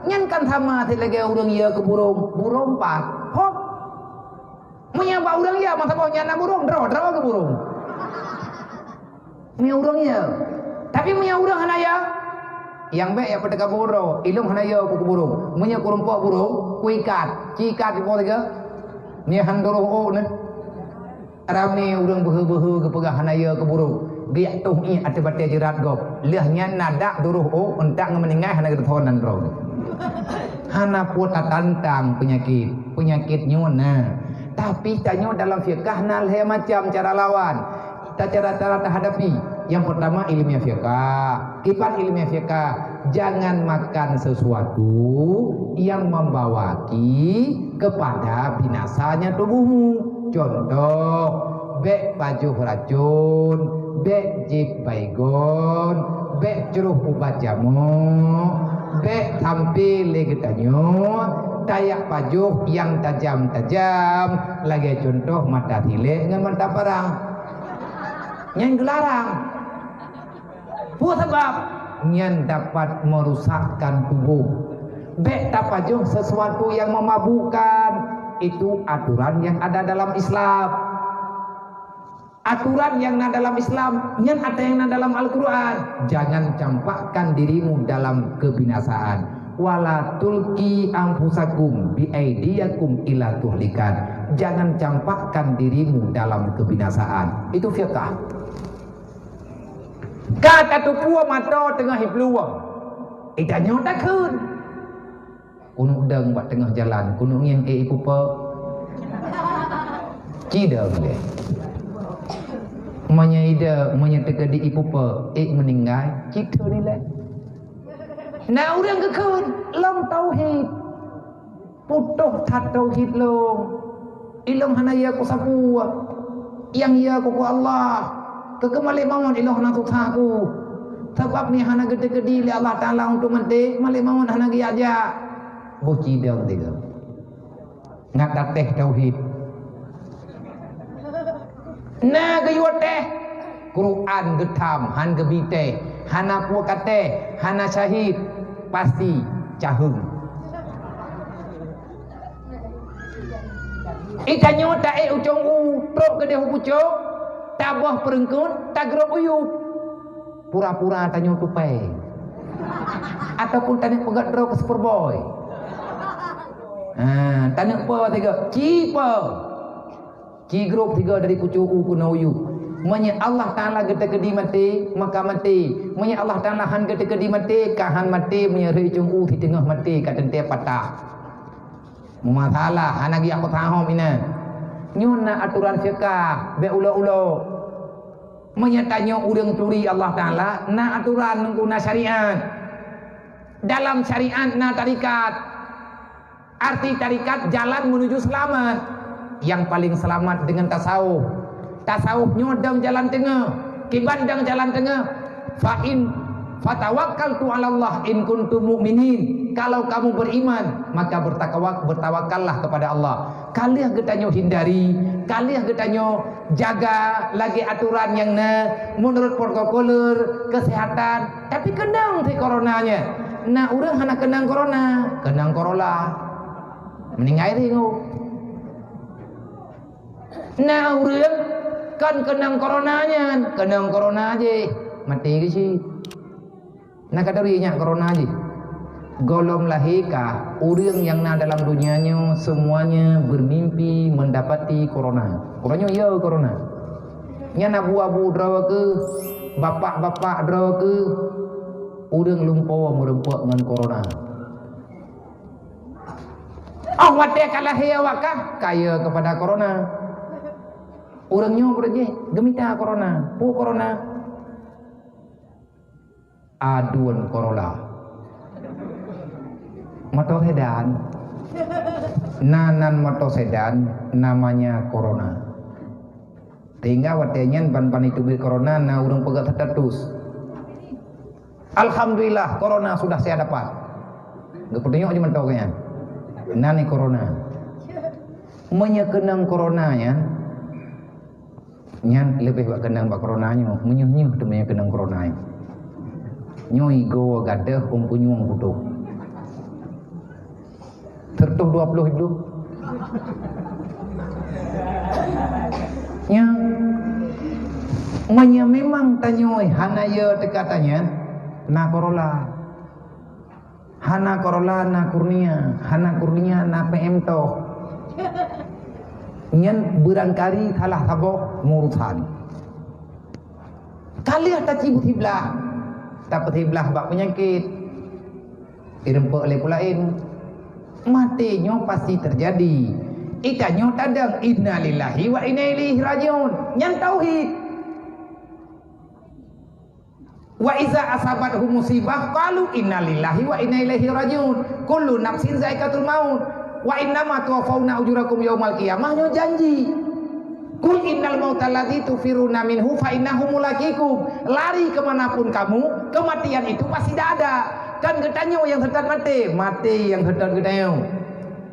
Nyan kan sama lagi orang iya ke burung pat. Hop. Menyapa orang iya masa mau nyana burung draw ke burung. Punya orang iya. Tapi punya orang hanaya yang baik ya pada burung, ilung hanaya ku burung. Punya kelompok burung, ku ikat, cikat di bawah tiga. Ni handoro oh ne. Aram ni orang behe-behe ke pegah hanaya ke burung. giat tuh i ate bate jerat gop lehnya nadak duruh entak ngemeningah hana gertonan ro hana puta tantang penyakit nyuna tapi tanya dalam fiqh nal he macam cara lawan cara hadapi. Yang pertama ilmiah fiqh. Kipan ilmiah fiqh, jangan makan sesuatu yang membawaki kepada binasanya tubuhmu. Contoh, bek baju racun, bek jip baygon, bek ceruh ubat jamu, bek tampil legetanyo, tayak pajuh yang tajam-tajam, lagi contoh mata tile dengan mata parang. Yang dilarang. Buat sebab yang dapat merusakkan tubuh. Bek tapajuh sesuatu yang memabukkan, itu aturan yang ada dalam Islam. Aturan yang ada dalam Islam, yang ada yang ada dalam Al-Quran. Jangan campakkan dirimu dalam kebinasaan. Wala tulki anfusakum biaidiyakum ila tuhlikan. Jangan campakkan dirimu dalam kebinasaan. Itu fiqh. Kata tu puah mata tengah hipluang. Itanya tak kun. Kuno deng buat tengah jalan. Kuno yang ipu pe. Cida boleh. Manya ida, manya teka di ipu pe. Meninggal. Cita ni lah. Nah orang ke kun. Long tauhid. Putuh tak tauhid long. Ilong hanaya ku sapua. Yang ya ku Allah. Kekemalik mawon ilah nak tukhaku. Sebab ni hana gede-gede li Allah Ta'ala untuk mentik. Malik mawon hana gi aja. Buci dah tiga. Ngat dateh tauhid. Nah gayuat teh. Quran getam, han gebite, hana puakate, hana syahid. Pasti cahung. Ikanyo tak ucong truk gede pucuk. Tabah perengkun, tak gerok uyup. Pura-pura tanya tupai. Ataupun tanya pegat draw ke Superboy. Tanya apa tiga? Cipa. Cigrok tiga dari pucuk kuna uyup. Menya Allah Ta'ala gede-gede mati, maka mati. Menya Allah Ta'ala han gede-gede mati, kahan mati, menya rejung di tengah mati, kata dia patah. Masalah, hanagi aku tahom ini. Nyuna aturan fiqh be ulo-ulo menyatanya urang turi Allah Ta'ala na aturan nungkuna syariat dalam syariat na tarikat arti tarikat jalan menuju selamat yang paling selamat dengan tasawuf nyodang jalan tengah kibandang jalan tengah fa'in fatawakkaltu 'ala Allah in kuntum mu'minin. Kalau kamu beriman maka bertawakallah kepada Allah. Kalian getanyo hindari, kalian getanyo jaga lagi aturan yang menurut protokoler kesehatan. Tapi kenang si coronanya. Nah urang hana kenang corona, meninggal ringu. Nah urang kan kenang corona aja, mati ke sih. Nah kata rinya corona aja. Golom lahika urang yang na dalam dunianya semuanya bermimpi mendapati corona. Corona ya corona. Nya na abu draw ke bapak-bapak draw ke urang lumpur merempuk dengan corona. Awak dia kalah wakah kaya kepada corona. Urangnya berje gemita corona. Corona. Aduan corona. Motor sedan nanan motor sedan namanya corona tinggal watenya ban itu bil corona na urang pegat status alhamdulillah corona sudah saya dapat gak pertanyaan aja mentoknya nani corona menyekenang coronanya nyan lebih bak kenang bak coronanya menyuh demi kenang coronanya nyoi go gadah umpunyung butuh tertuh 20 hidup. Ya, memang tanyoi hanaya tekatanya na korola, hana korola na kurnia na PM to. Nyan berangkali salah saboh ngurusan. Alih tak cibut hiblah. Tak hiblah bak penyakit. Irempak oleh pulain. Matinya pasti terjadi. Ikannya tadang inna lillahi wa inna ilaihi rajiun. Yang tauhid. Wa iza asabathum musibah qalu inna lillahi wa inna ilaihi rajiun. Kullu nafsin zaikatul maut. Wa innama tuwaffawna ujurakum yaumal qiyamah. Nyo janji. Kul innal mautal ladzi tufiruna minhu fa innahu mulaqikum. Lari kemanapun kamu, kematian itu pasti ada. Kan getanyo yang sedang mati yang sedang getanyo.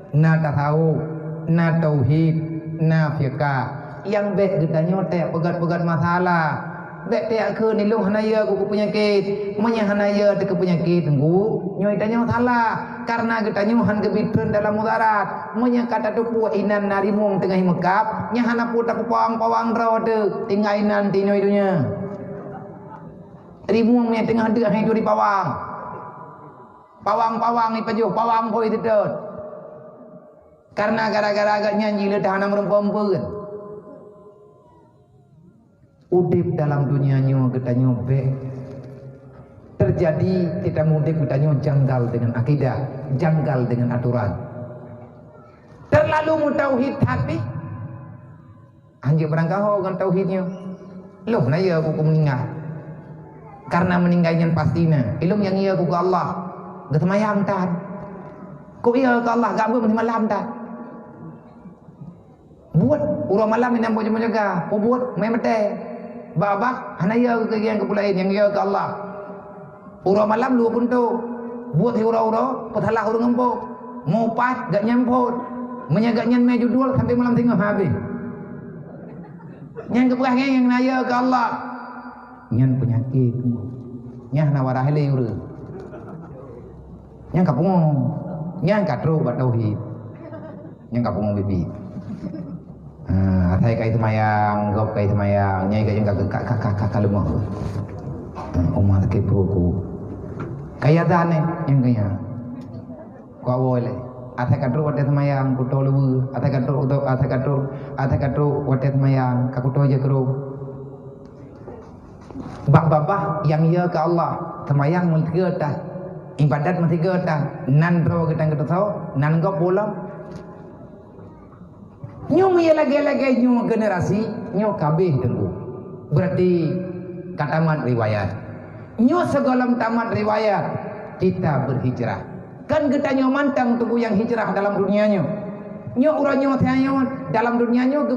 Na tak tahu, na tauhid, na fiqah. Yang bet getanyo teh pegat-pegat masalah. Bet teh ke nilung hanaya ku penyakit, manya hanaya teh ke penyakit tenggu, nyoi tanyo salah. Karena getanyo han gebitreun dalam mudarat. Manya kata tu pu inan narimung tengah mekap, nya hana pu tak pawang-pawang raw teu, tinggal inan ti nyoi dunya. Rimung nya tengah deuk hai tu di pawang. Pawang-pawang ni pajuh, pawang poi tetut. Karena gara-gara agak nyanyi le dah hana merempeun. Udip dalam dunianya getanyo be terjadi kita mudip getanyo janggal dengan akidah, janggal dengan aturan. Terlalu mutauhid hati. Anjir berangkau dengan tauhidnya. Loh na ya aku meninggal. Karena meninggalnya pastinya. Ilmu yang iya aku ke Allah. Getemayam tan. Ku iya ke Allah gak boleh malam tan. Buat urang malam ini nampak cuma jaga. Buat main mete. Babak hanaya ke yang kepulain yang iya ke Allah. Urang malam lu pun tu. Buat hura-hura petalah urang ngempuk. Mau pas gak nyamput. Menyagaknya meja judul sampai malam tengah habis. Yang kepulaian yang naya ke Allah. Yang penyakit. Yang nawarah hele ura. Yang kapung. Yang katro buat tauhid. Yang kapung bibit. Atai kai semayang, gop kai semayang, nyai kai yang kakak lemah. Omah tak kepo. Kaya dane yang kaya. Kau boleh. Atai katro wate semayang, kuto lebu. Atai katro wate semayang, kakuto aja kero. Bak yang ia ke Allah, semayang mentiga dah. Ibadat mentiga dah. Nan bro kita tahu, nan gop pulang. Nyo ya lagi-lagi nyo generasi nyo kabeh tenggu. Berarti katamat riwayat. Nyo segolam tamat riwayat kita berhijrah. Kan kita nyo mantang tunggu yang hijrah dalam dunianya. Nyo urang nyo thayo dalam dunianya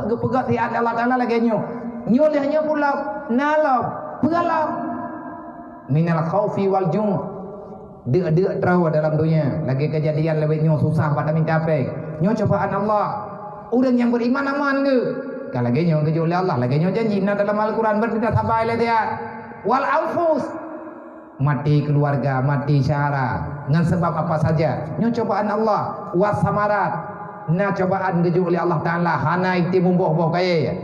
gepegat ti Allah Taala lagi nyo. Nyo dah nyo pula nalap, pegalap. Minal khaufi wal jum'. Dek trawa dalam dunia. Lagi kejadian lebih nyo susah pada minta apa. Nyo cobaan Allah. Orang yang beriman aman ke? Kalau lagi nyo kejo oleh Allah, lagi nyo janji dalam Al-Quran bertindak sabar le dia. Wal anfus. Mati keluarga, mati syahara. Dengan sebab apa saja. Nyo cobaan Allah. Was samarat. Na cobaan kejo oleh Allah Taala. Hana iti mumboh kaya.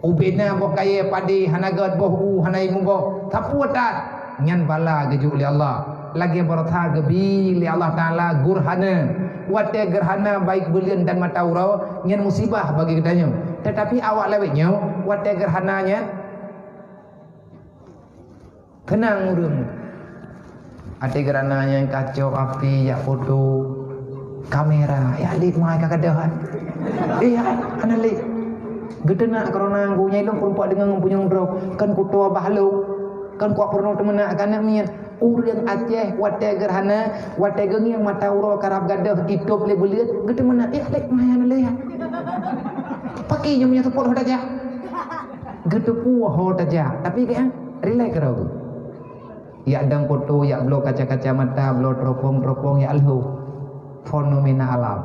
Ubena boh kaya padi hana gad boh hana mumboh. Tapuatan. Nyan bala kejo oleh Allah. Lagi bertha gebi li Allah Taala gurhana. Wate gerhana baik belian dan mata urau nyen musibah bagi kitanya. Tetapi awak lewetnya wate gerhananya kenang urung. Ate gerhananya kacau api ya foto kamera ya lik mai kakadahan. Ana lik. Gedena corona nggu nyai long pun dengan punya ndrok kan kutua bahluk kan kuat pernah temenak kan mian. Urang Aceh wate gerhana wate gengi yang mata uro karab gadah hidup le beliat gede mana lek mayan le pakai yang punya tepuk hoda aja gede puah hoda aja tapi kayak relax karo ya dang foto ya blok kaca-kaca mata blok teropong ya alhu fenomena alam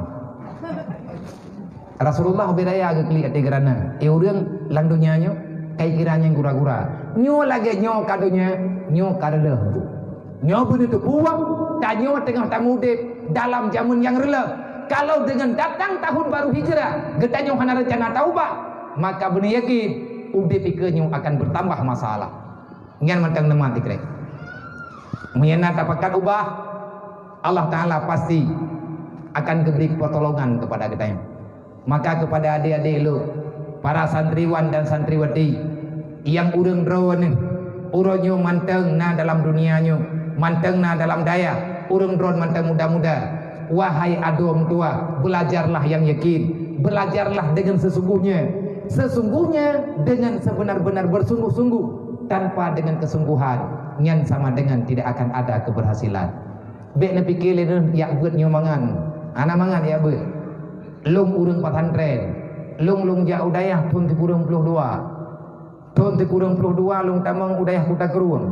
Rasulullah beraya agak kli ate gerhana urang lang dunianya kayak kiranya gura-gura nyo lagi nyo kadonya nyo kadeh nyo bener tu buang dan nyo tengah tamudip dalam zaman yang rela. Kalau dengan datang tahun baru hijrah geta nyo hana rencana taubat maka bener yakin udip ike nyo akan bertambah masalah ngan mantang neman tikrek menyana dapatkan ubah Allah Ta'ala pasti akan beri pertolongan kepada kita. Maka kepada adik-adik lu para santriwan dan santriwati yang urang drone ni uronyo manteng na dalam dunianyo, manteng na dalam daya, urang drone manteng muda-muda. Wahai adom tua, belajarlah yang yakin, belajarlah dengan sesungguhnya. Sesungguhnya dengan sebenar-benar bersungguh-sungguh, tanpa dengan kesungguhan yang sama dengan tidak akan ada keberhasilan. Bek na pikir le ya buat nyo mangan. Ana mangan ya buat. Lung urang pesantren, lung jauh dayah pun kurang 22. Tahun kurang 22 lung tamang udayah Kuta Keruang.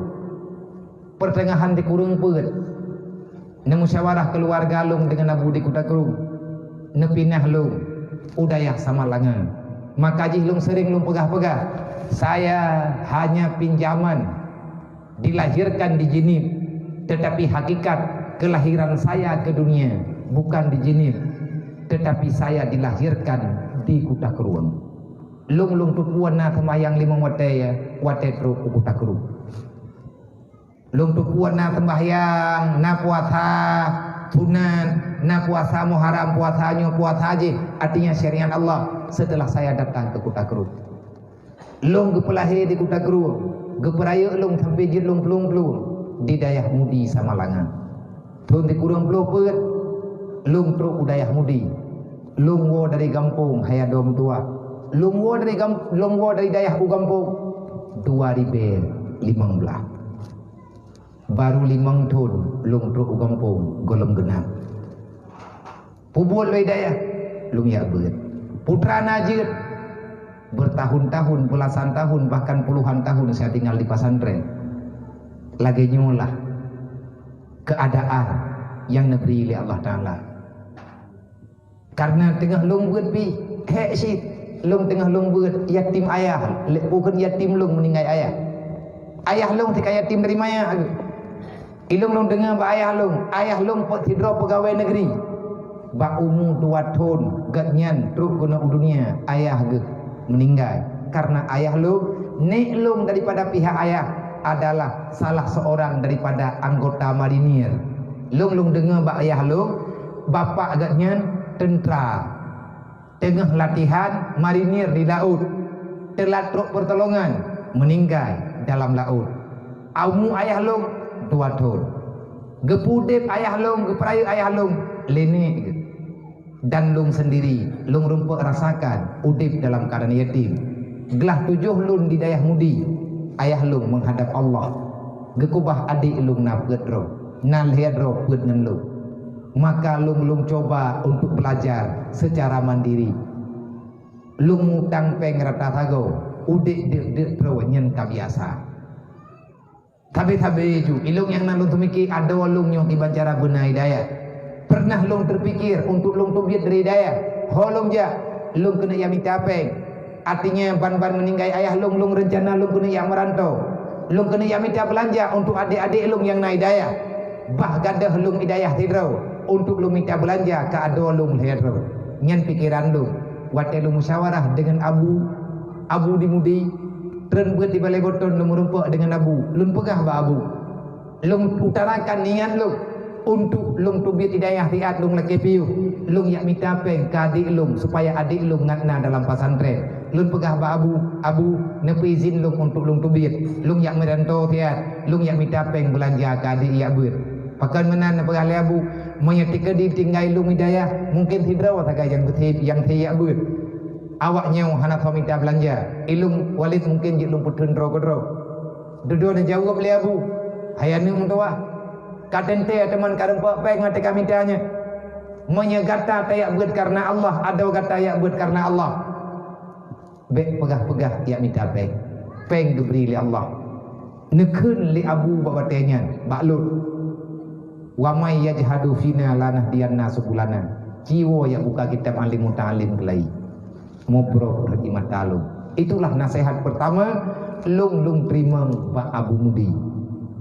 Pertengahan kurang peut. Ne musyawarah keluarga lung dengan abu di Kuta Keruang. Ne pinah lung udayah Samalangan. Maka jih lung sering lung pegah-pegah. Saya hanya pinjaman dilahirkan di Jenib, tetapi hakikat kelahiran saya ke dunia bukan di Jenib, tetapi saya dilahirkan di Kuta Keruang. Lung tupuan na sembahyang 5 wate ya, wate tru Kuta Keruang. Lung tupuan na sembahyang, na puasa sunat, na puasa Muharram, puasanya puasa haji, artinya syariat Allah setelah saya datang ke Kuta Keruang. Lung gepelahir di Kuta Keruang, geperaya lung sampai jid lung pelung-pelung di dayah Mudi Samalangan. Tun di kurang peluh peut, lung truk udayah Mudi. Lung wo dari kampung haya dom tua. Lung wo dari dayah u kampung 2015. Baru 5 tahun lung truk u kampung golong genap. Pubul dari dayah lung ya beut. Putra najid bertahun-tahun, belasan tahun, bahkan puluhan tahun saya tinggal di pesantren. Lagi nyulah keadaan yang diberi oleh Allah Ta'ala. Karena tengah lung buat pi hek si lung tengah lung buat yatim ayah, bukan yatim lung meninggal ayah lung tika yatim dari maya. Ilung lung dengar ba ayah lung pot tidro pegawai negeri ba umur 2 tahun gatnyan truk guna dunia ayah ge meninggal. Karena ayah lung nek lung daripada pihak ayah adalah salah seorang daripada anggota marinir. Lung dengar ba ayah lung bapak gatnyan tentera, tengah latihan marinir di laut, telat truk pertolongan, meninggal dalam laut. Aumu ayah lung 2 tahun. Gepudep ayah lung, geperaya ayah lung lenek. Dan lung sendiri, lung rumput rasakan udip dalam keadaan yatim. Gelah 7 lun di dayah Mudi, ayah lung menghadap Allah. Gekubah adik lung na pedro, na liadro ped ngan lung. Maka lung coba untuk belajar secara mandiri. Lung mutang peng rata tago, udik dek nyen kabiasa. Tapi ju, ilung yang nalung tumiki ada lung yang dibancara benar hidayah. Pernah lung terpikir untuk lung tubiat dari hidayah. Holong ja, lung kena yang minta peng. Artinya ban-ban meninggal ayah lung rencana lung kena yang merantau. Lung kena yang minta belanja untuk adik-adik lung yang naik hidayah. Bah gadah lung hidayah tidrau. Untuk lu minta belanja ke ado lu melihat nyan pikiran lu wate lu musyawarah dengan abu di Mudi tren buat di balai boton lu merumpuk dengan abu lu pegah ba abu lu utarakan niat lu untuk lu tubiat hidayah tiat lu laki piu lu yak minta peng ke adik lu supaya adik lu ngatna dalam pesantren lu pegah ba abu nepi izin lu untuk lu tubiat lu yak merantau tiat lu yak minta peng belanja ke adik yak buat pakan menan pegah le abu menyetika ditinggal lung hidayah mungkin hidraw tak yang tiyak buat awaknya hana kau minta belanja ilung walid mungkin jilung putun kodro duduk dan jawab le abu hayani muntawa katente teman kareng peng ngate kami tanya menyegata tayak buat karena Allah ada kata yak buat karena Allah bek pegah-pegah yak minta peng diberi li Allah nekun li abu babatenya baklut wa may yajhadu fina lanahdiyanna subulana. Jiwa yang buka kitab alim muta'alim kelai ngobrol berjimat talum. Itulah nasihat pertama lung terima Pak Abu Mudi.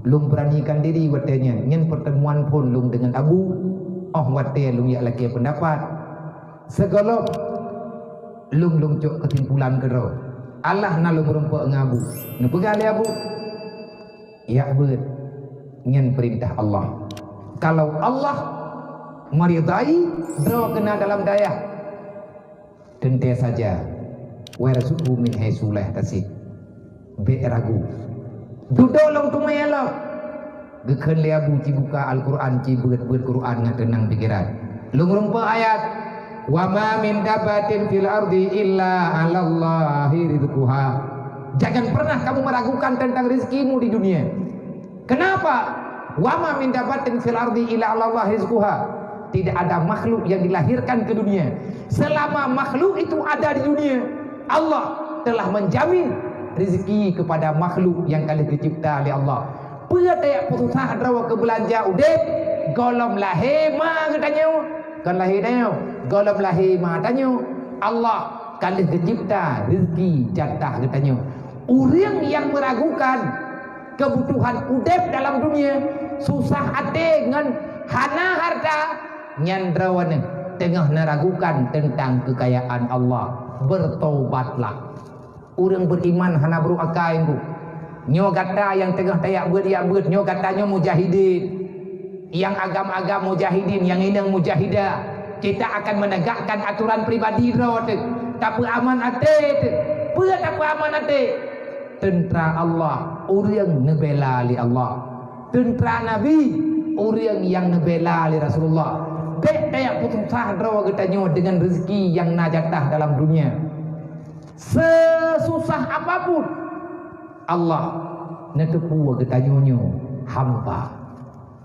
Lung beranikan diri watenya nyen pertemuan pun lung dengan Abu wate lung yak lagi pendapat segala lung cok kesimpulan kedro Allah na lung rumpuk ngabu nu pegali Abu ya beut nyen perintah Allah. Kalau Allah meridai, draw kena dalam daya. Tentu saja, warasuku min haitsu la yahtasib. be ragu duduk long tu mayalo gekeun le abu ci buka Al-Qur'an ci beut Qur'an ngatenang pikiran lungrumpa ayat wa ma min dabatin fil ardi illa 'alallahi rizquha. Jangan pernah kamu meragukan tentang rezekimu di dunia. Kenapa? Wa ma min dabatin fil ardi illa 'alallahi rizquha. Tidak ada makhluk yang dilahirkan ke dunia selama makhluk itu ada di dunia. Allah telah menjamin rezeki kepada makhluk yang kali dicipta oleh Allah. Pia putusah drawa ke belanja udep golom lahir ma katanya kan lahir dah golom lahir ma tanya Allah kali dicipta rezeki jatah katanya. Orang yang meragukan kebutuhan udep dalam dunia susah hati dengan hana harta nyandrawana tengah meragukan tentang kekayaan Allah. Bertobatlah. Orang beriman hana beru akai bu. Nyo kata yang tengah tayak beut nyo katanya mujahidin. Yang agam-agam mujahidin, yang inang mujahidah. Kita akan menegakkan aturan pribadi rot. Tak aman ate. Pua tak aman ate. Tentera Allah, orang nebela li Allah. Tentera Nabi, orang yang nebela li Rasulullah. Bek tayak putusah drawa katanya dengan rezeki yang najatah dalam dunia. Sesusah apapun Allah netepu katanya hamba.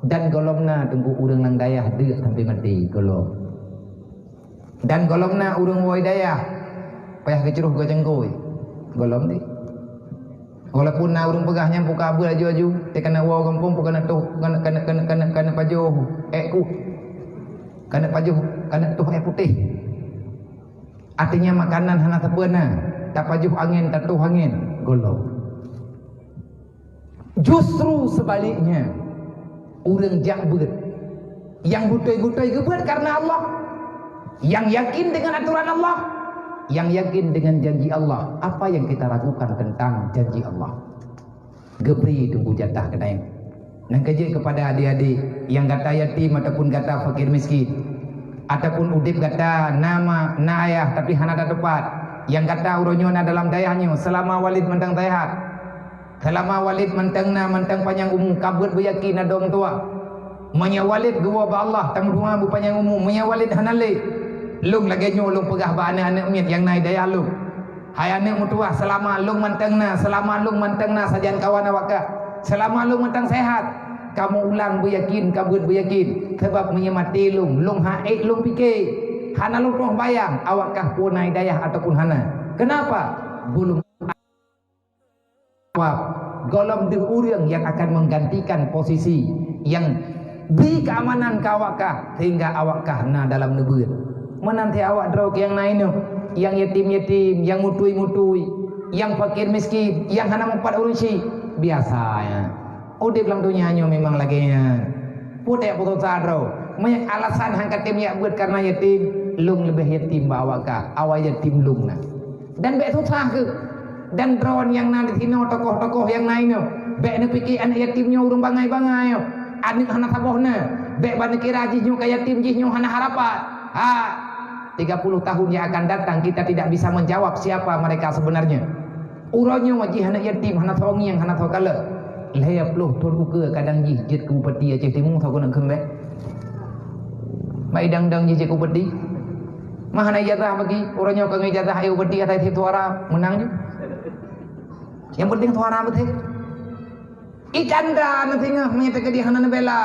Dan golongna tunggu urang nang dayah deuk sampai mati golong. Dan golongna urang woi dayah payah keceruh go cengkoi. Golong di. Walaupun na urang pegahnya buka abul aju-aju, te kana wau kampung kana tuh kana pajuh ku. Kana pajuh kana tuh putih. Artinya makanan hana tebeuna, tak pajuh angin tak tuh angin, golong. Justru sebaliknya, orang jakbeut yang butoi-butoi gebeut karena Allah, yang yakin dengan aturan Allah, yang yakin dengan janji Allah. Apa yang kita lakukan tentang janji Allah? Gebri tunggu jatah kenai. Nang kerja kepada adik-adik yang kata yatim ataupun kata fakir miskin, ataupun udip kata nama na ayah tapi hana ada tepat, yang kata uronyo na dalam dayahnya selama walid mentang dayah, selama walid mentang panjang umum kabut beryakin ada orang tua manya walid gua ba Allah tang dua bu panjang umum manya walid hanale lung lagi nyo lung pegah ba anak miat yang naik dayah lung hai anak mutua selama lung mentang sajan kawan awak selama lung mentang sehat kamu ulang beryakin kabut beryakin sebab menyemati lung haik lung fikir hana lung roh bayang awakkah punai dayah ataupun hana. Kenapa? Belum jawab. Golong di urang yang akan menggantikan posisi yang beri keamanan ke awakkah sehingga awakkah na dalam nebeut. Menanti awak draw yang lain yang yatim-yatim, yang mutui-mutui, yang fakir miskin, yang hana mempat urusi biasanya. Udip lang dunia nyo memang laginya putih putus sadro banyak alasan hangkat tim ya buat karena yatim lung lebih yatim bawa ka awal yatim lung na dan bek susah ke dan drone yang nanti tino tokoh-tokoh yang lain bek ne pikir anak yatimnya urung bangai-bangai anak hana sabohna bek ban kira jinyo ka yatim jinyo hana harapan 30 tahun yang akan datang kita tidak bisa menjawab siapa mereka sebenarnya uronyo wajih anak yatim hana thongi yang hana thokala lehap loh tuan buka kadang jit ke Bupati Aceh Timur tahu nak kembali mai dang jit ke Bupati mana ijazah bagi orangnya kau ijazah ayo Bupati atas suara menang je yang penting suara betul ikan dan tengah menyatakan dia hana bela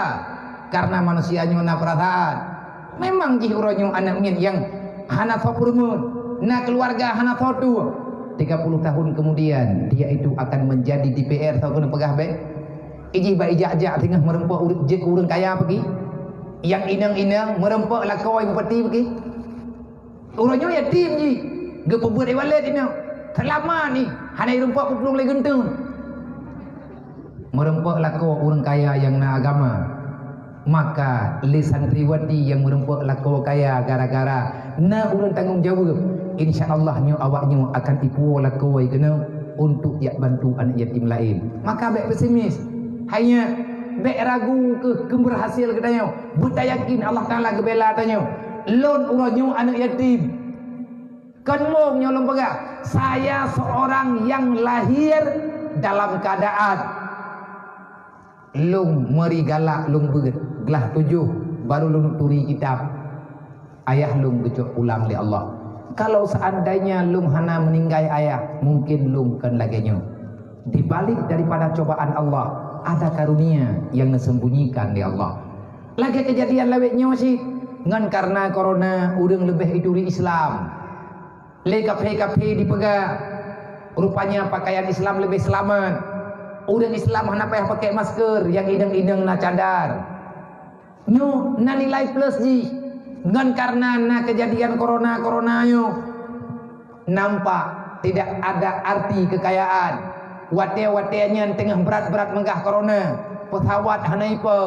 karena manusianya na perasaan memang jih orangnya anak min yang hana sopurmun na keluarga hana sotu 30 tahun kemudian dia itu akan menjadi DPR tahu kena pegah baik iji ba ijak-jak tengah merempok urang kaya pergi yang inang-inang merempok lakoi bupati pergi orangnya yatim ji ge pebuat walid ini selama ni hana rempok puplung lagi gentung merempok lako orang kaya yang na agama maka lisan santriwati yang merempok lako kaya gara-gara na orang tanggung jawab InsyaAllah nyo awaknya akan tipu lakoi kena untuk yak bantu anak yatim lain. Maka baik pesimis. Hanya baik ragu ke berhasil katanya. Buta yakin Allah Taala gebela tanya. Lon uranyo anak yatim. Kan mong nyo lempega. Saya seorang yang lahir dalam keadaan lung meri galak lung beget gelah 7 baru lung turi kitab ayah lung gecok ulang li Allah. Kalau seandainya lung hana meninggai ayah, mungkin lung kan lagi nyu. Di balik daripada cobaan Allah ada karunia yang disembunyikan di Allah. Lagi kejadian lewetnya sih ngan karena corona urang lebih iduri Islam. Le kafe dipegang. Rupanya pakaian Islam lebih selamat. Urang Islam hana payah pakai masker yang ideng-ideng na cadar. Nyu na nilai plus ji. Ngan karena na kejadian corona yo nampak tidak ada arti kekayaan. Wate-wateannya tengah berat-berat menggah corona. Pesawat hana ipo,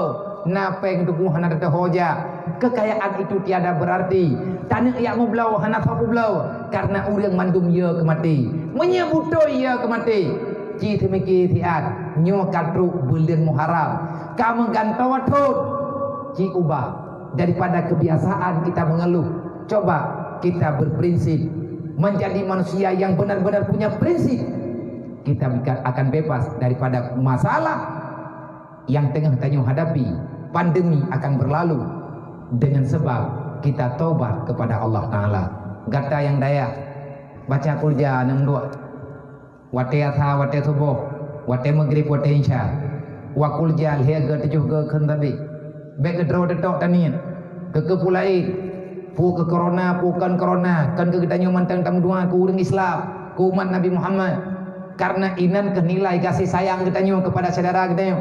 napeng tubuh hana ada hoja. Kekayaan itu tiada berarti. Tanah yang mublau hana apa mublau karena urang mandum ye kemati. Menyebutoi ye kemati. Ci temiki tiat nyo kadru bulan Muharram. Kamu gantawatut ci ubah daripada kebiasaan kita mengeluh. Coba kita berprinsip menjadi manusia yang benar-benar punya prinsip. Kita akan bebas daripada masalah yang tengah tanyo hadapi. Pandemi akan berlalu dengan sebab kita taubat kepada Allah Ta'ala. Gata yang daya baca kulja 62 wate atha wate subuh wate maghrib wate isya wa kulja lehga 7 ke khandadi be ke dro detok tanian ke pulai pu ke corona pu kan corona kan ke tanyo mantang tamu dua ku urang Islam ku umat Nabi Muhammad. Karena inan ke nilai kasih sayang kita nyo kepada saudara kita nyo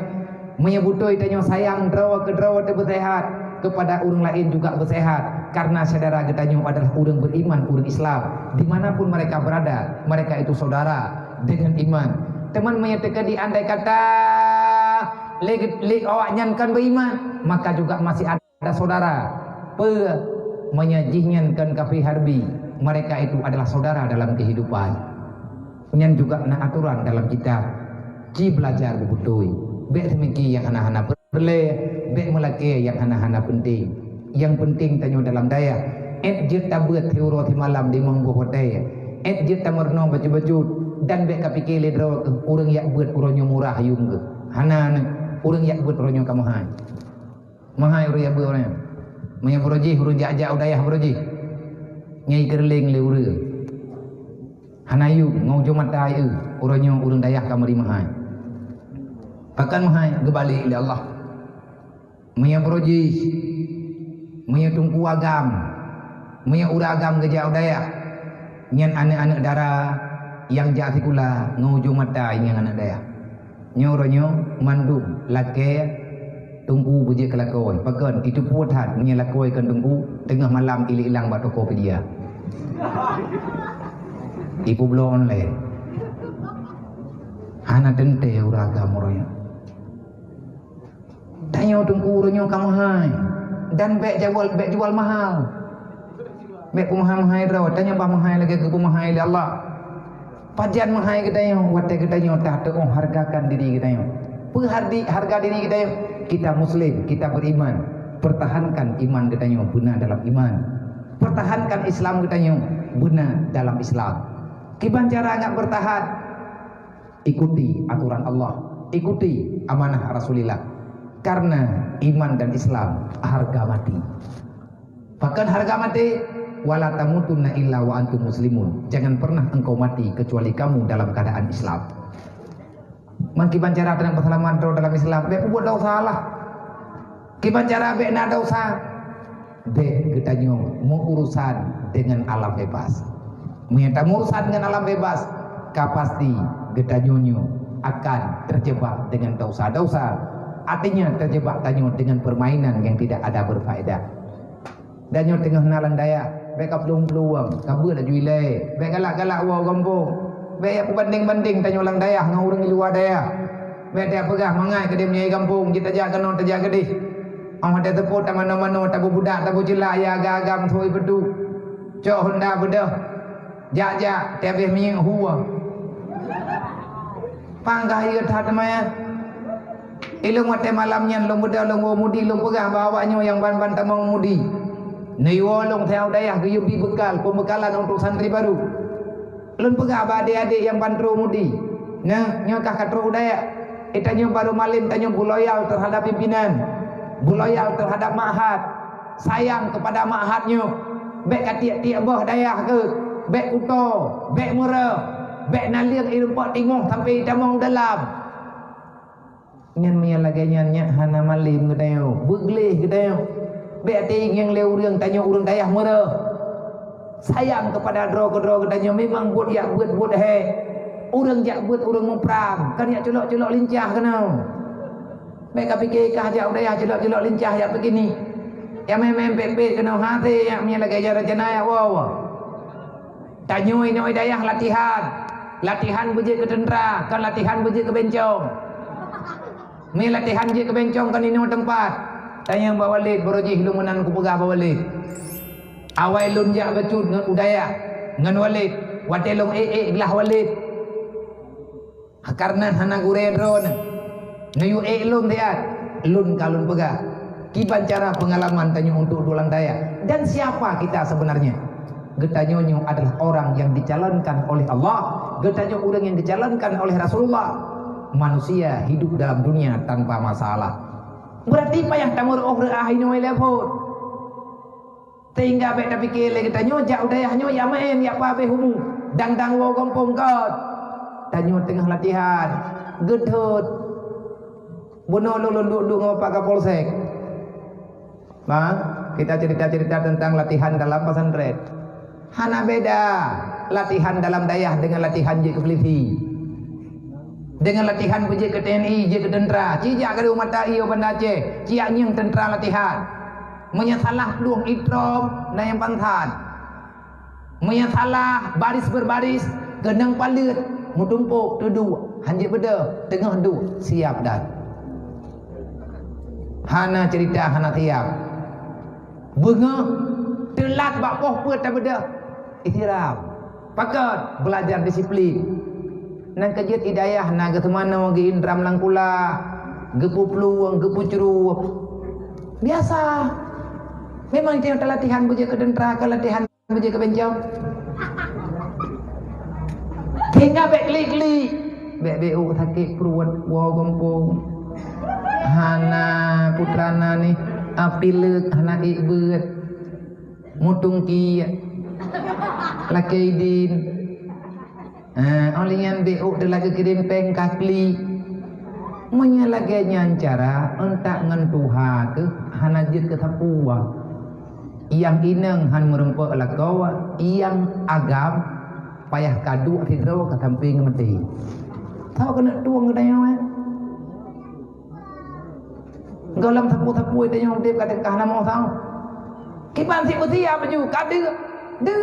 menyebutoi kita nyo sayang drawa ke drawa te bersehat kepada orang lain juga bersehat karena saudara kita nyo adalah orang beriman, orang Islam. Dimanapun mereka berada, mereka itu saudara dengan iman. Teman menyatakan di andai kata lik awak nyankan beriman, maka juga masih ada saudara. Menyajihkan kafi harbi, mereka itu adalah saudara dalam kehidupan. Nyan juga na aturan dalam kitab ci belajar bebutui be semiki yang anak-anak berle be melaki yang anak-anak penting. Yang penting tanyo dalam daya et jet tabuat teuro ti malam di mangbo hote et jet tamerno baju-baju dan be kapikir ledro urang yak buat uronyo murah yung ge hanan urang yak buat uronyo kamahai mahai urang yak buat urang maya broji urang jajak udayah broji nyai gerling le urang hanayu ngau matai uronyo urang dayah kamari mahai bahkan mahai gebalik oleh Allah maya broji maya tungku agam maya uragam gejak daya nyan anak-anak dara yang jati kula ngau matai yang anak daya nyoronyo mandu lake tungku buje kelakoi pakan itu putat maya lakoi kan tungku tengah malam ilang batoko dia ibu belum le hana tente uragam oronya tanyo tungku uronyo kamu hai dan bek jual mahal bek mahal raw tanya bah mahal lagi ke mahal Allah pajan mahal kita yang wate kita yang tak hargakan diri kita yang harga diri kita yang kita muslim kita beriman pertahankan iman kita yang benar dalam iman pertahankan Islam kita yang benar dalam Islam. Kiban cara agak bertahan ikuti aturan Allah, ikuti amanah Rasulullah. Karena iman dan Islam harga mati. Bahkan harga mati wala tamutunna illa wa antum muslimun. Jangan pernah engkau mati kecuali kamu dalam keadaan Islam. Mangkiban cara tenang persalaman dalam Islam, be buat dosa lah. Kiban cara be na dosa. Be kita nyong mau urusan dengan alam bebas. Minta urusan dengan alam bebas, kapasti kita nyonyo akan terjebak dengan dosa-dosa. Artinya terjebak tanyo dengan permainan yang tidak ada berfaedah. Dan nyo tengah nalan daya, beka peluang-peluang, kabur dah juile, beka galak-galak wow kampung, beka banding-banding tanyo lang daya, ngurang luar daya, beka dia pegah mangai ke dia menyai kampung, kita jaga non terjaga deh. Orang ada tepuk tak mana-mana, tak budak, tak jelak, ya agam thoi bedu, cok Honda bedah. Jak tebeh minyak huwa panggah ia tak temaya ilung mate malamnya long muda long mudi long pegah bawanya yang ban-ban tamang mudi nei wolong theo dayah gebekal pembekalan untuk santri baru long pegah adik-adik yang bantro mudi Nah, nyokah katro udaya. Itanya baru malim tanya buloyal terhadap pimpinan, buloyal terhadap ma'had, sayang kepada ma'hadnya. Bek katiak-tiak boh dayah ke, bek kuto, bek murah, bek naliang irumpak tingoh sampai tamang dalam. Nyan mia lagi nyannya hana malim gedeo, begleh gedeo. Bek ting yang leu urang tanya urang dayah murah. Sayang kepada dro gedanya memang buat ya buat he. Urang jak buat urang mempram, kan ya celok-celok lincah kena. Mereka fikir kah jak dayah celok-celok lincah ya begini. Ya memang pepet kena hati yang punya lagi ajar jenayah wow. Tanyoi noi dayah latihan. Latihan bejek ke tentera, kan latihan bejek ke bencong. Mi latihan je ke bencong kan ini tempat. Tanya bawa lid borojih lu menan ku pegah bawa lid. Awai lun jak becut ngan udaya ngan walid. Watelong belah walid. Karena hana gure drone nuyu lun dia lun kalun pegah kiban cara pengalaman tanya untuk tulang daya. Dan siapa kita sebenarnya? Getanyonyo adalah orang yang dicalonkan oleh Allah, getanyo orang yang dicalonkan oleh Rasulullah. Manusia hidup dalam dunia tanpa masalah. Berarti payah tamur ahino lepot. Sehingga bek pikir getanyo jak udayahnya ya main ya apa humu dang wo gompong kot. Tanyo tengah latihan gedut bono lulun duduk dengan Pak Kapolsek. Bang, kita cerita-cerita tentang latihan dalam pesantren. Hana beda latihan dalam dayah dengan latihan je ke polisi, dengan latihan je ke TNI, je ke tentera. Cijak ke rumah iyo benda Aceh, cijak nyeng tentera latihan. Menyasalah luang itrom na yang pantan. Menyasalah baris berbaris genang palit mutumpuk duduk hanjit beda tengah duduk siap dah. Hana cerita hana tiap bunga telat bak poh put dah beda istirahat pakat belajar disiplin nan kejut hidayah na ke mana ge indram langkula gepu peluang gepu cerup biasa. Memang dia latihan beje ke tentera ke latihan beje ke bencong. Hingga bek klik-klik bek BU sakit perut wow gompong hana putrana ni apilek hana ikbeut mutung ki laki din olingan BU de lagi kirim peng kakli menyalaganya cara entak ngentuha ke hana jit ke tapua yang ineng han merempok lakawa yang agam payah kadu hidro ke samping mati. Tahu kena tuang ke dayang galam tapu-tapu itu yang dia kata kahna mau tahu. Kiban si uti apa ju kade de.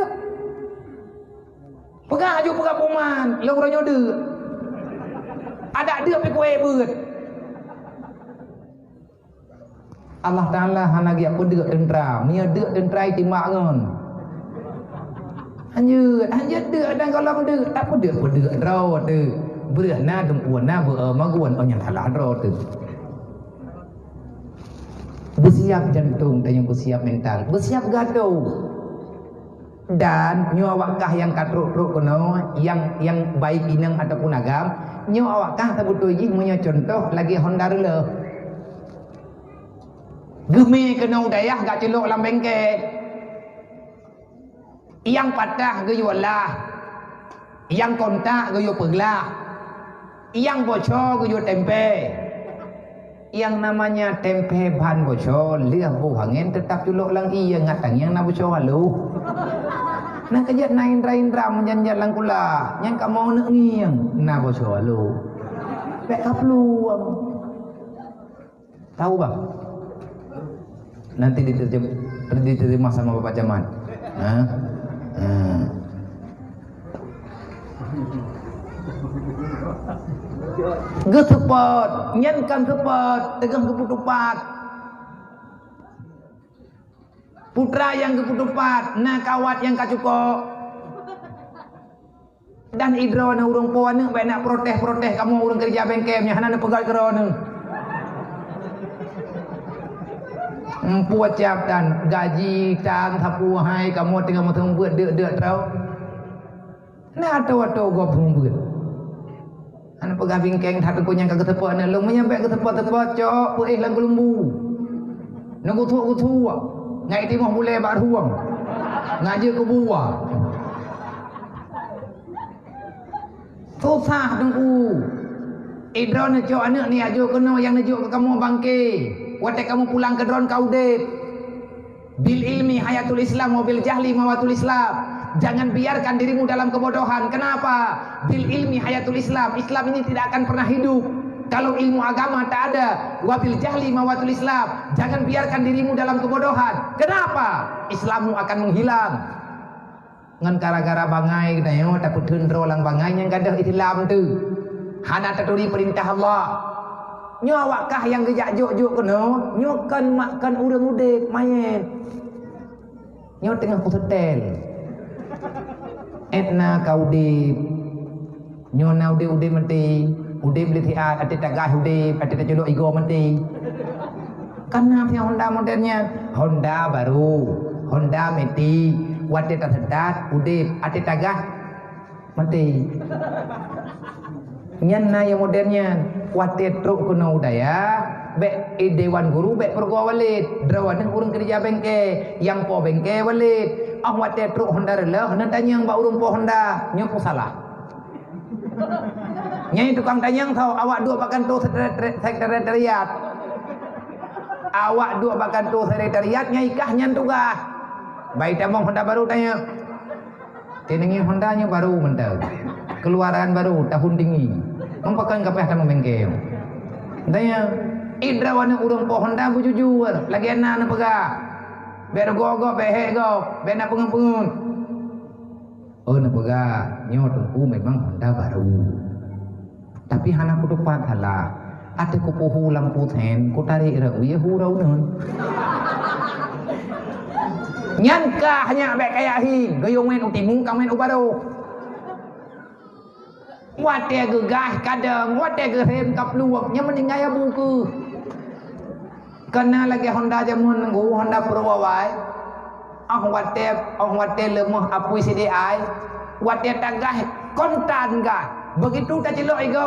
Pegah ju pegah puman, leuranyo de. Ada de pe kue beut. Allah Taala hanagi aku de tentera, mia de tentera timak ngon. Hanya de dan kalau de tak apa de raw de. Beurah na dum uan na beur maguan onyan halah raw de. Bersiap jantung dan yang bersiap mental, bersiap gaduh. Dan nyo awakkah yang katruk-truk kono, yang baik inang ataupun agam, nyo awakkah tabutu ji punya contoh lagi Honda le. Gemi kena dayah gak celok lam bengke. Yang patah geyo lah. Yang kontak geyo peglah. Yang bocor geyo tempe. Yang namanya tempe bahan bocor liah bu angin tetap juluk lang iya ngatang yang na bocor halu na kejat na indra menjanjat lang kula yang ka mau nak ngiang na bocor halu pek kapluang tahu bang nanti diterima sama Bapak Jaman gesepot nyankan sepot tegang keputupat putra yang keputupat na kawat yang kacuko dan idro na urung puan bae nak protes kamu urung kerja bengkemnya hana pegal kerone puat cap dan gaji tang thapu hai kamu tengah matang buat deuk trau na atau go pung buat Anak pegah bingkeng tak aku yang kagak tepat nak long menyampai ke tepat-tepat cok puih lang kelumbu. Nak gutu-gutu. Ngai timah boleh bak ruang. Ngaje ke buah. Susah tengku. Idron cok anak ni ajo kena yang najuk ke kamu bangke. Watak kamu pulang ke drone kau dep. Bil ilmi hayatul Islam wa bil jahli mawatul Islam. Jangan biarkan dirimu dalam kebodohan. Kenapa? Bil ilmi hayatul Islam. Islam ini tidak akan pernah hidup kalau ilmu agama tak ada. Wa bil jahli mawatul Islam. Jangan biarkan dirimu dalam kebodohan. Kenapa? Islammu akan menghilang. Ngan gara-gara bangai dayo takut tundro lang bangai yang gadah Islam tu. Hana taturi perintah Allah. Nyawakkah yang gejak jok-jok kena? Nyokan makan urang udek main. Nyo tengah hotel. Etna kau di nyona ude menti ude beli tiat ati tagah ude ati tajuluk ego menti karena punya Honda modelnya Honda baru Honda meti wate tersedat ude ati tagah menti nyanna yang modelnya wate truk kuno udaya be dewan guru be pergo walid drawan urang kerja bengke yang po bengke walid awak dia truk Honda rela hendak tanya yang bau rumpo Honda nyopo salah nyai tukang tanya tahu awak dua pakan tu sekretariat awak dua pakan tu sekretariat nyai kah nyan tugas baik tamong Honda baru tanya tenengi Honda nya baru mental keluaran baru tahun dingin mempakan kapeh tamong bengkel tanya idrawan urang po Honda bujujur lagi anak pegah ber gogok behek go bena pengun-pengun oh nak pegah nyo tengku memang Honda baru tapi hana kudu pathalah ate ko puhu lampu ten ko tarik ra uye hurau nun nyanka hanya be kaya hi gayung men utimu kamen ubaro wate gegah kadang wate gerem kap luak nya meningai buku kena lagi Honda jamun nunggu Honda Purwawai ang wate lemah apui CDI wate tagah kontan ga begitu tak celok ego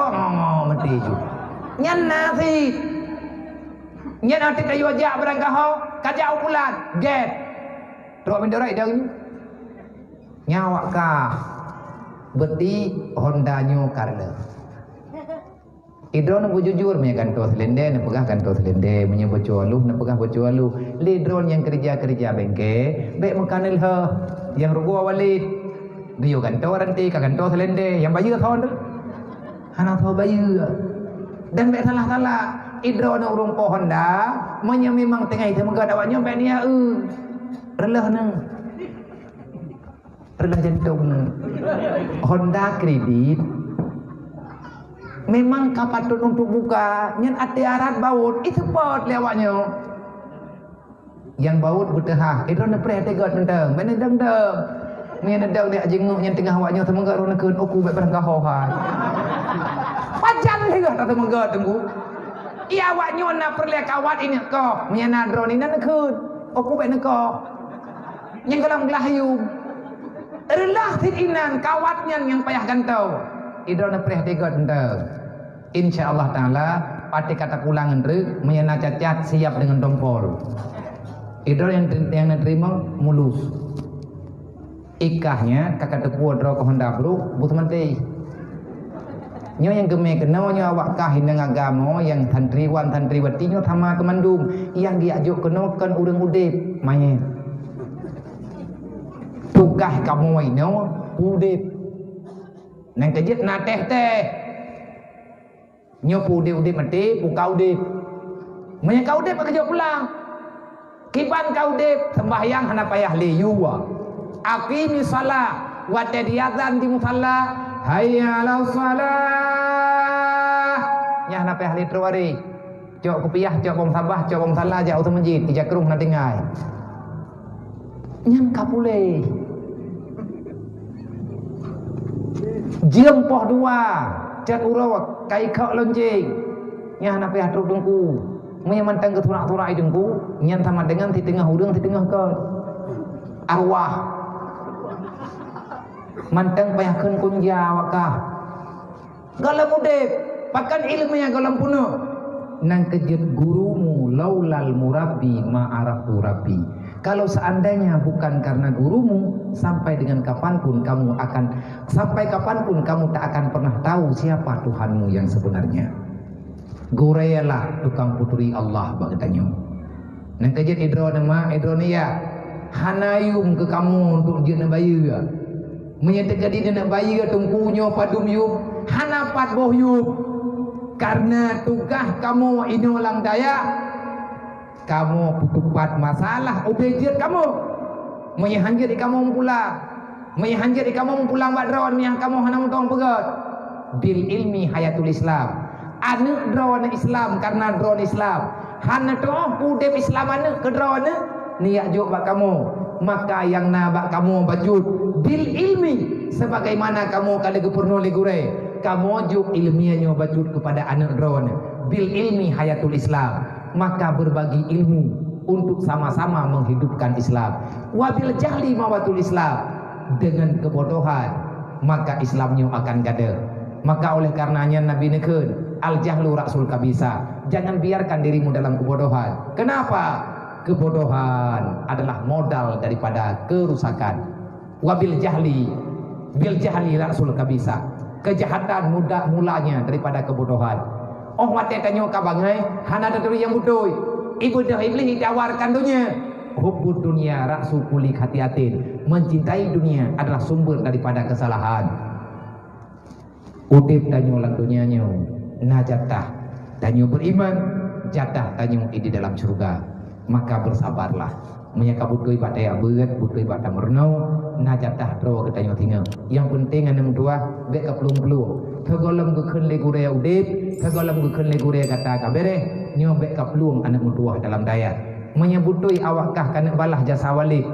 mati ju nyan nasi nyan ati tayu aja berangkah ho kajau pulan get terus mendorai dah ini nyawa kah beti Honda nyo karle Idron bujujur punya kantor selende nak pegah kantor selende punya bocualu nak pegah bocualu lidron yang kerja bengke bek mekanil ha yang rugo walid dia kantor nanti ka kantor selende yang bayu thon tu hana tho bayu dan bek salah idron urung po Honda menya memang tengah itu megad awaknya bek nia relah nang relah jantung Honda kredit memang kapatut untuk buka nyen ati arat baut itu pot lewatnya yang baut betehah itu na pre tegot menteng men deng ni deng dia jenguk nyen tengah awaknya temengga ro nekeun oku bet berangkah hohan pajan hingga ta temengga tengku ia awaknya na perle kawat ini ko menyana drone ini nekeun oku bet neko nyen kalam glahayu relah titinan kawatnya yang payah gantau idron na pre tegot menteng InsyaAllah Ta'ala pati kata pulang ngendri menyana cacat siap dengan dompol idro yang terima mulus ikahnya kakak tepuh draw ke Honda bro butuh menti nyo yang gemeh kena nyo awak kah hindang agama yang tantriwan tantriwati nyo sama kemandung yang diajuk kena kan urang udip main tugas kamu ini udip nang kejit na teh nyo udip mati buka udip menyang kau udip kerja pulang kiban kau udip sembahyang hana payah liyuwa aqimi shalah wa tadiyatan di musalla hayya 'alas shalah nya hana payah litruari cok kupiah cok bom sabah cok bom salah jauh tu masjid di jakrung na dengai nyang kapule jiem poh dua cat urau kai khak lonceng nya na payah truk dengku mun mantang ke turak-turak dengku nyan sama dengan di tengah hudung di tengah ke arwah mantang payah keun kunja wakah Galam udep, pakan ilmu yang galam punuh. Nang kejut gurumu laulal murabbi ma'araftu rabbi. Kalau seandainya bukan karena gurumu, sampai kapanpun kamu tak akan pernah tahu siapa Tuhanmu yang sebenarnya. Goreyalah tukang putri Allah bagdanyo. Nang kejut idronia hanayum ke kamu untuk dia nak bayar. Menyatakan dia nak bayar tungkunyo padum yum hanapat boh yum. Karena tugas kamu ini ulang daya, kamu putupat masalah obejit kamu. Menyahanjir kamu pulang. Menyahanjir kamu pulang badron yang kamu hana mutong pegat. Bil ilmi hayatul Islam. Anu drone Islam karena drone Islam. Hana toh udep Islam anu ke drone niat juk bak kamu. Maka yang na bak kamu bajut bil ilmi sebagaimana kamu kali gepurno legure. Kamu juk ilmiahnya bajut kepada anak drone bil ilmi hayatul Islam, maka berbagi ilmu untuk sama-sama menghidupkan Islam. Wabil jahli mawatul Islam, dengan kebodohan maka Islamnya akan gagal. Maka oleh karenanya Nabi neken al jahlu rasul kabisa, jangan biarkan dirimu dalam kebodohan. Kenapa? Kebodohan adalah modal daripada kerusakan. Wabil jahli bil jahli rasul kabisa, kejahatan mulanya daripada kebodohan. Oh wate tanyo kabangai hana ada yang butuh. Ibu dah iblis ditawarkan dunia. Hubbud dunia raksu kulik hati-hatin. Mencintai dunia adalah sumber daripada kesalahan. Udip tanyo lang dunianya najatah tanyo beriman, jatah tanyo di dalam surga. Maka bersabarlah. Menyaka butuh ibadah yang berat, butuh ibadah merenau, najatah terus kita tinggal. Yang penting anu dua bek ka pelung-pelung. Thagolem ke keun legure udip, thagolem ke keun legure kata kabere, nyo bek ka pelung anak dua dalam daya. Menyebutui awakkah kana balah jasa wali.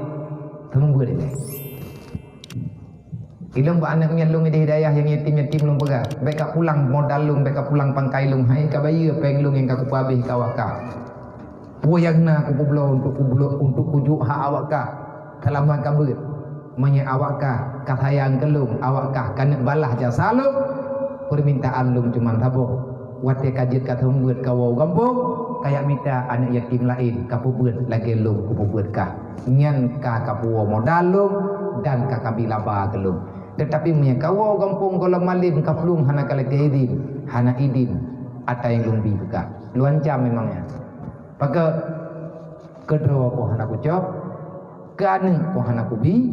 Tembur dia. Ilmu ba anak nyalung di hidayah yang yatim-yatim lung pega. Bek ka pulang modal lung, bek ka pulang pangkai lung, hai ka bayi peng lung yang ka kupabih ka awakkah. Puyangna kublo untuk ujuk hak awakkah selama kabut menya awakkah katayang kelung awakkah kana balah jasa lu permintaan lung cuman tabuh wate kajit katung buat kawau gampung kayak minta anak yatim lain kapubeut lagi lung kupubeut kah nyan ka kapuo modal lung dan ka kabilaba kelung. Tetapi menya kawau gampung kalau malim kaplung hana kala idin hana idin ada yang lung bi buka luancam memangnya. Maka kedua pohana kucok, keanu pohana kubi,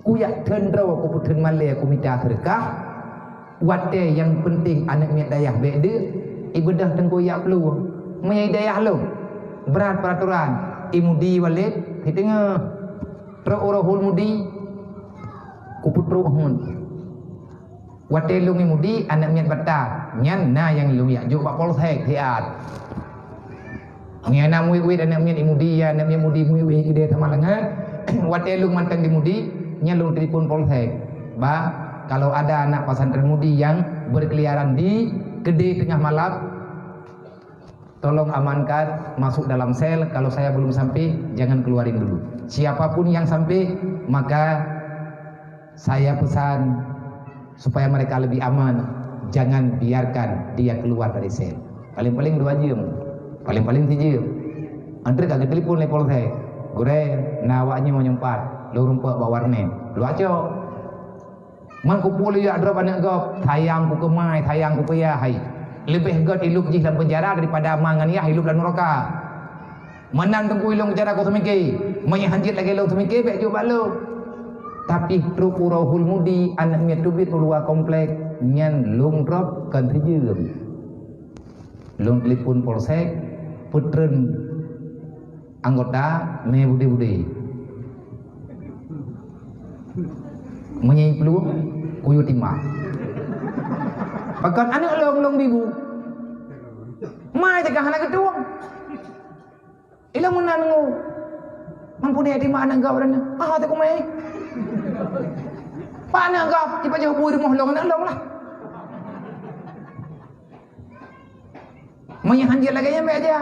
kuyak tendra ku putun malay ku minta sedekah, wate yang penting anak miat dayah bede, ibadah tengku yak peluang, menyai dayah lu, berat peraturan, imudi walid, hitengah, terorahul mudi, ku putru hun, wate lu imudi anak miat bata, nyan na yang lu yak juk bak polsek tiat. Ni anak muid anak mian imudi ya anak mian mudi muid dia sama lengan wate lung mantang di mudi nyalung telefon polsek ba kalau ada anak pesantren mudi yang berkeliaran di gede tengah malam tolong amankan masuk dalam sel. Kalau saya belum sampai jangan keluarin dulu. Siapapun yang sampai maka saya pesan supaya mereka lebih aman, jangan biarkan dia keluar dari sel. Paling-paling 2 jam. Paling-paling 3 jam. Antri kagak telepon le polsek. Gore nawaknya mau nyempat. Lu rumput bawa warnet. Lu aco. Man ku puli ya drop anak gop. Tayang ku kemai, tayang ku payah hai. Lebih god hidup di dalam penjara daripada mangan ya hidup dalam neraka. Menang tengku ilung penjara ku semiki. Menyahanjit lagi lu semiki bek coba lu. Tapi truk urahul mudi anak miat tubit ulua komplek nyan lung drop kan 3 jam. Lung telepon polsek putren anggota me bude-bude menyai peluang kuyu timah pakat anak long bibu mai tegah anak ketuang ilang menangu mampu dia timah anak gau dan tak kumai pak anak gau tiba jauh bui rumah long anak long lah menyahanjir lagi yang aja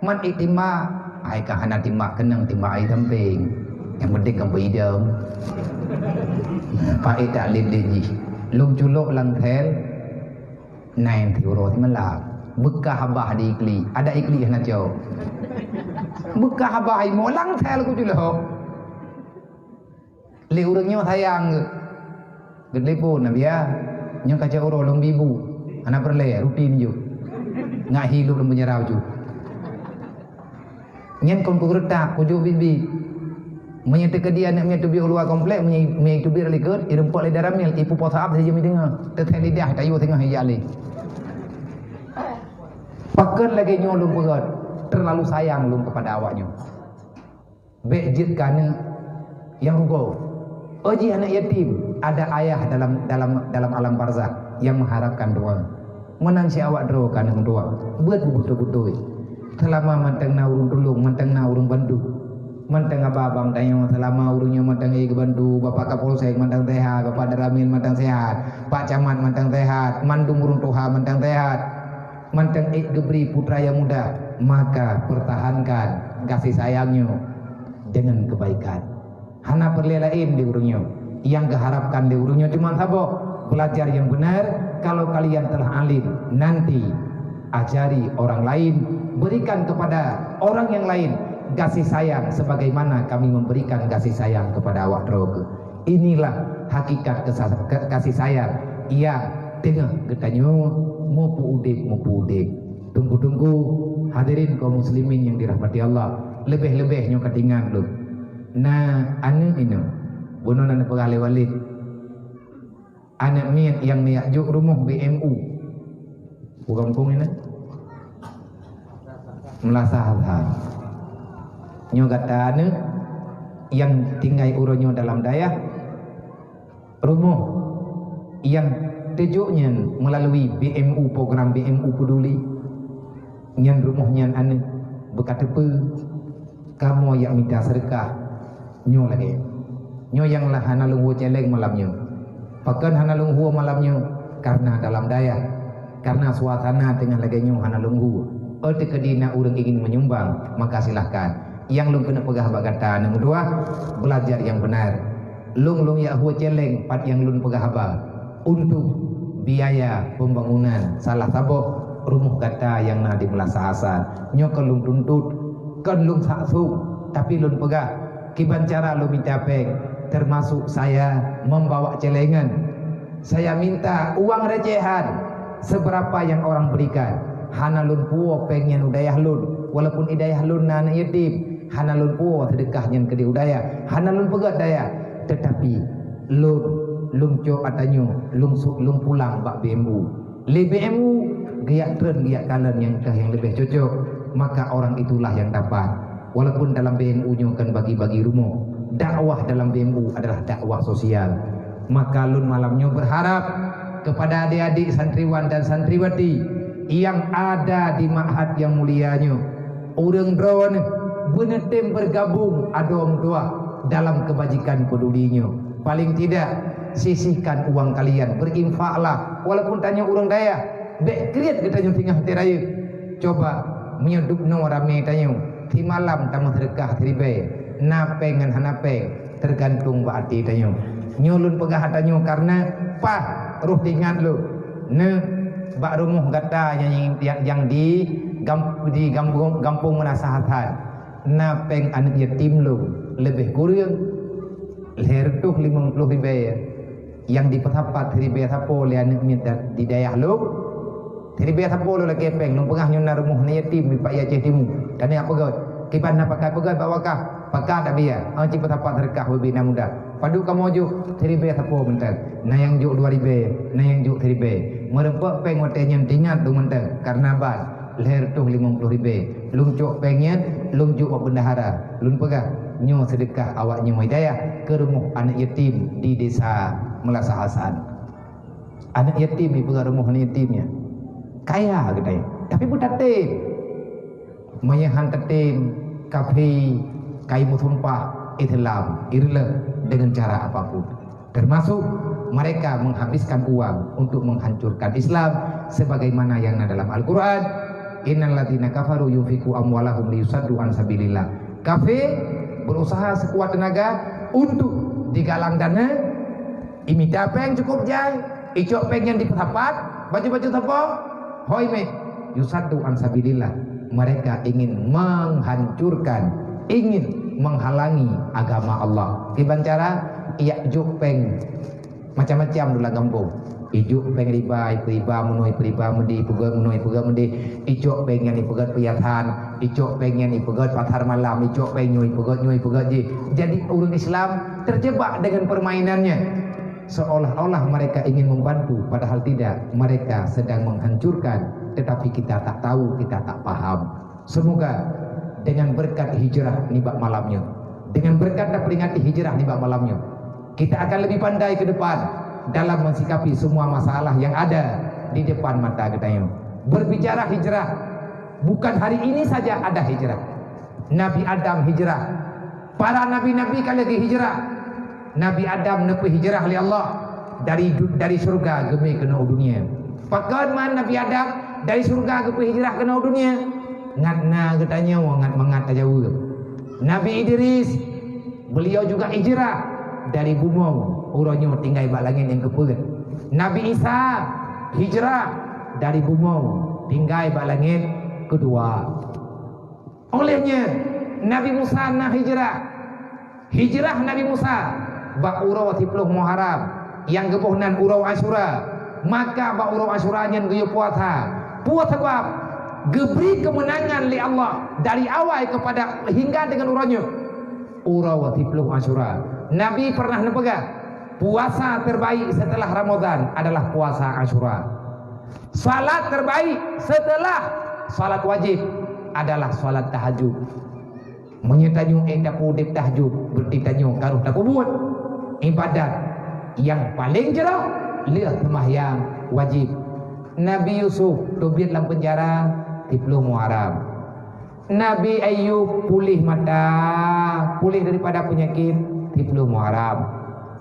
man itimah ai kahana timah kenang timah ai samping yang penting kamu idam pak tak lindiji lung culuk lang thel nain thiuro ti malak bekah habah di ikli ada ikli na jauh bekah habah mo lang thel ku culuk li urangnya sayang gede pun nabi ya nyo kaca uro long bibu anak perle rutin ju ngah hidup dalam penjara ju nyen kon ku retak ku ju bibi menyete ke dia nak menyete bi ulua komplek menyete tu bir likur irempok le daramil ipu posaap saja mi dengar teteh lidah tayu tengah ya ali pakeun lagi nyo lum pegot terlalu sayang lum kepada awaknya bejit kana yang rugo oji anak yatim ada ayah dalam alam barzakh yang mengharapkan doa menang si awak doa kana doa buat betul-betul selama manteng na urung tulung manteng na urung bandu manteng abang tayo selama urungnya manteng ke bandu bapak kapolsek manteng sehat bapak daramil manteng sehat pak camat manteng sehat mandung urung tuha manteng sehat manteng gebri putra yang muda maka pertahankan kasih sayangnya dengan kebaikan hana perlelain di urungnya yang keharapkan di urungnya cuma sabo belajar yang benar kalau kalian telah alim nanti ajari orang lain berikan kepada orang yang lain kasih sayang sebagaimana kami memberikan kasih sayang kepada awak droge inilah hakikat kasih sayang ia tengah getanyo mupu udik tunggu hadirin kaum muslimin yang dirahmati Allah lebih-lebihnya ketingan lu nah anu ini bunuh anak pegale walid anak mian yang niajuk rumah BMU bukan pung ini melasah nyo katane yang tinggal uronyo dalam daya rumah yang tejuknya melalui BMU program BMU peduli nyan rumahnya ane berkata pe kamu yang minta sedekah nyo lagi nyo yang lah hana lunghu celeng malamnya pakan hana lunghu malamnya karena dalam daya karena suasana dengan lagi nyo hana lunghu erti kedina urang ingin menyumbang maka silahkan yang lung kena pegah bagata nombor dua belajar yang benar lung ya huwa celeng pat yang lung pegah haba untuk biaya pembangunan salah sabo rumah kata yang na di melasa hasan nyo kelung tuntut kan lung saksu tapi lung pegah kiban cara lung minta peng termasuk saya membawa celengan saya minta uang recehan seberapa yang orang berikan hana lun puo pengen udayah lun walaupun idayah lun na anak yatim hana lun puo sedekahnya ke udaya hana lun pegat daya tetapi lun cok atanyo lung pulang bak BMU le BMU giat tren giat kalen yang lebih cocok maka orang itulah yang dapat walaupun dalam BMU nya kan bagi-bagi rumah dakwah dalam BMU adalah dakwah sosial maka lun malamnya berharap kepada adik-adik santriwan dan santriwati yang ada di ma'had yang mulianya urang drone benetim bergabung adom doa dalam kebajikan pedulinya paling tidak sisihkan uang kalian berinfaklah walaupun tanya urang daya dek kriat kita tinggal hati raya coba menyudup no rame tanya di malam tamu sedekah seribe napeng dan hanapeng tergantung berarti tanya nyulun pegah tanya karena pah ruh tingat lu ne bak rumah kata yang di kampung menasahatan napeng anak yatim lu lebih kurang leher tuh 50 ribu yang di petapat ribu sapo le anak minta di dayah lu ribu sapo lu lagi peng lu pengah nyuna rumah yatim di pak Aceh Timur dan apa gau kiban nak pakai pegat bawakah pakai tak biar anci petapat rekah bina muda padu kamu juk ribu sapo mental na yang juk 2000 na yang juk ribu merempak peng watenya tingat tu mental karena ban leher tuh 50 ribu lung cok pengen lung juk bendahara lung pegah nyo sedekah awaknya hidayah ke rumah anak yatim di desa Melasa Hasan anak yatim di pegah rumah anak yatimnya kaya gitu tapi budak tim mayahan tetim kafe kayu musumpah Islam irle dengan cara apapun termasuk mereka menghabiskan uang untuk menghancurkan Islam sebagaimana yang ada dalam Al-Quran innal ladzina kafaru yunfiqu amwalahum liyusaddu an sabilillah kafir berusaha sekuat tenaga untuk digalang dana imita apa yang cukup jai icok pengen dipertapat baju-baju apa hoi me yusadu ansabilillah, mereka ingin menghancurkan, ingin menghalangi agama Allah. Kiban cara ia juk peng macam-macam dulu kampung. Ijuk peng riba menui riba mendi pegat menui pegat mendi. Icok peng yang dipegat piyatan, icok peng yang dipegat pasar malam, icok peng nyui pegat je. Jadi orang Islam terjebak dengan permainannya. Seolah-olah mereka ingin membantu, padahal tidak. Mereka sedang menghancurkan, tetapi kita tak tahu, kita tak paham. Semoga dengan berkat hijrah nibak malamnya, dengan berkat dan peringati hijrah nibak malamnya, kita akan lebih pandai ke depan dalam mensikapi semua masalah yang ada di depan mata kita. Berbicara hijrah, bukan hari ini saja ada hijrah. Nabi Adam hijrah, para nabi-nabi kali lagi hijrah. Nabi Adam nepi hijrah oleh Allah dari surga gemi ke dunia. Pakai man Nabi Adam dari surga ke hijrah ke dunia. Ngatna katanya ngat mengat aja ur. Nabi Idris beliau juga hijrah dari bumi uronyo tinggal bak langit yang kepegat. Nabi Isa hijrah dari bumi tinggal bak langit kedua. Olehnya Nabi Musa nah hijrah Nabi Musa bak urau 10 Muharram yang gebuhnan urau Asyura, maka bak urau Asyura nyen geyo puasa sebab geberi kemenangan li Allah dari awal kepada hingga dengan uranya urau 10 Asyura. Nabi pernah nepegang puasa terbaik setelah Ramadan adalah puasa Asyura. Salat terbaik setelah salat wajib adalah salat tahajud. Menyetanyu daku dep tahajud bertitanyu karuh daku buat ibadat yang paling jauh lihat sembahyang wajib. Nabi Yusuf tobit dalam penjara 10 Muharram. Nabi Ayub pulih daripada penyakit 10 Muharram.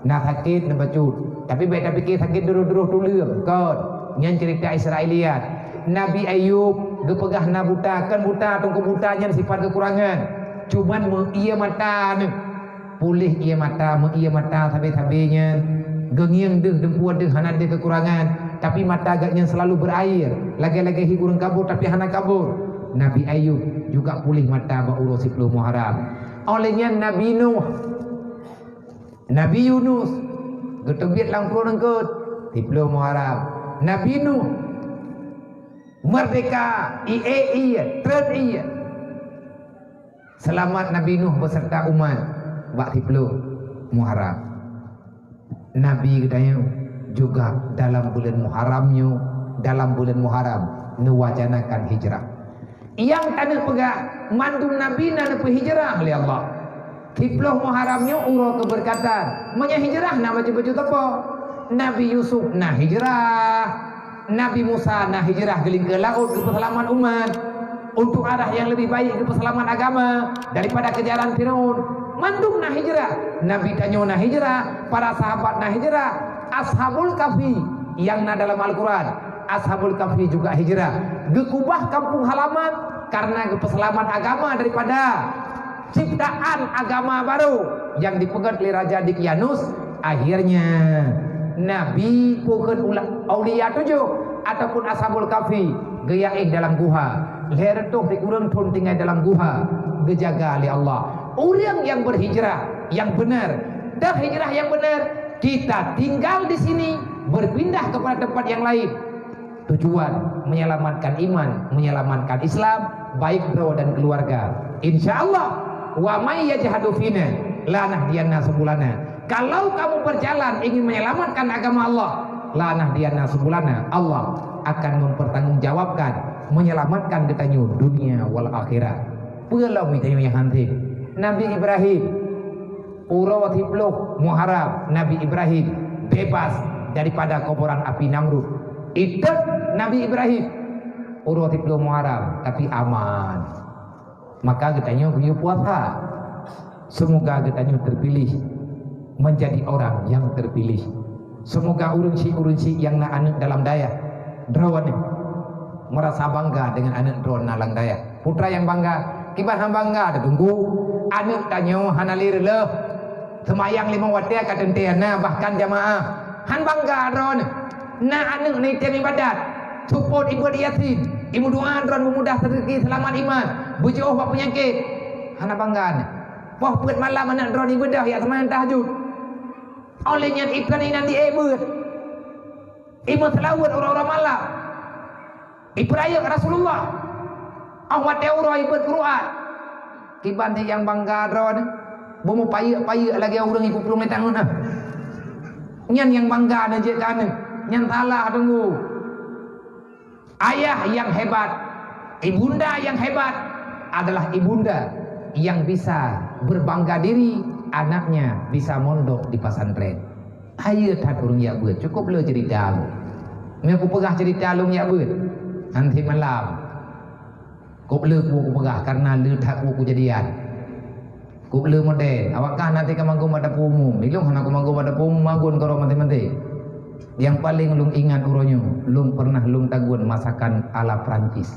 Nak sakit nak bacut, tapi baik tak fikir sakit dulu kod yang cerita Israeliat. Nabi Ayub gepegah na buta kan buta tunggu butanya sifat kekurangan, cuman ia mata ni pulih ia mata sampai-sampainya gengiang dempuan hana ada kekurangan, tapi mata agaknya selalu berair, lagi-lagi higurang kabur tapi hana kabur. Nabi Ayub juga pulih mata urus 10 Muharram. Olehnya Nabi Nuh, Nabi Yunus getebit langkru nengkut 10 Muharram. Nabi Nuh merdeka trend selamat Nabi Nuh beserta umat bak 10 Muharram. Nabi katanya juga dalam bulan Muharram mewacanakan hijrah. Yang tanah pegak mandu Nabi nak hijrah oleh Allah. 10 Muharramnya urut keberkatan. Menya hijrah nak baju-baju apa? Nabi Yusuf nak hijrah, Nabi Musa nak hijrah geling ke laut ke perselaman umat untuk arah yang lebih baik ke perselaman agama daripada kejaran Firaun. Mandum nak hijrah, Nabi Tanyo nak hijrah, para sahabat nak hijrah, Ashabul Kahfi yang nak dalam Al-Quran, Ashabul Kahfi juga hijrah, gekubah kampung halaman karena keperselaman agama daripada ciptaan agama baru yang dipegang oleh Raja Dikyanus. Akhirnya Nabi pukul aulia 7 ataupun Ashabul Kahfi geyaih dalam guha, leher tu dikurang pun tinggal dalam guha, gejaga oleh Allah. Orang yang berhijrah yang benar dan hijrah yang benar, kita tinggal di sini berpindah kepada tempat yang lain. Tujuan menyelamatkan iman, menyelamatkan Islam, baik bro dan keluarga. Insyaallah wa may yajhadu fina la nahdiyanna subulana. Kalau kamu berjalan ingin menyelamatkan agama Allah, la nahdiyanna subulana, Allah akan mempertanggungjawabkan menyelamatkan ketanyu dunia wal akhirat. Pulau mitanyu yang hantik. Nabi Ibrahim urawat 10 Muharram, Nabi Ibrahim bebas daripada kobaran api Namrud. Itu Nabi Ibrahim urawat 10 Muharram tapi aman. Maka katanya punya puasa. Semoga katanya terpilih menjadi orang yang terpilih. Semoga urunsi yang nak anak dalam daya drawan merasa bangga dengan anak drawan nalang daya. Putra yang bangga, kibat han bangga ada tunggu anak tanyo hanalir leh semayang 5 waktu kadang tiana bahkan jamaah han bangga drawan nak anak ni tiang ibadat, support ibu yatim, ibu doa dron memudah rezeki selamat iman, berjauh buat penyakit. Hana banggaan. Wah pet malam anak dron ibadah ya teman tahajud. Olehnya ikan ini nanti ebut. Ibu selawat orang-orang malam. Ibu raya Rasulullah. Awat teura ibu Quran. Kiban yang bangga dron. Bomo payuk lagi orang ikut pelung metang na. Nyan yang bangga dan je kan. Nyan salah tunggu. Ayah yang hebat, ibunda yang hebat adalah ibunda yang bisa berbangga diri anaknya bisa mondok di pesantren. Ayo tak urung ya buat cukup lo cerita lu. Aku pegah cerita lu ya buat. Nanti malam. Kau aku pegah karena lu tak aku kejadian. Kau model. Awakkah nanti kamu manggung pada umum? Ilung anak manggung pada umum magun karo mati-mati. Yang paling lung ingat uronyo, lung pernah lung tagun masakan ala Prancis.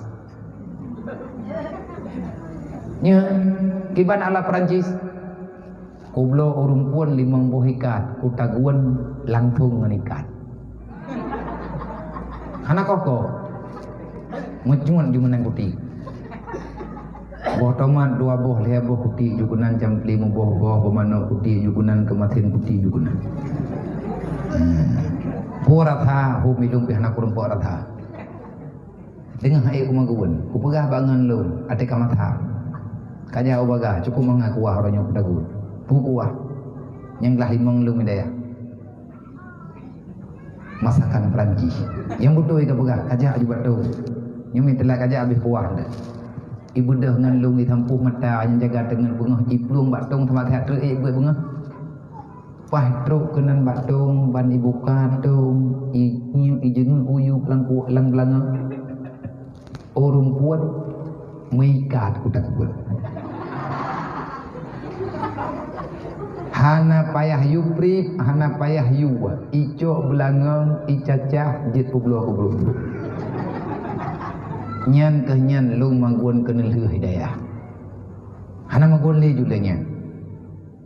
Nya, kiban ala Prancis. Kublo urung pun limang buah ikat, kutaguan langtung ngenikat. Anak koko, mecuan jumenang putih. Buah tomat dua buah lihat buah putih jukunan campli buah pemano putih jukunan kematin putih jukunan. Poratha hu milung pi anak kurang poratha. Dengan hai ku maguan, ku pegah bangan lu ate kamatha. Kaja ubaga cukup mengaku wah orangnya kudagun. Bukuah yang lah limang lu medaya. Masakan Perancis. Yang butuh ika pegah kaja juga tu. Nyumi telah kaja habis puah dah. Ibu dah dengan lung di tampuh mata yang jaga dengan bengah iplung batung sama teater buat bengah. Wah truk kenan batung ban ibu katung inyung ijeng uyu langku lang belanga. Orang puat meikat kudak buat. Hana payah yuprip, hana payah yuwa. Ico belangang, icacah jet publo aku belum. Nyan ke nyan lung mangguan kenal hidayah. Hana mangguan le julanya.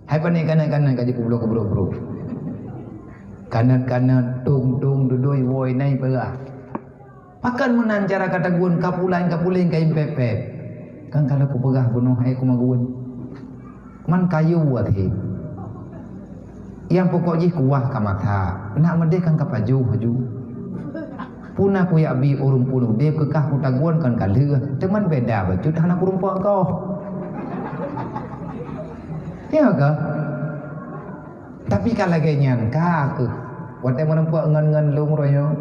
Hai panik kanan-kanan kaji publo aku bro. Kanan-kanan tung dudoi woi nai perah. Pakan menan cara kata guan kapulan kaim pepep. Kan kalau ku pegah bunuh hai ku mangguan. Man kayu buat he. Yang pokok jih kuah kamatha. Nak medekan kapaju haju. Puna ku ya bi urung puluh dia kekah ku taguan kan kaleur. Teman beda bacut anak urung pok kau. Ya ke? Tapi kalau genyan ka ke. Wate menempok ngan lung royo.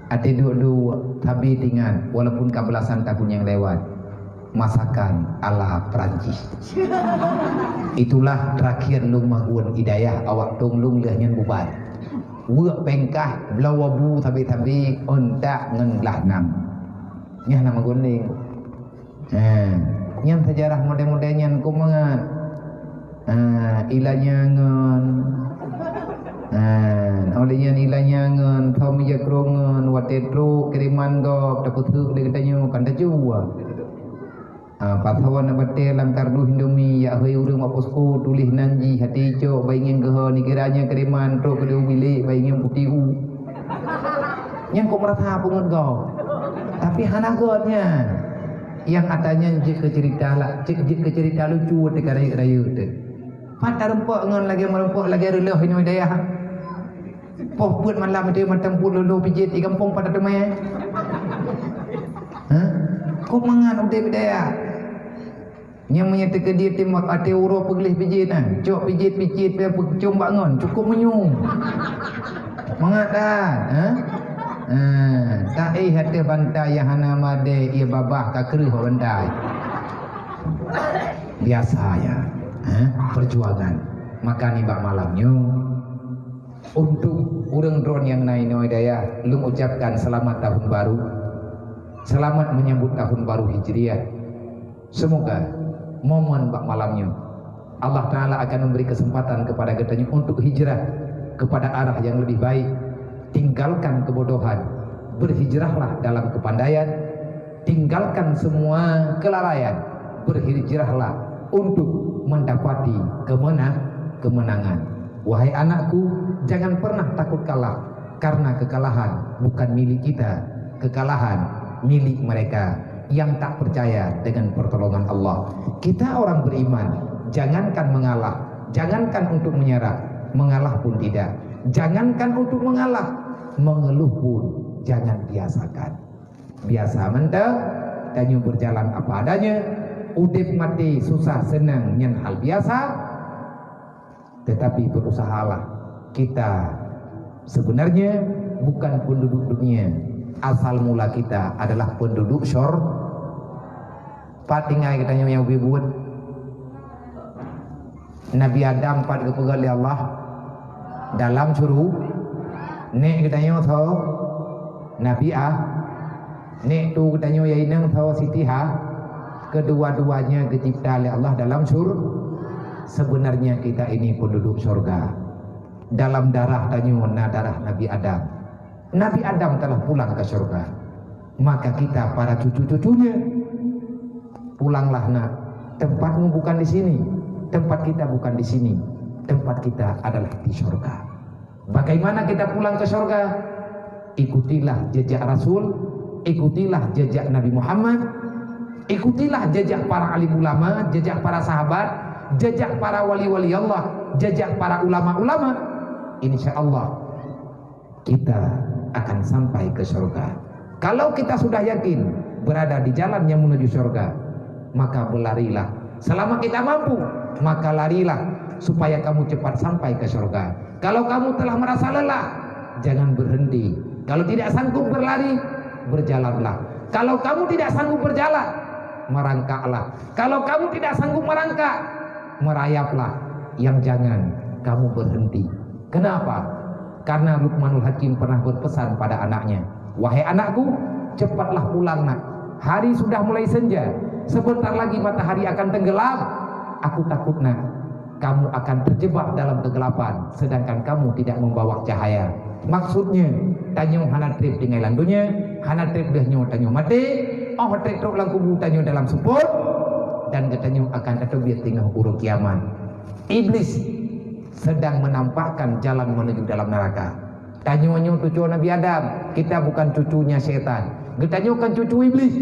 Ade dua tapi tingan walaupun kabelasan tahun yang lewat. Masakan ala Perancis. Itulah terakhir lung maguan hidayah awak tung lung lehnya bubar. Buat pengkah belawabu tapi ontak ngan lahnam. Nyah nama guning. Nyam sejarah model-modelnya ku mangat. Ilanya ngan. Olehnya ilanya ngan thom ya krongan watetro kiriman gop daputu le katanya kan tajua. Pathawan abate langkar du hindomi ya hei urang maposku tulis nanji hati co baingin geho ni kiranya kiriman tro kedeu bilik baingin putiu. Yang kau merasa pungut kau. Tapi hanagotnya yang katanya je ke cerita lucu te karaya te. Mata rempok ngan lagi merempok lagi releh ini daya. Poh buat malam dia macam puluh pijit di kampung pada temai. Kau mangan udah daya. Yang menyatakan dia tembak ate uro pegelih pijit kan. Cok pijit pe pecum bangun cukup menyung. Mangat dah. Tak hati bantai yang hana made ia babah ka kerih bantai. Biasa ya. Perjuangan. Maka ni bak malamnya untuk urang drone yang naik daya lung ucapkan selamat tahun baru. Selamat menyambut tahun baru Hijriah. Semoga momen bak malamnya Allah Ta'ala akan memberi kesempatan kepada kita untuk hijrah kepada arah yang lebih baik. Tinggalkan kebodohan, berhijrahlah dalam kepandaian, tinggalkan semua kelalaian, berhijrahlah untuk mendapati kemenangan. Wahai anakku, jangan pernah takut kalah, Karena kekalahan bukan milik kita, kekalahan milik mereka yang tak percaya dengan pertolongan Allah. Kita orang beriman, jangankan mengalah, jangankan untuk menyerah, mengalah pun tidak. Jangankan untuk mengalah, mengeluh pun jangan biasakan. Biasa mentah, dan berjalan apa adanya, udip mati susah senang nyen hal biasa. Tetapi berusahalah, kita sebenarnya bukan penduduk dunia. Asal mula kita adalah penduduk syurga. Patingai katanya yang buat Nabi Adam pat kepegali Allah dalam suruh nek katanya tho Nabi nek tu katanya ya inang tho Siti kedua-duanya dicipta oleh Allah dalam surga. Sebenarnya kita ini penduduk surga. Dalam darah tanya darah Nabi Adam. Nabi Adam telah pulang ke surga. Maka kita para cucu-cucunya pulanglah nak. Tempatmu bukan di sini. Tempat kita bukan di sini. Tempat kita adalah di surga. Bagaimana kita pulang ke surga? Ikutilah jejak Rasul, ikutilah jejak Nabi Muhammad, ikutilah jejak para alim ulama, jejak para sahabat, jejak para wali-wali Allah, jejak para ulama-ulama. Insya Allah kita akan sampai ke surga. Kalau kita sudah yakin berada di jalan yang menuju surga, maka berlarilah. Selama kita mampu, maka larilah supaya kamu cepat sampai ke surga. Kalau kamu telah merasa lelah, jangan berhenti. Kalau tidak sanggup berlari, berjalanlah. Kalau kamu tidak sanggup berjalan, merangkaklah. Kalau kamu tidak sanggup merangkak, merayaplah. Yang jangan kamu berhenti. Kenapa? Karena Luqmanul Hakim pernah berpesan pada anaknya, wahai anakku, cepatlah pulang nak. Hari sudah mulai senja. Sebentar lagi matahari akan tenggelam. Aku takut nak, kamu akan terjebak dalam kegelapan, sedangkan kamu tidak membawa cahaya. Maksudnya, tanyo hana trip tinggal landunya, hana trip behnyo tanyo mati, oh trip truk lang kubu tanyo dalam suput, dan ketanyo akan terbiat tinggal urut kiamat. Iblis sedang menampakkan jalan menuju dalam neraka. Tanyo cucu Nabi Adam, kita bukan cucunya setan. Getanyo kan cucu iblis.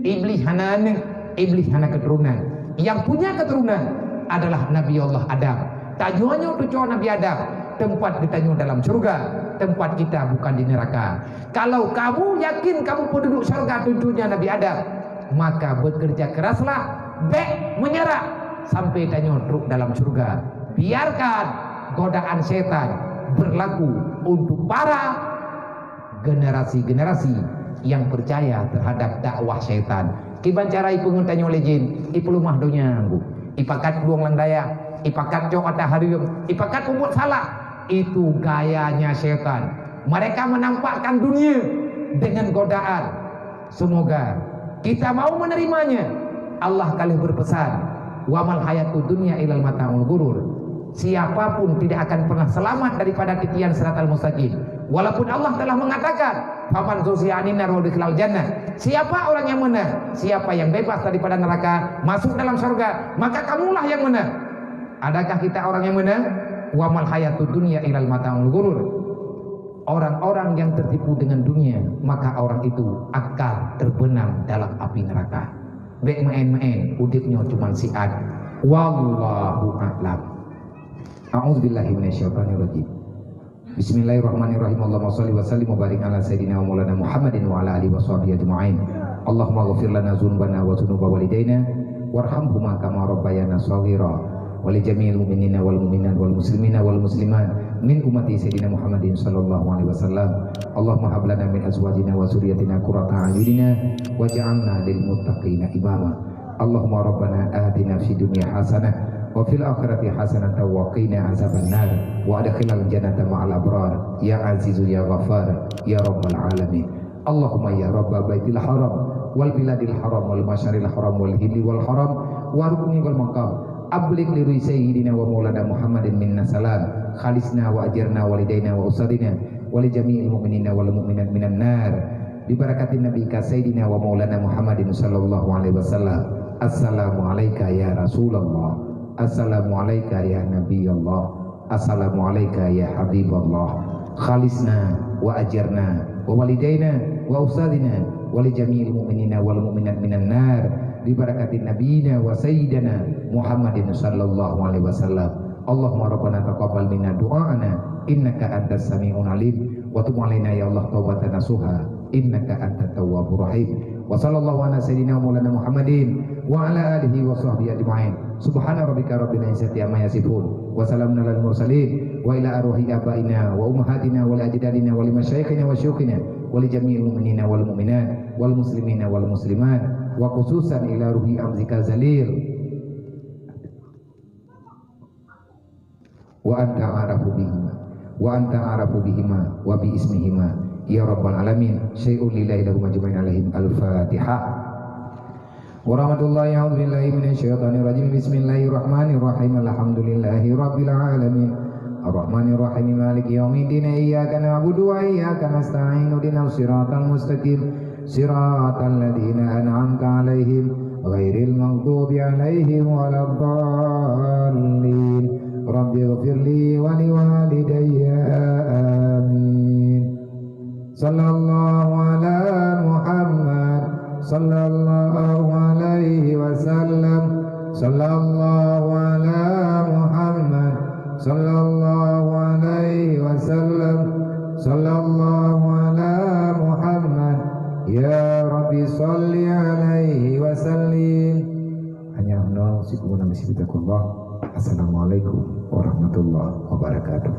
Iblis hana anak, iblis hana keturunan. Yang punya keturunan adalah Nabi Allah Adam. Tanyo cucu Nabi Adam, tempat getanyo dalam surga, tempat kita bukan di neraka. Kalau kamu yakin kamu penduduk surga cucunya Nabi Adam, maka bekerja keraslah, menyerah sampai tanyo truk dalam surga. Biarkan godaan setan berlaku untuk para generasi-generasi yang percaya terhadap dakwah setan. Kiban cara ipungun tanyo lejin, ipulumah donya anggu, ipakat luang landaya, ipakat jok atah harium, ipakat pembuat salah. Itu gayanya setan. Mereka menampakkan dunia dengan godaan. Semoga kita mau menerimanya. Allah kali berpesan, wamal hayatud dunya ilal mata'ul gurur. Siapapun tidak akan pernah selamat daripada titian siratal mustaqim. Walaupun Allah telah mengatakan, faman zuzi'anin nar wa udkhilal jannah. Siapa orang yang menang? Siapa yang bebas daripada neraka, masuk dalam surga, maka kamulah yang menang. Adakah kita orang yang menang? Wa mal hayatud dunya ilal mata'ul ghurur. Orang-orang yang tertipu dengan dunia, maka orang itu akan terbenam dalam api neraka. Bek main-main, udipnya cuma siat. Wallahu a'lam. A'udzubillahi minasyaitonirrajim. Bismillahirrahmanirrahim. Allahumma shalli wa sallim wa barik ala sayyidina wa maulana Muhammadin wa ala alihi washabihi ajma'in. Allahumma ighfir lana dzunubana wa dzunuba walidaina warhamhuma kama rabbayana shaghira wa li jami'il mu'minina wal mu'minat wal muslimina wal muslimat min ummati sayyidina Muhammadin sallallahu alaihi wasallam. Allahumma hab lana min azwajina wa dzurriyyatina qurrata a'yunina waj'alna lil muttaqina imama. Allahumma rabbana atina fid dunya hasanah wa fil akhirati hasanatan wa qina azabannar wa adkhilal jannata ma'al abrar ya azizu ya ghafar ya rabbal alamin. Allahumma ya rabba baitil haram wal biladil haram wal masyaril haram wal hilli wal haram wa rukni wal maqam ablig li sayyidina wa maulana Muhammadin minna salam khalisna wa ajirna walidaina wa usadina wa li jami'il mu'minina wal mu'minat minan nar bi barakatin nabiyika sayyidina wa maulana Muhammadin sallallahu alaihi wasallam. Assalamu alayka ya Rasulullah, assalamu alayka ya Nabi Allah, assalamu alayka ya Habib Allah. Khalisna wa ajirna wa walidaina wa ustadina wa li jami'il mu'minina wal mu'minat minan nar bi barakatin nabiyina wa sayyidina Muhammadin sallallahu alaihi wasallam. Allahumma rabbana taqabbal minna du'ana innaka antas sami'un alim wa tub alaina ya Allah taubatan nasuha innaka antat tawwabur rahim. Wa sallallahu ala sayyidina maulana Muhammadin wa ala alihi wa sahbihi ajma'in. Subhana rabbika rabbil izzati amma yasifun wa salamun alal mursalin wa ila arwahi abaina wa ummahatina wa li ajdadina wa li masyayikhina wa syuyukhina wa li jami'il mu'minina wal mu'minat wal muslimina wal muslimat wa khususan ila ruhi amzika zalil wa anta arafu bihima wa bi ismihima ya rabbal alamin. Syai'un lillahi lahum ajma'in alaihim. Al-Fatihah. Warahmatullahi a'udzubillahi minasyaitonir rajim. Bismillahirrahmanirrahim. Alhamdulillahi rabbil alamin. Arrahmanirrahim. Maliki yaumiddin. Iyyaka na'budu wa iyyaka nasta'in. Ihdinas siratal mustaqim. Siratal ladzina an'amta 'alaihim ghairil maghdubi 'alaihim waladdallin. Rabbighfirli wa liwalidayya. Amin. Sallallahu ala Muhammad sallallahu alaihi wasallam. Sallallahu ala Muhammad sallallahu alaihi wasallam. Sallallahu ala Muhammad ya Rabbi salli alaihi wasallim. Hanya nol sikuna bismillah. Assalamualaikum warahmatullahi wabarakatuh.